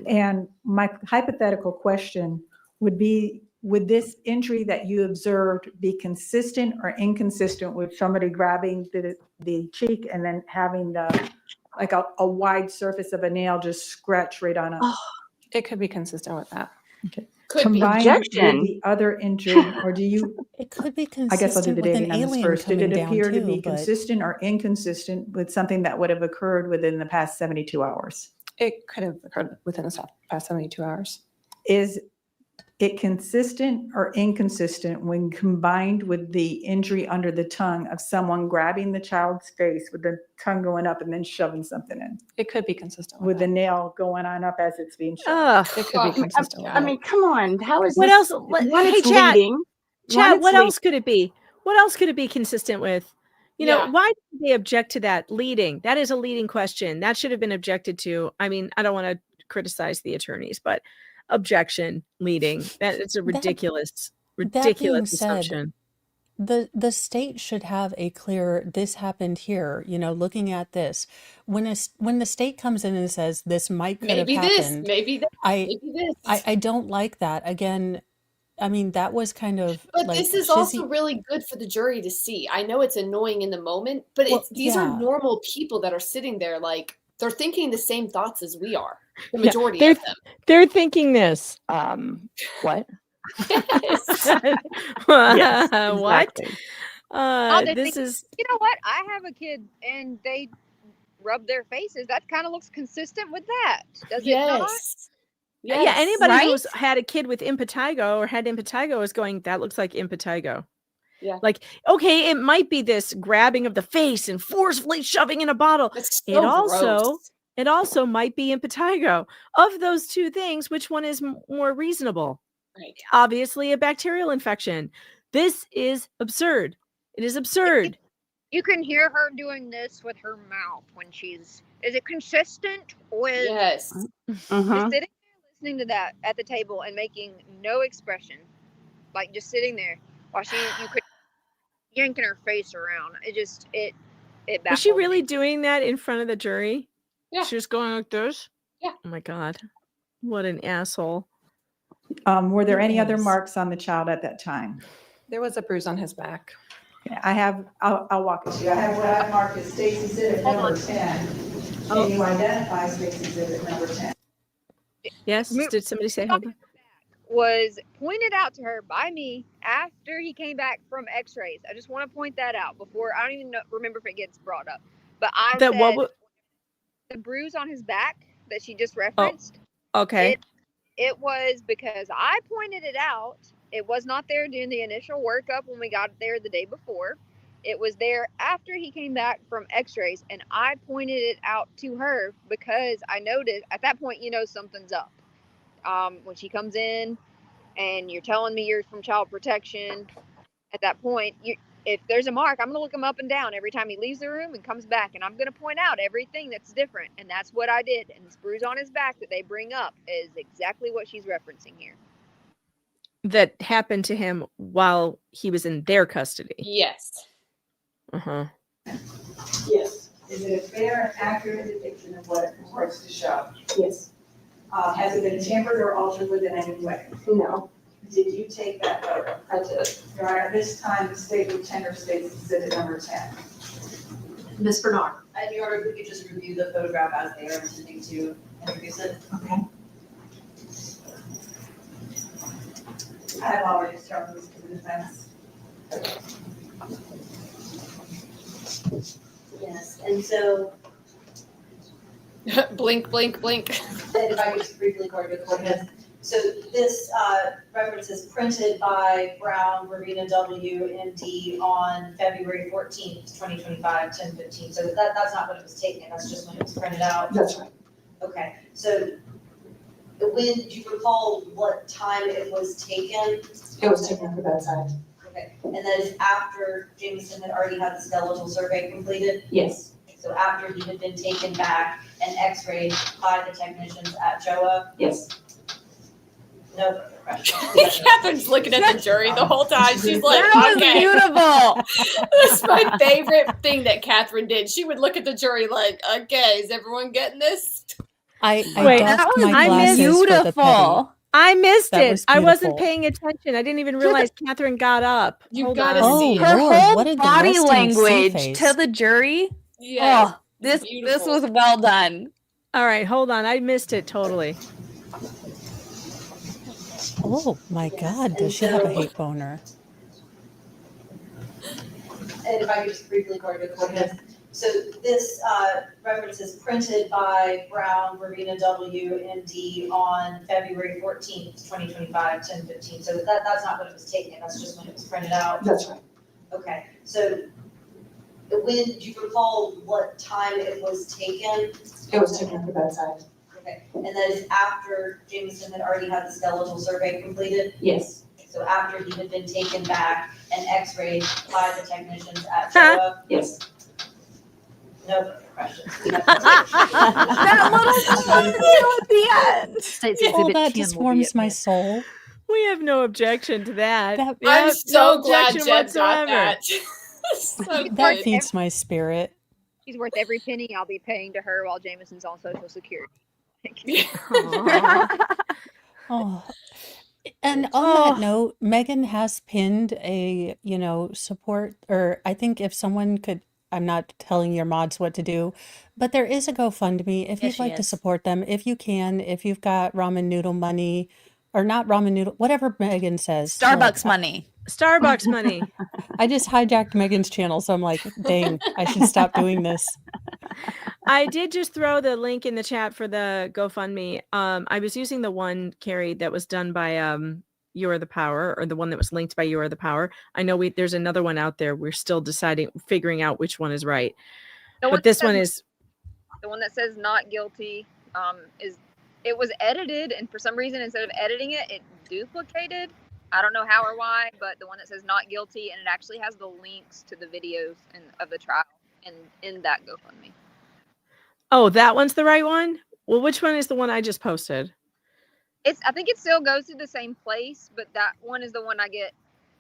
And my hypothetical question would be, would this injury that you observed be consistent or inconsistent with somebody grabbing the cheek and then having like a wide surface of a nail just scratch right on it? Oh, it could be consistent with that. Okay. Could be. Combined with Objection. the other injury, or do you, It could be I guess I'll do consistent the with an dating on this alien first. Did coming it down appear to too, be but consistent or inconsistent with something that would have occurred within the past 72 hours? It could have occurred within the past 72 hours. Is it consistent or inconsistent when combined with the injury under the tongue of someone grabbing the child's face with the tongue going up and then shoving something in, It could be consistent with the that. nail going on up as it's being shoved? Ugh. It could be consistent with I that. mean, come on. How is What this? else? One, Hey, it's Chad. leading. Chad, One, what it's else could it be? What else could it be consistent with? You know, why did they object to that leading? That is a leading question. That should have been objected to. I mean, I don't want to criticize the attorneys, but objection, leading. That it's a ridiculous That being said, assumption. the state should have a clear, this happened here, you know, looking at this. When the state comes in and says this could have Maybe this, happened, maybe that, maybe this. I don't like that. Again, I mean, that was kind of But like this is also really good for the jury to see. I know it's annoying in the moment, but these are normal people that are sitting there, like they're thinking the same thoughts as we are. The majority of them. They're thinking this. What? What? They This think, is. you know what? I have a kid and they rub their faces. That kind of looks consistent with that. Does it not? Yeah, anybody who's had a kid with impetigo or had impetigo is going, that looks like impetigo. Yeah. Like, okay, it might be this grabbing of the face and forcefully shoving in a bottle. It also might be impetigo. Of those two things, which one is more reasonable? Right. Obviously, a bacterial infection. This is absurd. It is absurd. You can hear her doing this with her mouth when she's. Is it consistent with? Yes. Just sitting there listening to that at the table and making no expression, like just sitting there while you could yanking her face around. It baffled Was she really me. doing that in front of the jury? Yeah. She was going like this? Yeah. Oh my God. What an asshole. Were there any other marks on the child at that time? There was a bruise on his back. Yeah, I'll walk it to you. I have what I marked as State's Exhibit number 10. Can you identify State's Exhibit number 10? Yes. Did somebody say hold on? Was pointed out to her by me after he came back from x-rays. I just want to point that out before. I don't even remember if it gets brought up, but I said the bruise on his back that she just referenced. Okay. It was because I pointed it out. It was not there during the initial workup when we got there the day before. It was there after he came back from x-rays, and I pointed it out to her because I noticed at that point, you know, something's up. When she comes in and you're telling me you're from child protection, at that point, if there's a mark, I'm going to look him up and down every time he leaves the room and comes back, and I'm going to point out everything that's different, and that's what I did. And this bruise on his back that they bring up is exactly what she's referencing here. That happened to him while he was in their custody. Yes. Uh-huh. Yes. Is it a fair and accurate depiction of what it purports to show? Yes. Has it been tampered or altered within any way? No. Did you take that photo? I did. Your Honor, at this time, the state would tender State's Exhibit number 10. Ms. Bernard. Your Honor, we could just review the photograph as they are intending to introduce it. Okay. I have already determined this to the defense. Yes, and so. Blink, blink, blink. If I could just briefly go to the court. So this reference is printed by Brown, Verena W, MD on February 14th, 2025, 10:15. So that's not when it was taken, that's just when it was printed out? That's right. Okay, so when, do you recall what time it was taken? It was taken at the bedside. Okay, and that is after Jameson had already had the skeletal survey completed? Yes. So after he had been taken back and x-rayed by the technicians at JOA? Yes. No further questions. Catherine's looking at the jury the whole time. She's like, That was okay. beautiful. That's my favorite thing that Catherine did. She would look at the jury like, okay, is everyone getting this? I Wait, doffed my I glasses missed for the petty. I missed That it. was I wasn't beautiful. paying attention. I didn't even realize Catherine got up. You Hold gotta on. see Oh, it. Lord, Her what whole did the body resting language sea face? to the jury. Yes. Oh, this Beautiful. was well done. All right, hold on. I missed it totally. Oh my God, does she have a hate boner? And if I could just briefly go to the court. So this reference is printed by Brown, Verena W, MD on February 14th, 2025, 10:15. So that's not when it was taken, that's just when it was printed out? That's right. Okay, so when, do you recall what time it was taken? It was taken at the bedside. Okay, and that is after Jameson had already had the skeletal survey completed? Yes. So after he had been taken back and x-rayed by the technicians at SHOA. Yes. No further questions. We have That little at the end. States Oh, Exhibit that 10 just will be warms at my mid. soul. We have no objection to that. That- I'm Yep, so no glad objection Jeb whatsoever. got that. So That good. feeds my spirit. She's worth every penny I'll be paying to her while Jameson's on Social Security. Oh, and on that note, Megan has pinned a, support, or I think if someone could, I'm not telling your mods what to do, but there is a GoFundMe if Yes, you'd she like to is. support them, if you can, if you've got ramen noodle money, or not ramen noodle, whatever Megan says. Starbucks money. Starbucks money. I just hijacked Megan's channel, so I'm like, dang, I should stop doing this. I did just throw the link in the chat for the GoFundMe. I was using the one, Carrie, that was done by You Are the Power, or the one that was linked by You Are the Power. I know there's another one out there. We're still figuring out which one is right. But this one is the one that says not guilty. It was edited, and for some reason, instead of editing it, it duplicated. I don't know how or why, but the one that says not guilty, and it actually has the links to the videos of the trial in that GoFundMe. Oh, that one's the right one? Well, which one is the one I just posted? I think it still goes to the same place, but that one is the one I get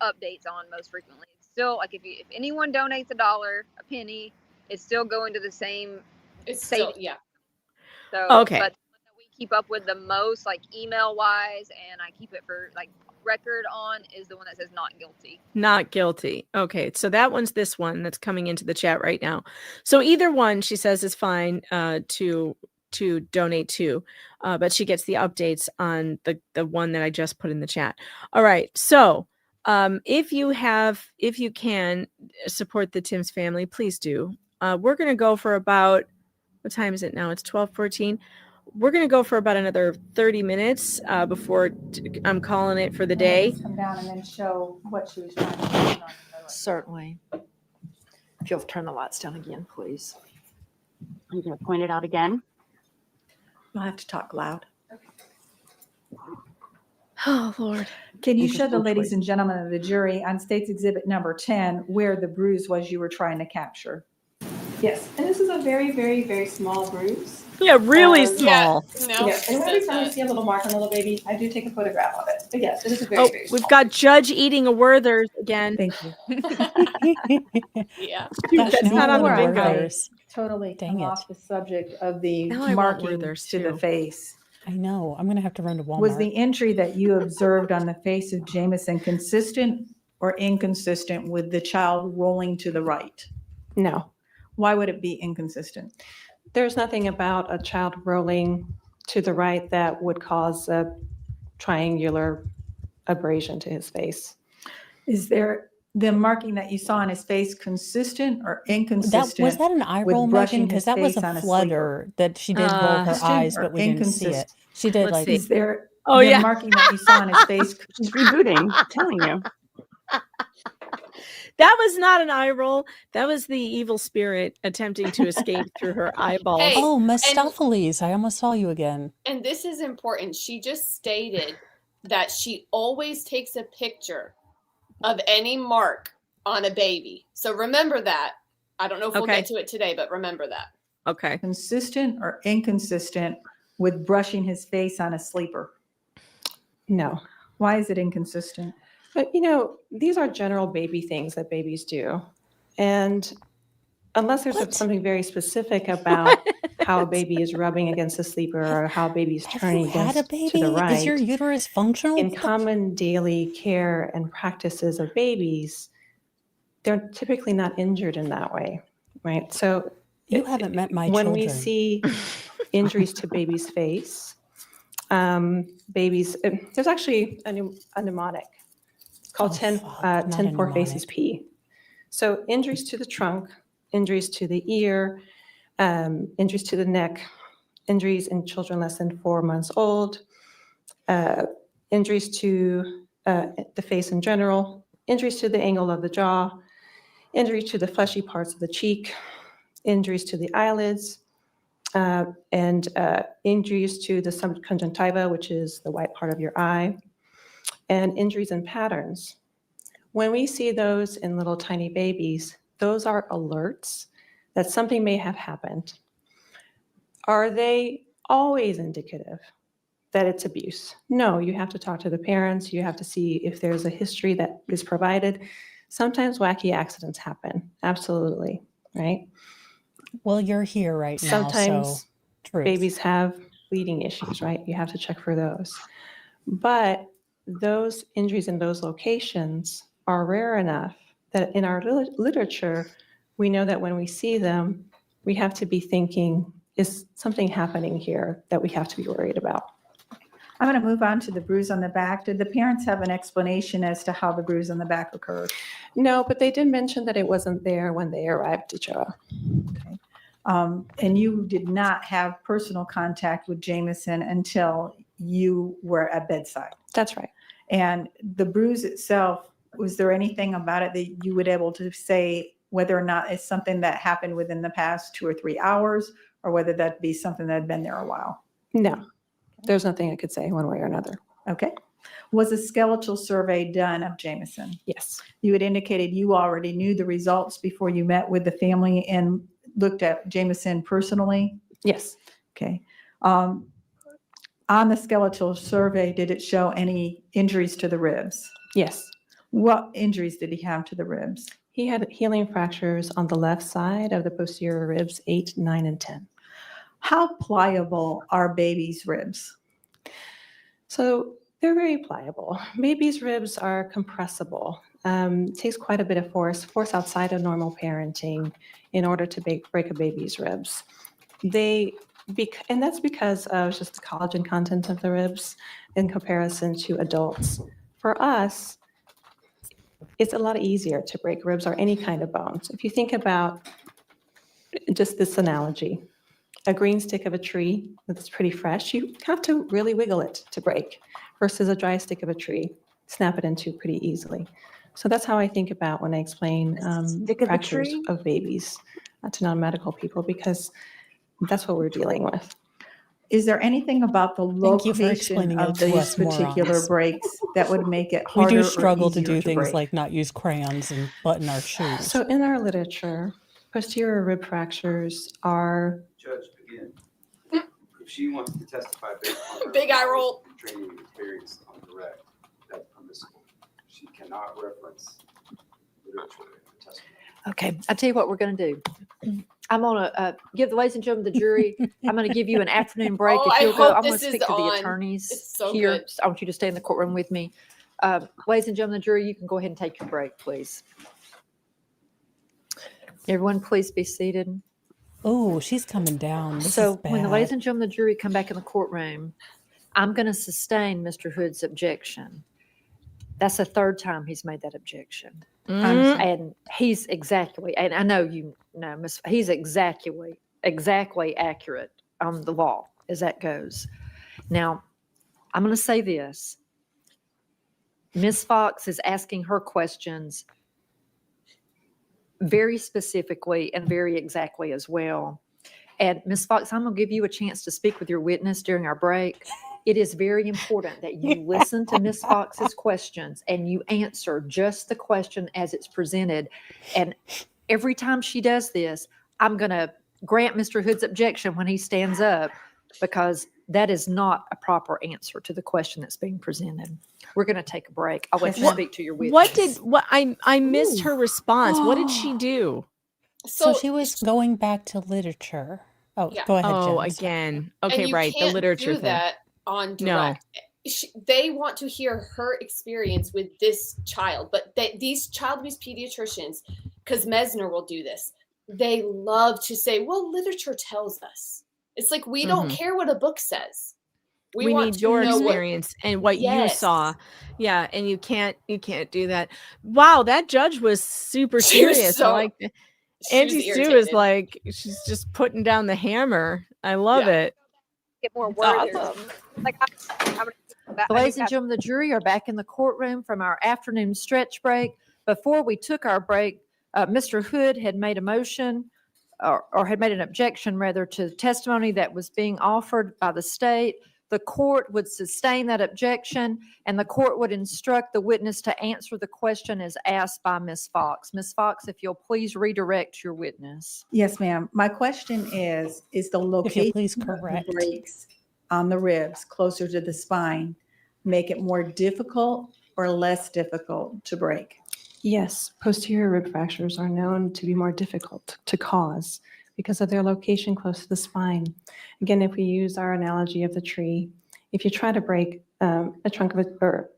updates on most frequently. It's still like if anyone donates $1, a penny, it's still going to the same. It's still, yeah. So, Okay. But the one that we keep up with the most, like email wise, and I keep it for like record on, is the one that says not guilty. Not guilty. Okay, so that one's this one that's coming into the chat right now. So either one, she says, is fine to donate to, but she gets the updates on the one that I just put in the chat. All right, so if you can support the Timms family, please do. We're going to go for about, what time is it now? It's 12:14. We're going to go for about another 30 minutes before I'm calling it for the day. Come down and then show what she was trying to do. Certainly. If you'll turn the lights down again, please. I'm going to point it out again. You'll have to talk loud. Oh, Lord. Can you show the ladies and gentlemen of the jury on State's Exhibit number 10 where the bruise was you were trying to capture? Yes, and this is a very, very, very small bruise. Yeah, really small. No, Yes, and every time I see a little mark on a little baby, I do take a photograph of it. But yes, it is a very, Oh, very we've small. got Judge eating a Werther's again. Thank you. Yeah. Gosh, That's now not I on the want bingo. Werther's. Totally Dang come it. off the subject of the Now I want marking Werther's, to the too. face. I know. I'm going to have to run to Walmart. Was the entry that you observed on the face of Jameson consistent or inconsistent with the child rolling to the right? No, Why would it be inconsistent? there's nothing about a child rolling to the right that would cause a triangular abrasion to his face. Is there the marking that you saw on his face consistent or inconsistent? Was that an eye with roll, brushing Megan? Because his that was face a on a flutter that she did roll her Consistent eyes, or but we didn't see it. inconsistent? She did Let's like, see. Is there Oh, the yeah. marking that you saw on his face? She's rebooting, I'm telling you. That was not an eye roll. That was the evil spirit attempting to escape through her eyeballs. Hey, oh, Mephistopheles, I almost saw you again. And this is important. She just stated that she always takes a picture of any mark on a baby. So remember that. I don't know if we'll Okay. get to it today, but remember that. Okay. Consistent or inconsistent with brushing his face on a sleeper? No. Why is it inconsistent? But, these are general baby things that babies do. And unless there's something very specific about how a baby is rubbing against the sleeper or how a baby's turning Had a against baby? to the right. Is your uterus functional? In common daily care and practices of babies, they're typically not injured in that way, right? So You haven't met my when children. we see injuries to baby's face, there's actually a mnemonic called 10-4 faces P. So injuries to the trunk, injuries to the ear, injuries to the neck, injuries in children less than 4 months old, injuries to the face in general, injuries to the angle of the jaw, injuries to the fleshy parts of the cheek, injuries to the eyelids, and injuries to the subconjunctiva, which is the white part of your eye, and injuries and patterns. When we see those in little tiny babies, those are alerts that something may have happened. Are they always indicative that it's abuse? No, you have to talk to the parents. You have to see if there's a history that is provided. Sometimes wacky accidents happen. Absolutely, right? Well, you're here right now, Sometimes so truth. babies have bleeding issues, right? You have to check for those. But those injuries in those locations are rare enough that in our literature, we know that when we see them, we have to be thinking, is something happening here that we have to be worried about? I'm going to move on to the bruise on the back. Did the parents have an explanation as to how the bruise on the back occurred? No, but they did mention that it wasn't there when they arrived to show. Okay. And you did not have personal contact with Jameson until you were at bedside. That's right. And the bruise itself, was there anything about it that you would able to say whether or not it's something that happened within the past 2 or 3 hours, or whether that be something that had been there a while? No, there's nothing I could say one way or another. Okay. Was a skeletal survey done of Jameson? Yes. You had indicated you already knew the results before you met with the family and looked at Jameson personally? Yes. Okay. On the skeletal survey, did it show any injuries to the ribs? Yes. What injuries did he have to the ribs? He had healing fractures on the left side of the posterior ribs, 8, 9, and 10. How pliable are babies' ribs? So they're very pliable. Babies' ribs are compressible. It takes quite a bit of force outside of normal parenting in order to break a baby's ribs. And that's because of just the collagen content of the ribs in comparison to adults. For us, it's a lot easier to break ribs or any kind of bones. If you think about just this analogy, a green stick of a tree that's pretty fresh, you have to really wiggle it to break, versus a dry stick of a tree, snap it into pretty easily. So that's how I think about when I explain fractures of babies to non-medical people, because that's what we're dealing with. Is there anything about the location of these particular breaks that would make it harder? We do struggle to do break? things like not use crayons and button our shoes. So in our literature, posterior rib fractures are... Judge, again, if she wants to testify based on her Big eye roll. training and experience on direct, that's permissible. She cannot reference literature in her testimony. Okay, I'll tell you what we're going to do. I'm going to give the ladies and gentlemen of the jury, I'm going to give you an afternoon break. Oh, if you'll I go, hope I'm going to this speak is to the on. attorneys It's so here. good. I want you to stay in the courtroom with me. Ladies and gentlemen of the jury, you can go ahead and take your break, please. Everyone, please be seated. Oh, she's coming down. This So is when the bad. ladies and gentlemen of the jury come back in the courtroom, I'm going to sustain Mr. Hood's objection. That's the third time he's made that objection. And he's exactly, and I know you know, he's exactly accurate on the law as that goes. Now, I'm going to say this. Ms. Fox is asking her questions very specifically and very exactly as well. And Ms. Fox, I'm going to give you a chance to speak with your witness during our break. It is very important that you listen to Ms. Fox's questions and you answer just the question as it's presented. And every time she does this, I'm going to grant Mr. Hood's objection when he stands up, because that is not a proper answer to the question that's being presented. We're going to take a break. I'll let you speak to your witness. I missed her response. What did she do? So she was going back to literature. Oh, Yeah. go ahead, Oh, Jen. again. And Okay, you right. The can't literature do thing. that on No. direct. They want to hear her experience with this child, but these child abuse pediatricians, because Mesner will do this, they love to say, well, literature tells us. It's like, we don't care what a book says. We want need to your know experience and what you Yes. saw. Yeah, and you can't do that. Wow, that judge was super She was serious. so- I like that. she was Auntie Sue is irritated. like, she's just putting down the hammer. I love it. Get more It's words. awesome. Like I'm gonna, The ladies and gentlemen of the jury are back in the courtroom from our afternoon stretch break. Before we took our break, Mr. Hood had made a motion or had made an objection rather to testimony that was being offered by the state. the court would sustain that objection, and the court would instruct the witness to answer the question as asked by Ms. Fox. Ms. Fox, if you'll please redirect your witness. Yes, ma'am. My question is the location please of correct. the breaks on the ribs closer to the spine make it more difficult or less difficult to break? Yes, posterior rib fractures are known to be more difficult to cause because of their location close to the spine. Again, if we use our analogy of the tree, if you try to break or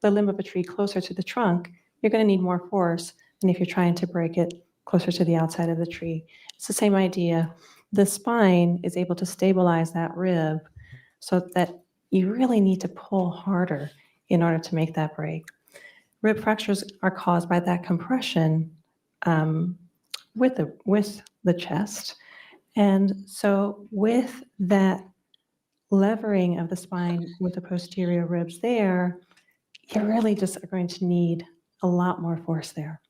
the limb of a tree closer to the trunk, you're going to need more force than if you're trying to break it closer to the outside of the tree. It's the same idea. The spine is able to stabilize that rib so that you really need to pull harder in order to make that break. Rib fractures are caused by that compression with the chest. And so with that levering of the spine with the posterior ribs there, you really just are going to need a lot more force there.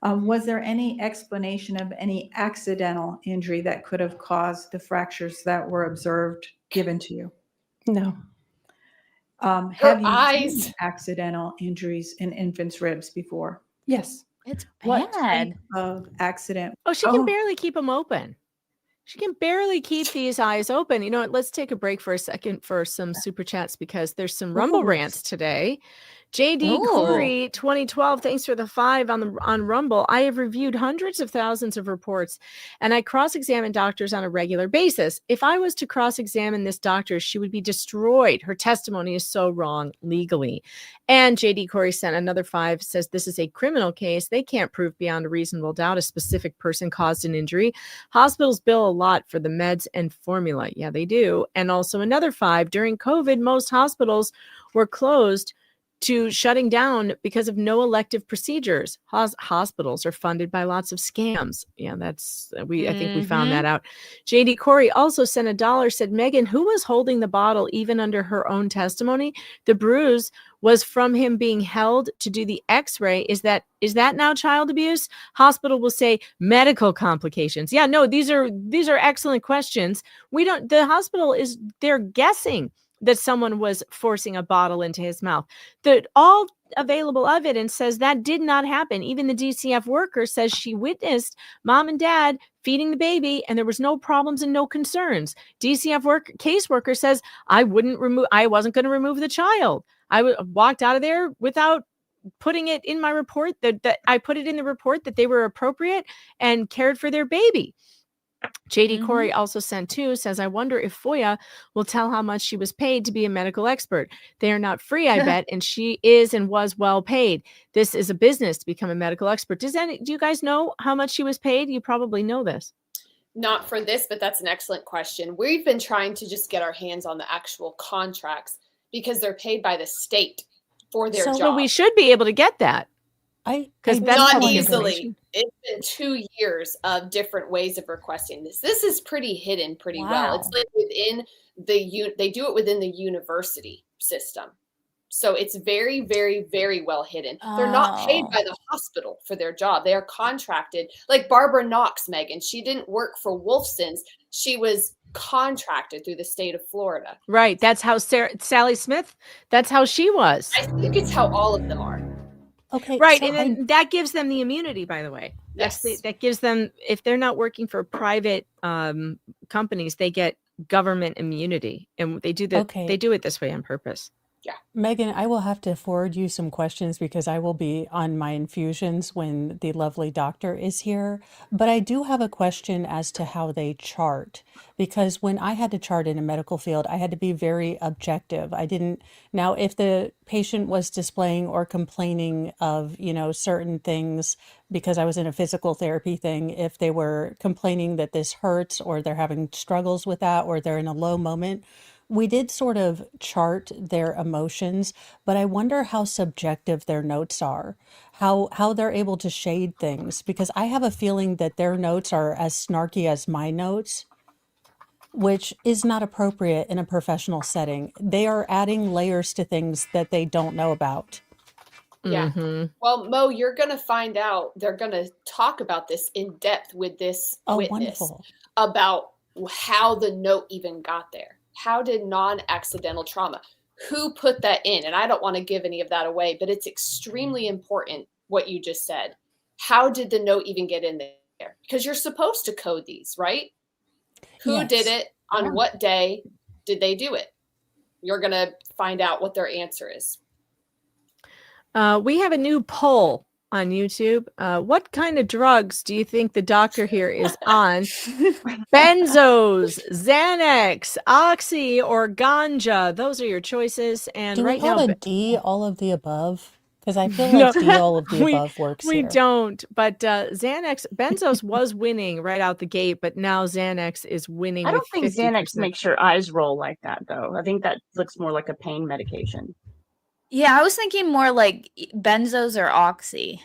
Was there any explanation of any accidental injury that could have caused the fractures that were observed given to you? No. Have you seen accidental injuries in infants' ribs before? Yes. It's What bad. type of accident? Oh, she can barely keep them open. She can barely keep these eyes open. You know what? Let's take a break for a second for some super chats because there's some Rumble rants today. JD Corey 2012, thanks for the 5 on Rumble. I have reviewed hundreds of thousands of reports and I cross-examine doctors on a regular basis. If I was to cross-examine this doctor, she would be destroyed. Her testimony is so wrong legally. And JD Corey sent another 5, says this is a criminal case. They can't prove beyond a reasonable doubt a specific person caused an injury. Hospitals bill a lot for the meds and formula. Yeah, they do. And also another 5, during COVID, most hospitals were closed to shutting down because of no elective procedures. Hospitals are funded by lots of scams. Yeah, I think we found that out. JD Corey also sent $1, said, Megan, who was holding the bottle even under her own testimony? The bruise was from him being held to do the x-ray. Is that now child abuse? Hospital will say medical complications. Yeah, no, these are excellent questions. The hospital they're guessing that someone was forcing a bottle into his mouth. All available evidence says that did not happen. Even the DCF worker says she witnessed mom and dad feeding the baby and there was no problems and no concerns. DCF caseworker says I wasn't going to remove the child. I walked out of there without putting it in my report that I put it in the report that they were appropriate and cared for their baby. JD Corey also sent 2, says, I wonder if FOIA will tell how much she was paid to be a medical expert. They are not free, I bet, and she is and was well paid. This is a business to become a medical expert. Do you guys know how much she was paid? You probably know this. Not for this, but that's an excellent question. We've been trying to just get our hands on the actual contracts because they're paid by the state for their job. But we should be able to get that. Because not easily. It's been 2 years of different ways of requesting this. This is pretty hidden pretty well. It's like within they do it within the university system. So it's very, very, very well hidden. They're not paid by the hospital for their job. They are contracted. Like Barbara Knox, Megan, she didn't work for Wolfson's. She was contracted through the state of Florida. Right. That's how Sally Smith, that's how she was. I think it's how all of them are. Okay. Right. So And that gives them the immunity, by the way. Yes. That gives them, if they're not working for private companies, they get government immunity. And they do it this way on purpose. Yeah. Megan, I will have to forward you some questions because I will be on my infusions when the lovely doctor is here. But I do have a question as to how they chart, because when I had to chart in a medical field, I had to be very objective. Now, if the patient was displaying or complaining of, certain things, because I was in a physical therapy thing, if they were complaining that this hurts or they're having struggles with that or they're in a low moment, we did sort of chart their emotions, but I wonder how subjective their notes are, how they're able to shade things, because I have a feeling that their notes are as snarky as my notes, which is not appropriate in a professional setting. They are adding layers to things that they don't know about. Yeah. Well, Mo, you're going to find out. They're going to talk about this in depth with this witness wonderful. About how the note even got there. How did non-accidental trauma? Who put that in? And I don't want to give any of that away, but it's extremely important what you just said. How did the note even get in there? Because you're supposed to code these, right? Who Yes. did it? On what day did they do it? You're going to find out what their answer is. We have a new poll on YouTube. What kind of drugs do you think the doctor here is on? Benzos, Xanax, Oxy, or Ganja. Those are your choices. And Do we right have now, a D, all of the above? Because I feel No, like D, all of the above works we here. don't. But Xanax, Benzos was winning right out the gate, but now Xanax is winning. I don't with think 50%. Xanax makes your eyes roll like that, though. I think that looks more like a pain medication. Yeah, I was thinking more like benzos or oxy.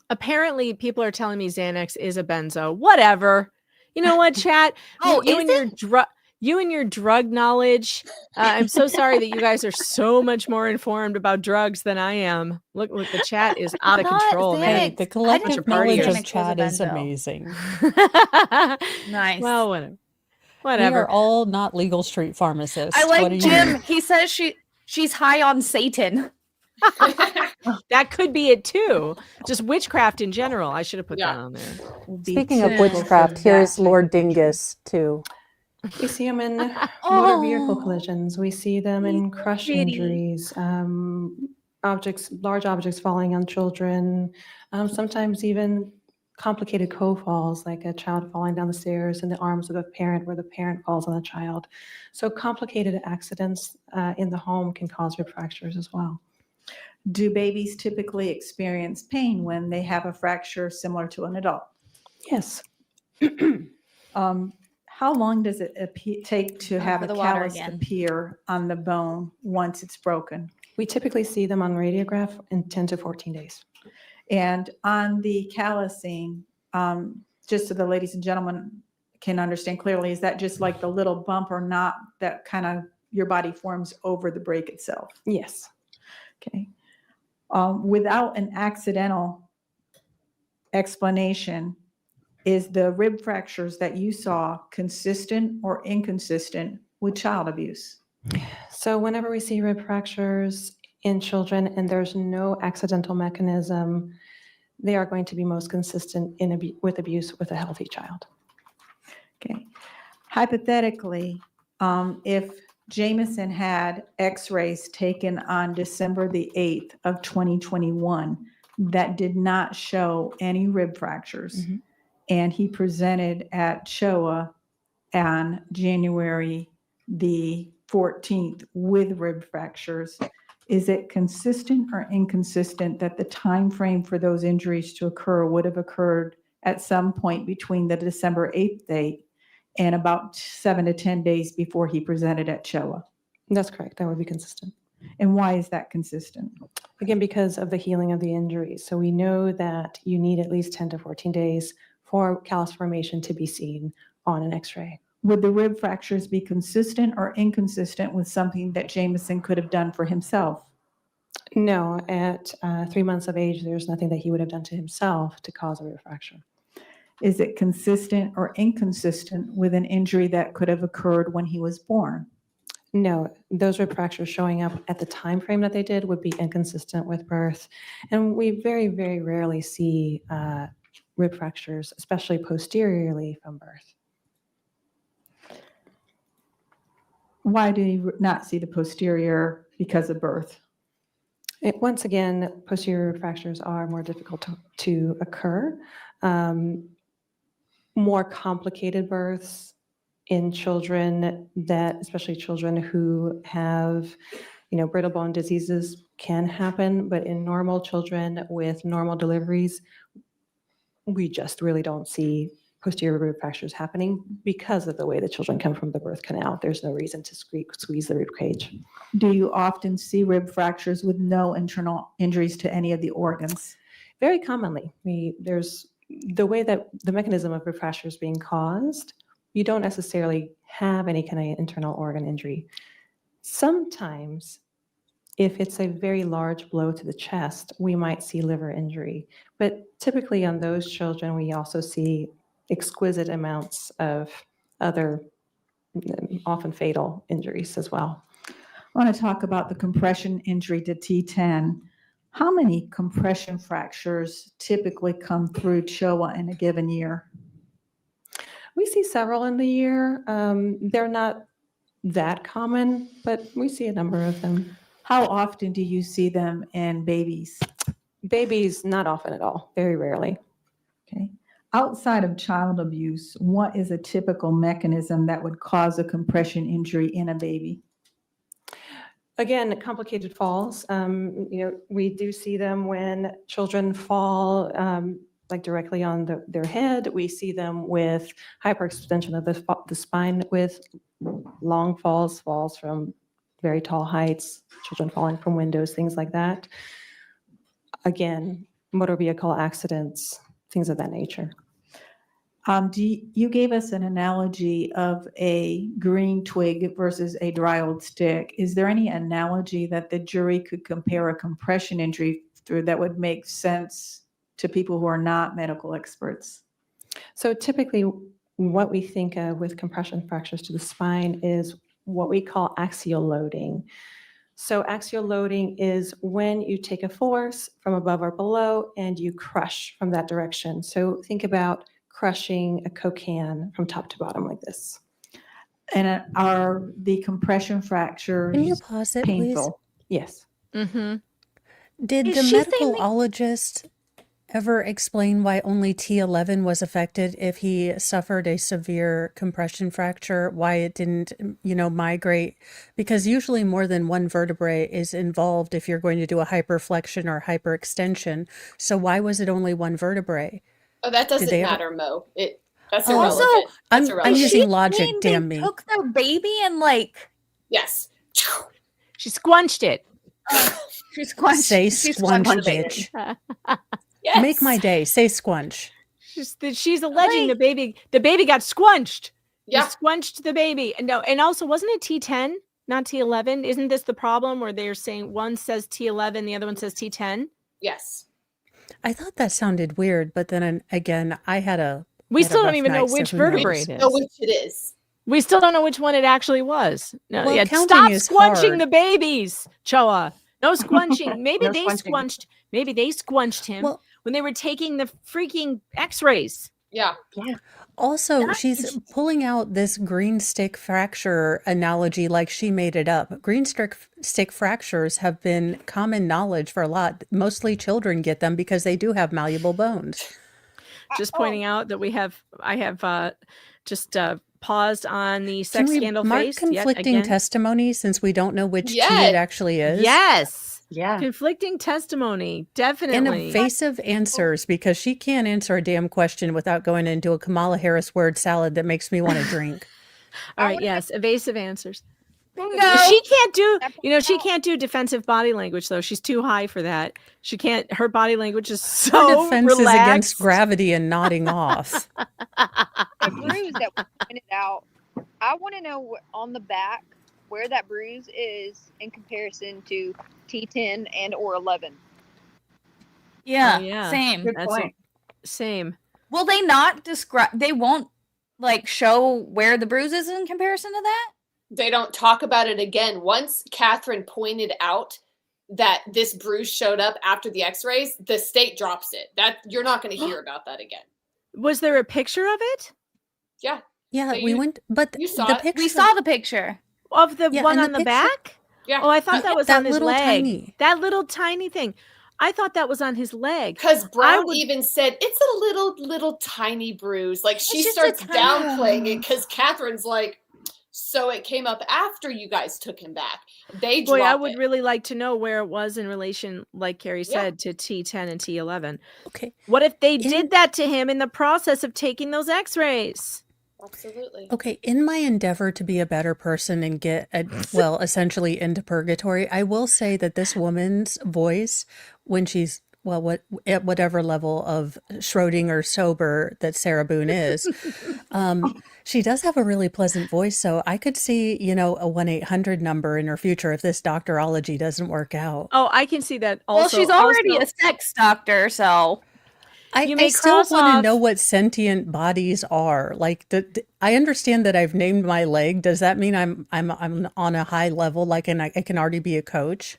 Apparently, people are telling me Xanax is a benzo. Whatever. You know what, chat? Oh, you is and your you and your drug knowledge. I'm so sorry that you guys are so much more informed about drugs than I am. Look, the chat is out of control, man. Hey, the collective knowledge of chat is amazing. Nice. Well, whatever. We Whatever. are all not legal street pharmacists. I What like do you Jim. mean? He says she's high on Satan. That could be it too. Just witchcraft in general. I should have put that on there. Speaking of witchcraft, here's Lord Dingus too. We see them in motor vehicle collisions. We see them in crush injuries, large objects falling on children, sometimes even complicated co-falls, like a child falling down the stairs in the arms of a parent where the parent falls on the child. So complicated accidents in the home can cause rib fractures as well. Do babies typically experience pain when they have a fracture similar to an adult? Yes. How long does it take to have for a the water callus again. appear on the bone once it's broken? We typically see them on radiograph in 10 to 14 days. And on the callousing, just so the ladies and gentlemen can understand clearly, is that just like the little bump or not that kind of your body forms over the break itself? Yes. Okay. Without an accidental explanation, is the rib fractures that you saw consistent or inconsistent with child abuse? So whenever we see rib fractures in children and there's no accidental mechanism, they are going to be most consistent with abuse with a healthy child. Okay. Hypothetically, if Jameson had x-rays taken on December the 8th of 2021 that did not show any rib fractures, and he presented at Showa on January the 14th with rib fractures, is it consistent or inconsistent that the time frame for those injuries to occur would have occurred at some point between the December 8th date and about 7 to 10 days before he presented at Showa? That's correct. That would be consistent. And why is that consistent? Again, because of the healing of the injury. So we know that you need at least 10 to 14 days for callus formation to be seen on an x-ray. Would the rib fractures be consistent or inconsistent with something that Jameson could have done for himself? No, at 3 months of age, there's nothing that he would have done to himself to cause a rib fracture. Is it consistent or inconsistent with an injury that could have occurred when he was born? No, those rib fractures showing up at the time frame that they did would be inconsistent with birth. And we very, very rarely see rib fractures, especially posteriorly from birth. Why do you not see the posterior because of birth? Once again, posterior fractures are more difficult to occur. More complicated births in children especially children who have, brittle bone diseases can happen, but in normal children with normal deliveries, we just really don't see posterior rib fractures happening because of the way the children come from the birth canal. There's no reason to squeeze the rib cage. Do you often see rib fractures with no internal injuries to any of the organs? Very commonly. There's the way that the mechanism of rib fractures being caused, you don't necessarily have any kind of internal organ injury. Sometimes, if it's a very large blow to the chest, we might see liver injury. But typically on those children, we also see exquisite amounts of other often fatal injuries as well. I want to talk about the compression injury to T10. How many compression fractures typically come through CHOA in a given year? We see several in the year. They're not that common, but we see a number of them. How often do you see them in babies? Babies, not often at all, very rarely. Okay. Outside of child abuse, what is a typical mechanism that would cause a compression injury in a baby? Again, complicated falls. We do see them when children fall like directly on their head. We see them with hyperextension of the spine with long falls from very tall heights, children falling from windows, things like that. Again, motor vehicle accidents, things of that nature. You gave us an analogy of a green twig versus a dry old stick. Is there any analogy that the jury could compare a compression injury through that would make sense to people who are not medical experts? So typically what we think of with compression fractures to the spine is what we call axial loading. So axial loading is when you take a force from above or below and you crush from that direction. So think about crushing a Coke can from top to bottom like this. And are the compression fractures Can you pause it, painful? please? Yes. Mm-hmm. Did Is the she saying medicalologist ever explain why only T11 was affected if he suffered a severe compression fracture, why it didn't, migrate? Because usually more than one vertebrae is involved if you're going to do a hyperflexion or hyperextension. So why was it only one vertebrae? Oh, that doesn't they ever- matter, Mo. That's Oh. irrelevant. Also, That's I'm irrelevant. using She logic, saying damn they me. took their baby and like Yes. She squunched it. she squunched. Say she squunch, squunched the baby. bitch. Yes. Make my day. Say squunch. She's alleging the baby got squunched. Yeah. They squunched the baby. And no, and also wasn't it T10, not T11? Isn't this the problem where they're saying one says T11, the other one says T10? Yes. I thought that sounded weird, but then again, We had a still don't rough even know night, so which who vertebrae knows? it Know is. which it is. We still don't know which one it actually was. No, Well, yeah, counting stop is squunching hard. the babies, Choa. No squunching. Maybe No they squunching. squunched him Well, when they were taking the freaking x-rays. Yeah. also, she's pulling out this green stick fracture analogy like she made it up. Green stick fractures have been common knowledge for a lot. Mostly children get them because they do have malleable bones. Just pointing out that I have just paused on the Can sex we scandal mark face yet conflicting again. testimony since we don't know which T Yes. it actually is? Yes. Yeah. Conflicting testimony. And Definitely. evasive answers because she can't answer a damn question without going into a Kamala Harris word salad that makes me want to drink. All right. Yes. Evasive answers. No. She can't do defensive body language though. She's too high for that. She can't. Her body language is Her so defense is relaxed. against gravity and nodding off. The bruise that we pointed out, I want to know on the back where that bruise is in comparison to T10 and or 11. Yeah, Oh, yeah. same. Good That's point. Same. Will they not describe? They won't like show where the bruise is in comparison to that. They don't talk about it again. Once Catherine pointed out that this bruise showed up after the x-rays, the state drops it. That you're not going to hear about that again. Was there a picture of it? Yeah. Yeah, So we went, but you saw the it. picture. We saw the picture. Of the Yeah, one and on the the picture- back? Yeah. Oh, I thought that was that on his little leg. tiny. That little tiny thing. I thought that was on his leg. Because Brown would- even said it's a little tiny bruise. Like she It's just a starts tiny- downplaying it because Catherine's like, so it came up after you guys took him back. They Boy, drop I would it. really like to know where it was in relation, like Carrie Yeah. said, to T10 and T11. Okay. What if they did that to him in the process of taking those x-rays? Absolutely. Okay, in my endeavor to be a better person and get, essentially into purgatory, I will say that this woman's voice, when she's, at whatever level of Schrodinger sober that Sarah Boone is, she does have a really pleasant voice. So I could see, a 1-800 number in her future if this doctorology doesn't work out. Oh, I can see that also. Well, she's already a sex doctor, so You I may still cross want to off. know what sentient bodies are. Like I understand that I've named my leg. Does that mean I'm on a high level? Like, and I can already be a coach?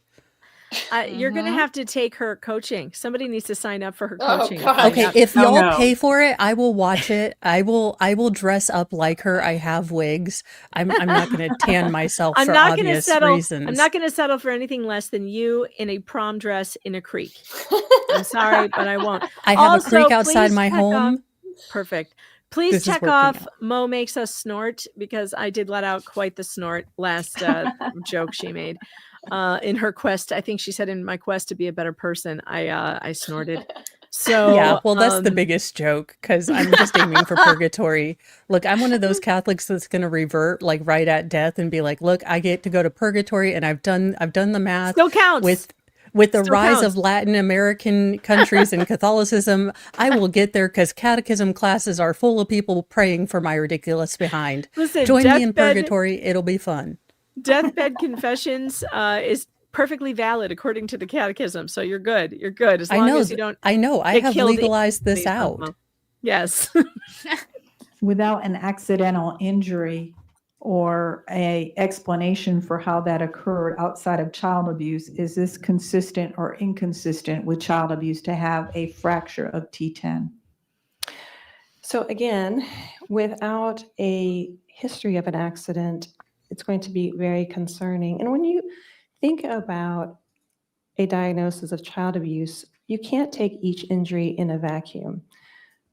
You're going to have to take her coaching. Somebody needs to sign up for her Oh, coaching. God. Okay, if Oh, y'all no. pay for it, I will watch it. I will dress up like her. I have wigs. I'm not going to tan myself I'm for not going to obvious settle. I'm reasons. not going to settle for anything less than you in a prom dress in a creek. I'm sorry, but I won't. I have Also, a creek outside please my check off- home. Perfect. Please This is check working off out. Mo makes us snort, because I did let out quite the snort last joke she made. In her quest, I think she said, in my quest to be a better person, I snorted. So Yeah, well, that's the biggest joke because I'm just aiming for purgatory. Look, I'm one of those Catholics that's going to revert like right at death and be like, "Look, I get to go to purgatory, and I've done the math Still counts. with the Still rise counts. of Latin American countries and Catholicism. I will get there because catechism classes are full of people praying for my ridiculous behind. Listen, Join me in deathbed- purgatory; it'll be fun." Deathbed confessions is perfectly valid according to the catechism. So you're good. You're good as long as you don't. I know. I get have killed in legalized this these out. Mo. Yes. Without an accidental injury or a explanation for how that occurred outside of child abuse, is this consistent or inconsistent with child abuse to have a fracture of T10? So again, without a history of an accident, it's going to be very concerning. And when you think about a diagnosis of child abuse, you can't take each injury in a vacuum.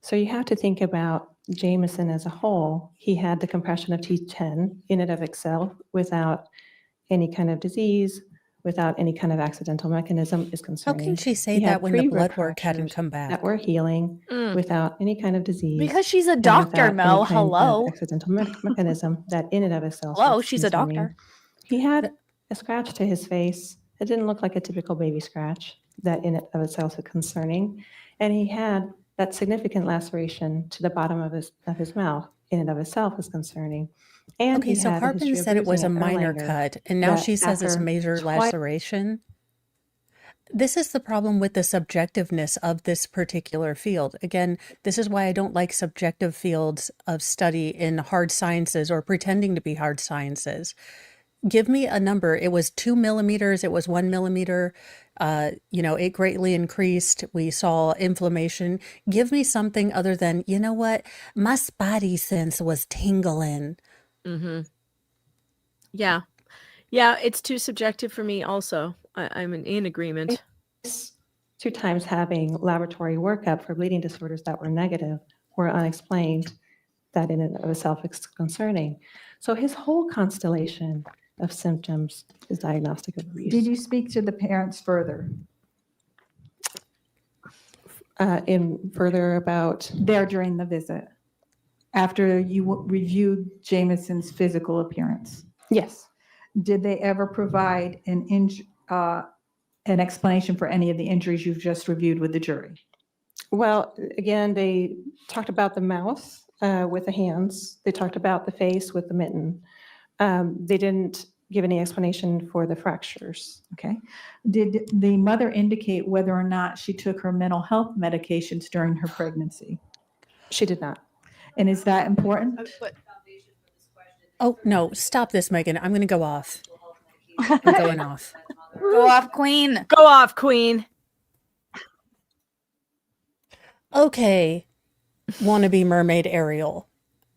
So you have to think about Jameson as a whole. He had the compression of T10 in and of itself without any kind of disease, without any kind of accidental mechanism is How concerning. can she say He had that when the pre-rib blood work hadn't fractures come back? that were healing without any kind of disease. Because she's a and doctor, without Mo. any kind of Hello. accidental mechanism that in and of itself. Hello, was she's a concerning. doctor. He had a scratch to his face. It didn't look like a typical baby scratch. That in and of itself was concerning. And he had that significant laceration to the bottom of his mouth. In and of itself was concerning. And Okay, he so had a Harpen history of said it was bruising a at minor Erlanger cut, and now that she says it's after major twice- laceration. This is the problem with the subjectiveness of this particular field. Again, this is why I don't like subjective fields of study in hard sciences or pretending to be hard sciences. Give me a number. It was 2 millimeters. It was 1 millimeter. It greatly increased. We saw inflammation. Give me something other than, you know what? My spidey sense was tingling. Mm-hmm. Yeah. Yeah, it's too subjective for me also. I'm in agreement. 2 times having laboratory workup for bleeding disorders that were negative or unexplained, that in and of itself is concerning. So his whole constellation of symptoms is diagnostic of abuse. Did you speak to the parents further? In further about There during the visit, after you reviewed Jameson's physical appearance? Yes. Did they ever provide an explanation for any of the injuries you've just reviewed with the jury? Well, again, they talked about the mouth with the hands. They talked about the face with the mitten. They didn't give any explanation for the fractures. Okay. Did the mother indicate whether or not she took her mental health medications during her pregnancy? She did not. And is that important? Oh, no, stop this, Megan. I'm going to go off. I'm going off. Go off, Queen. Go off, Queen. Okay, wannabe mermaid Ariel.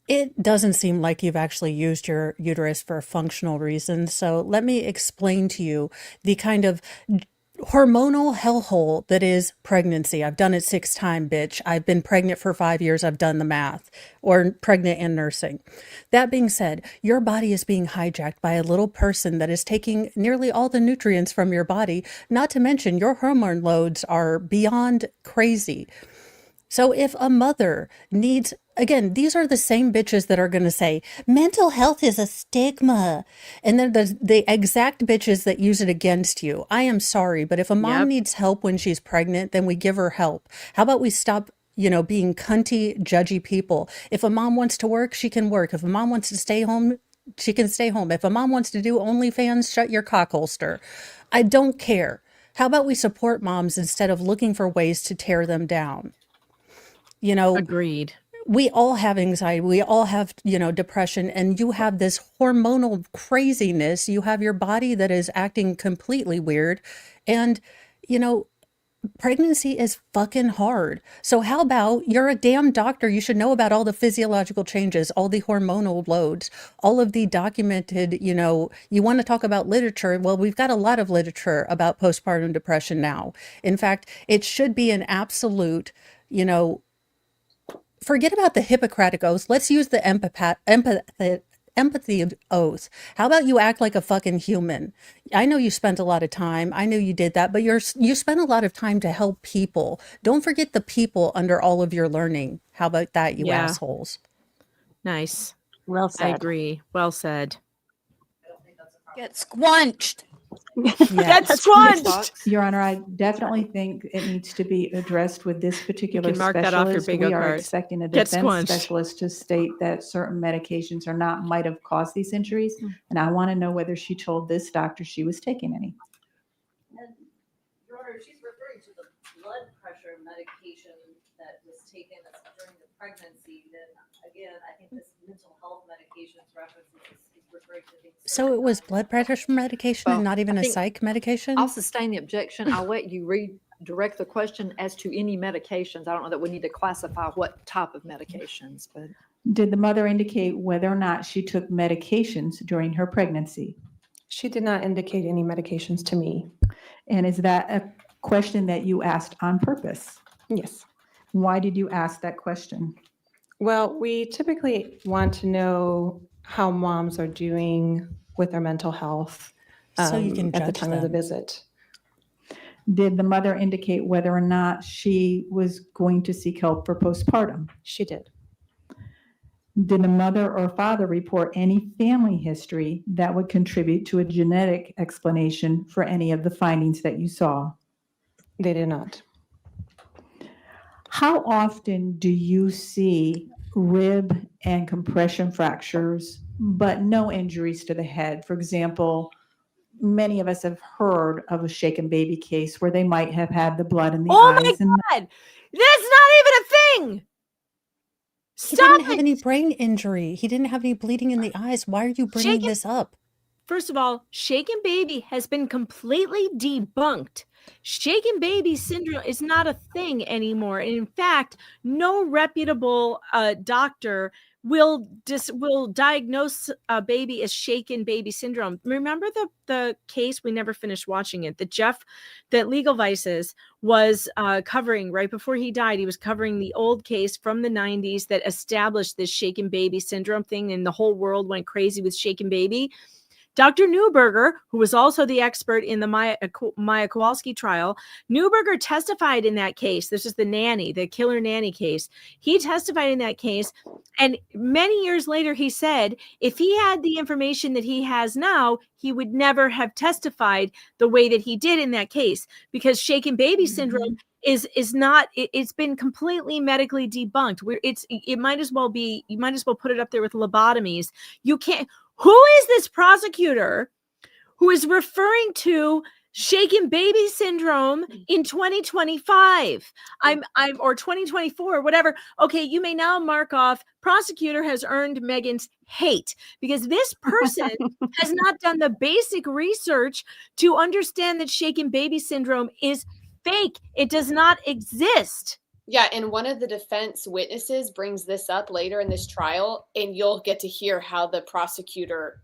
It doesn't seem like you've actually used your uterus for functional reasons. So let me explain to you the kind of hormonal hellhole that is pregnancy. I've done it 6 times, bitch. I've been pregnant for 5 years. I've done the math, or pregnant and nursing. That being said, your body is being hijacked by a little person that is taking nearly all the nutrients from your body. Not to mention your hormone loads are beyond crazy. So if a mother needs, again, these are the same bitches that are going to say, mental health is a stigma. And then the exact bitches that use it against you. I am sorry, but if a mom needs help when she's pregnant, then we give her help. How about we stop, being cunty, judgy people? If a mom wants to work, she can work. If a mom wants to stay home, she can stay home. If a mom wants to do OnlyFans, shut your cock holster. I don't care. How about we support moms instead of looking for ways to tear them down? Agreed. We all have anxiety. We all have, depression, and you have this hormonal craziness. You have your body that is acting completely weird. And, pregnancy is fucking hard. So how about you're a damn doctor? You should know about all the physiological changes, all the hormonal loads, all of the documented, you want to talk about literature. Well, we've got a lot of literature about postpartum depression now. In fact, it should be an absolute, forget about the Hippocratic Oath. Let's use the empathy oath. How about you act like a fucking human? I know you spent a lot of time. I know you did that, but you spent a lot of time to help people. Don't forget the people under all of your learning. How about that, you assholes? Nice. Well said. I agree. Well said. Get squunched. Get squunched. Your Honor, I definitely think it needs to be addressed with this particular You can mark that off your specialist. bingo We are card. expecting a Get defense squunched. specialist to state that certain medications might have caused these injuries. And I want to know whether she told this doctor she was taking any. Your Honor, if she's referring to the blood pressure medication that was taken during the pregnancy, then again, I think this mental health medications reference is referring to things. So it was blood pressure medication and not even a psych medication? I'll sustain the objection. I'll let you redirect the question as to any medications. I don't know that we need to classify what type of medications, but. Did the mother indicate whether or not she took medications during her pregnancy? She did not indicate any medications to me. And is that a question that you asked on purpose? Yes. Why did you ask that question? Well, we typically want to know how moms are doing with their mental health So you can at the judge time of the them. visit. Did the mother indicate whether or not she was going to seek help for postpartum? She did. Did the mother or father report any family history that would contribute to a genetic explanation for any of the findings that you saw? They did not. How often do you see rib and compression fractures, but no injuries to the head? For example, many of us have heard of a shaken baby case where they might have had the blood in the Oh eyes. my and God. That's not even a thing. He didn't have any brain injury. He didn't have any bleeding in the eyes. Why are you bringing Shaken- this up? First of all, shaken baby has been completely debunked. Shaken baby syndrome is not a thing anymore. And in fact, no reputable doctor will diagnose a baby as shaken baby syndrome. Remember the case, we never finished watching it, that Legal Vices was covering right before he died. He was covering the old case from the 90s that established this shaken baby syndrome thing, and the whole world went crazy with shaken baby. Dr. Neuberger, who was also the expert in the Maya Kowalski trial, Neuberger testified in that case. This is the killer nanny case. He testified in that case. And many years later, he said, if he had the information that he has now, he would never have testified the way that he did in that case, because shaken baby syndrome is not, it's been completely medically debunked. You might as well put it up there with lobotomies. You can't. Who is this prosecutor who is referring to shaken baby syndrome in 2025? Or 2024, whatever. Okay, you may now mark off prosecutor has earned Megan's hate, because this person has not done the basic research to understand that shaken baby syndrome is fake. It does not exist. Yeah, and one of the defense witnesses brings this up later in this trial, and you'll get to hear how the prosecutor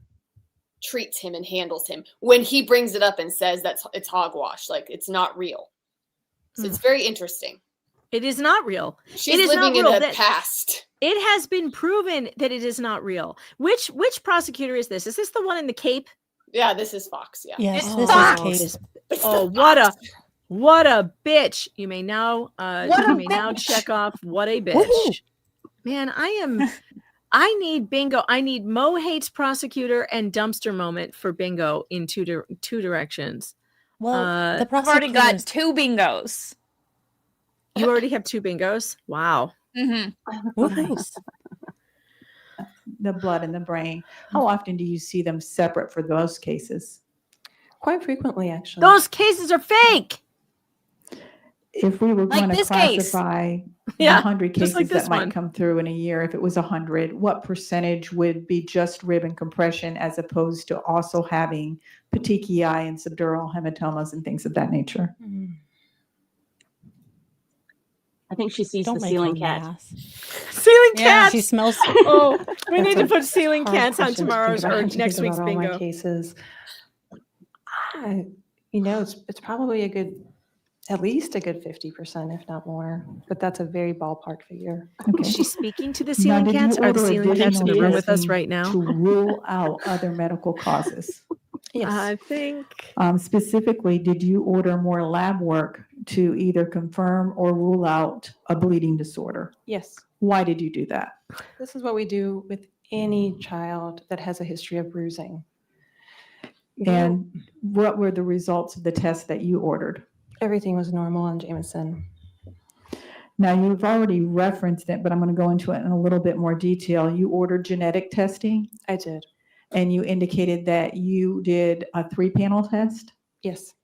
treats him and handles him when he brings it up and says that it's hogwash, like it's not real. So it's very interesting. It is not real. She's living in the past. It has been proven that it is not real. Which prosecutor is this? Is this the one in the Cape? Yeah, this is Fox. Yeah. Yes, It's this Fox. is Kate. Oh, what a bitch. You may now check off what a bitch. Woo-hoo. Man, I need bingo. I need Mo hates prosecutor and dumpster moment for bingo in two directions. Well, the I've already got prosecutors- 2 bingos. You already have 2 bingos? Wow. Nice. The blood in the brain. How often do you see them separate for those cases? Quite frequently, actually. Those cases are fake. If we were Like going to this case. classify Yeah, 100 just cases like this that might one. come through in a year, if it was 100, what percentage would be just rib and compression as opposed to also having petechiae and subdural hematomas and things of that nature? I think she sees Don't the make ceiling her cat. math. Ceiling Yeah. cats. She smells. Oh, we need to That's a put ceiling hard cats on question to think tomorrow's about or when you next think week's about all my bingo. cases. It's probably at least a good 50%, if not more. But that's a very ballpark figure. Okay. Is she speaking to the Now, ceiling did you cats? Are the order ceiling cats in the additional room with us testing right now? to rule out other medical causes? Yes. I think. Specifically, did you order more lab work to either confirm or rule out a bleeding disorder? Yes. Why did you do that? This is what we do with any child that has a history of bruising. And what were the results of the tests that you ordered? Everything was normal on Jameson. Now, you've already referenced it, but I'm going to go into it in a little bit more detail. You ordered genetic testing, I did. and you indicated that you did a 3-panel test. Yes.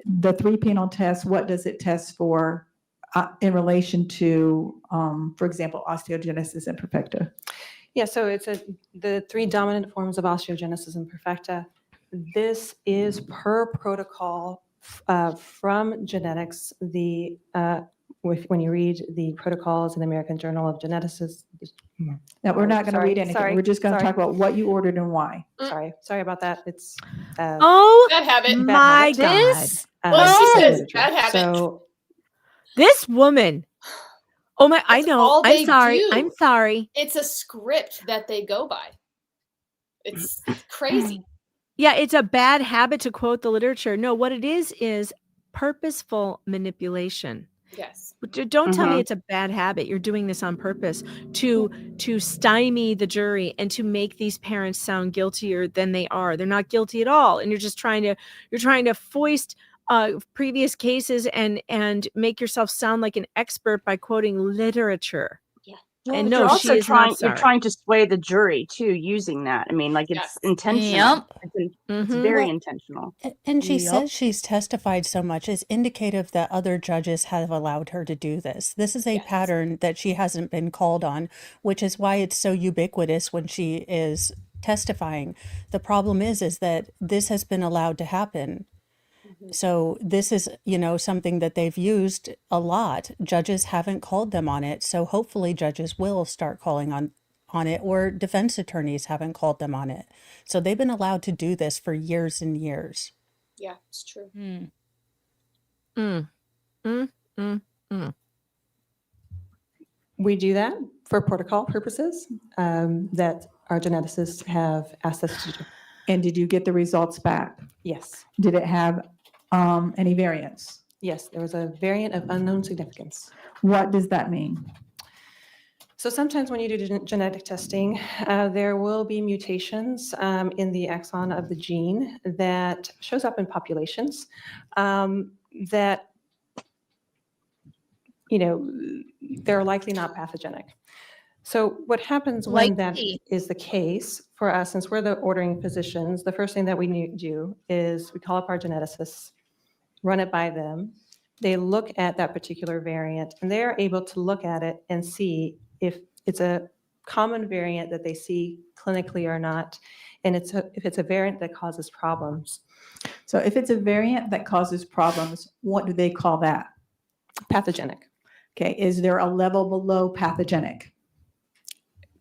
The 3-panel test, what does it test for in relation to, for example, osteogenesis imperfecta? Yeah, so it's the 3 dominant forms of osteogenesis imperfecta. This is per protocol from genetics. When you read the protocols in the American Journal of Geneticists. Now, we're not going to read anything. We're just going to talk about what you ordered and why. Sorry about that. It's Oh Bad habit. my habit. God! Well, she says literature. bad habit. So This woman. Oh my! I That's know. all I'm they sorry. do. I'm sorry. It's a script that they go by. It's crazy. Yeah, it's a bad habit to quote the literature. No, what it is purposeful manipulation. Yes. Don't tell me it's a bad habit. You're doing this on purpose to stymie the jury and to make these parents sound guiltier than they are. They're not guilty at all, and you're just trying to foist previous cases and make yourself sound like an expert by quoting literature. Yeah, And you're no, also she is not you're sorry. trying to sway the jury too, using that. I mean, like it's intentional. It's very Well, intentional. And she Yep. says she's testified so much is indicative that other judges have allowed her to do this. This is a pattern that she hasn't been called on, which is why it's so ubiquitous when she is testifying. The problem is that this has been allowed to happen. So this is, something that they've used a lot. Judges haven't called them on it. So hopefully judges will start calling on it, or defense attorneys haven't called them on it. So they've been allowed to do this for years and years. Yeah, it's true. we do that for protocol purposes that our geneticists have asked us to do. And did you get the results back? Yes. Did it have any variants? Yes, there was a variant of unknown significance. What does that mean? So sometimes when you do genetic testing, there will be mutations in the exon of the gene that shows up in populations that, they're likely not pathogenic. So what happens when that is the case for us, since we're the ordering physicians, the first thing that we do is we call up our geneticists, run it by them. They look at that particular variant, and they're able to look at it and see if it's a common variant that they see clinically or not, and if it's a variant that causes problems. So if it's a variant that causes problems, what do they call that? Pathogenic. Okay, is there a level below pathogenic?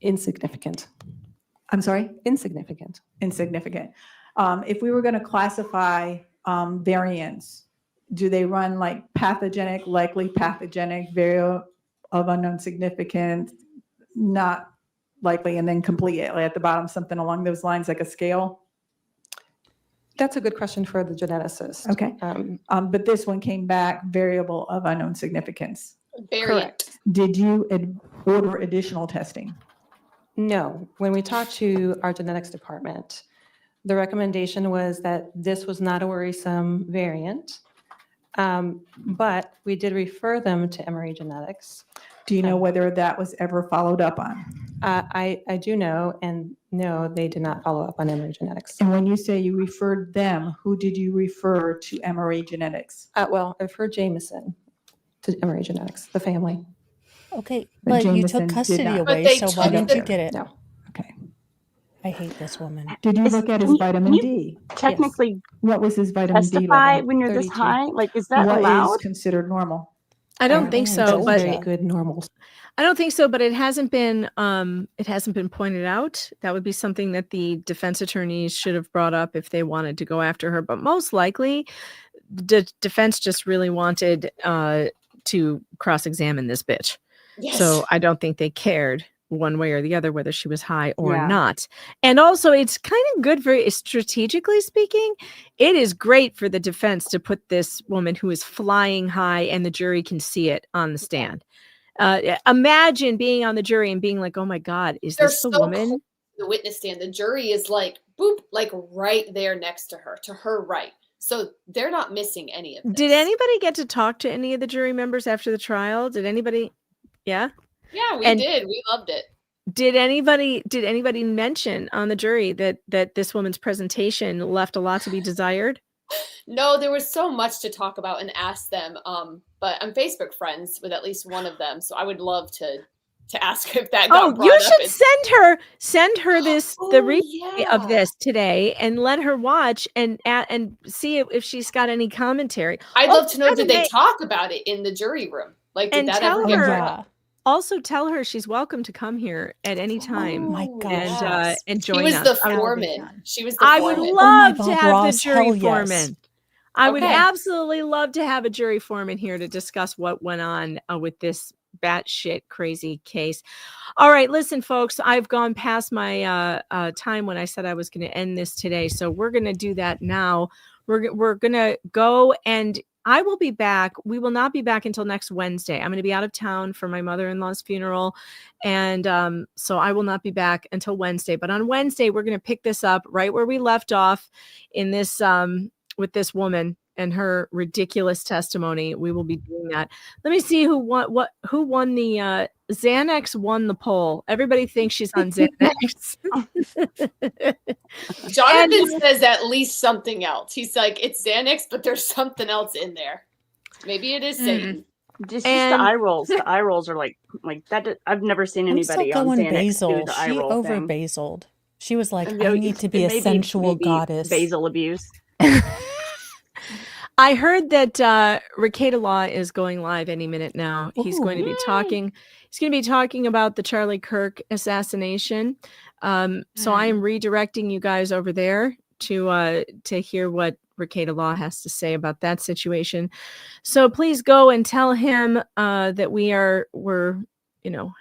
Insignificant. I'm sorry? Insignificant. Insignificant. If we were going to classify variants, do they run like pathogenic, likely pathogenic, variant of unknown significance, not likely, and then complete it at the bottom, something along those lines, like a scale? That's a good question for the geneticist. Okay. But this one came back variable of unknown significance. Correct. Did you order additional testing? No. When we talked to our genetics department, the recommendation was that this was not a worrisome variant, but we did refer them to Emory Genetics. Do you know whether that was ever followed up on? I do know, and no, they did not follow up on Emory Genetics. And when you say you referred them, who did you refer to Emory Genetics? Well, I referred Jameson to MRA Genetics, the family. Okay, But but you Jameson took did custody not. away, But they so why took didn't you the- get it? No. I hate this woman. Did you look at his vitamin D? Technically, What was his vitamin D testify level? when you're this 32. high? Like, is that What is allowed? considered normal? I don't think so, but Very good normal. I don't think so, but it hasn't been pointed out. That would be something that the defense attorneys should have brought up if they wanted to go after her. But most likely, the defense just really wanted to cross-examine this bitch. Yes. So I don't think they cared one way or the other whether she was high or Yeah. not. And also, it's kind of good for strategically speaking. It is great for the defense to put this woman who is flying high and the jury can see it on the stand. Imagine being on the jury and being like, oh my God, is They're this the so woman? close to the witness stand. The jury is like, boop, like right there next to her right. So they're not missing any of this. Did anybody get to talk to any of the jury members after the trial? Did anybody? Yeah. Yeah, we And did. We loved it. Did anybody mention on the jury that this woman's presentation left a lot to be desired? No, there was so much to talk about and ask them. But I'm Facebook friends with at least one of them, so I would love to ask if that got Oh, brought you up. should send her the replay of yeah. this today and let her watch and see if she's got any commentary. I'd Oh, love to know, by the did they way, talk about it in the jury room? Like, did and that tell ever get her brought up? also tell her she's welcome to come here at any time. My gosh, and yes. and She join was us. the I would- foreman. She was the I foreman. would Oh my love to Bob have Ross, the jury hell yes. foreman. I would Okay. absolutely love to have a jury foreman here to discuss what went on with this batshit crazy case. All right, listen, folks, I've gone past my time when I said I was going to end this today, so we're going to do that now. We're going to go, and I will be back. We will not be back until next Wednesday. I'm going to be out of town for my mother-in-law's funeral, and so I will not be back until Wednesday. But on Wednesday, we're going to pick this up right where we left off in this with this woman and her ridiculous testimony. We will be doing that. Let me see who won the Xanax won the poll. Everybody thinks she's on Xanax. Jonathan says at least something else. He's like, it's Xanax, but there's something else in there. Maybe it is Satan. Just the eye rolls. The eye rolls are like that. I've never seen I'm still anybody on going Xanax do basil. the eye She roll over thing. basiled. She was like, You I know, need to be a maybe- sensual maybe goddess. Basil abuse. I heard that Ricada Law is going live any minute now. He's going to be talking. He's going to be talking about the Charlie Kirk assassination. So I am redirecting you guys over there to hear what Ricada Law has to say about that situation. So please go and tell him that we're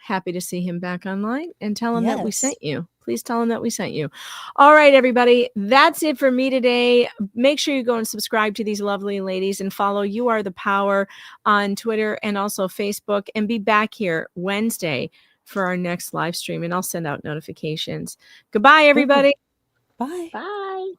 happy to see him back online, and tell him that we Yes. sent you. Please tell him that we sent you. All right, everybody. That's it for me today. Make sure you go and subscribe to these lovely ladies and follow You Are the Power on Twitter and also Facebook, and be back here Wednesday for our next live stream, and I'll send out notifications. Goodbye, everybody. Bye. Bye.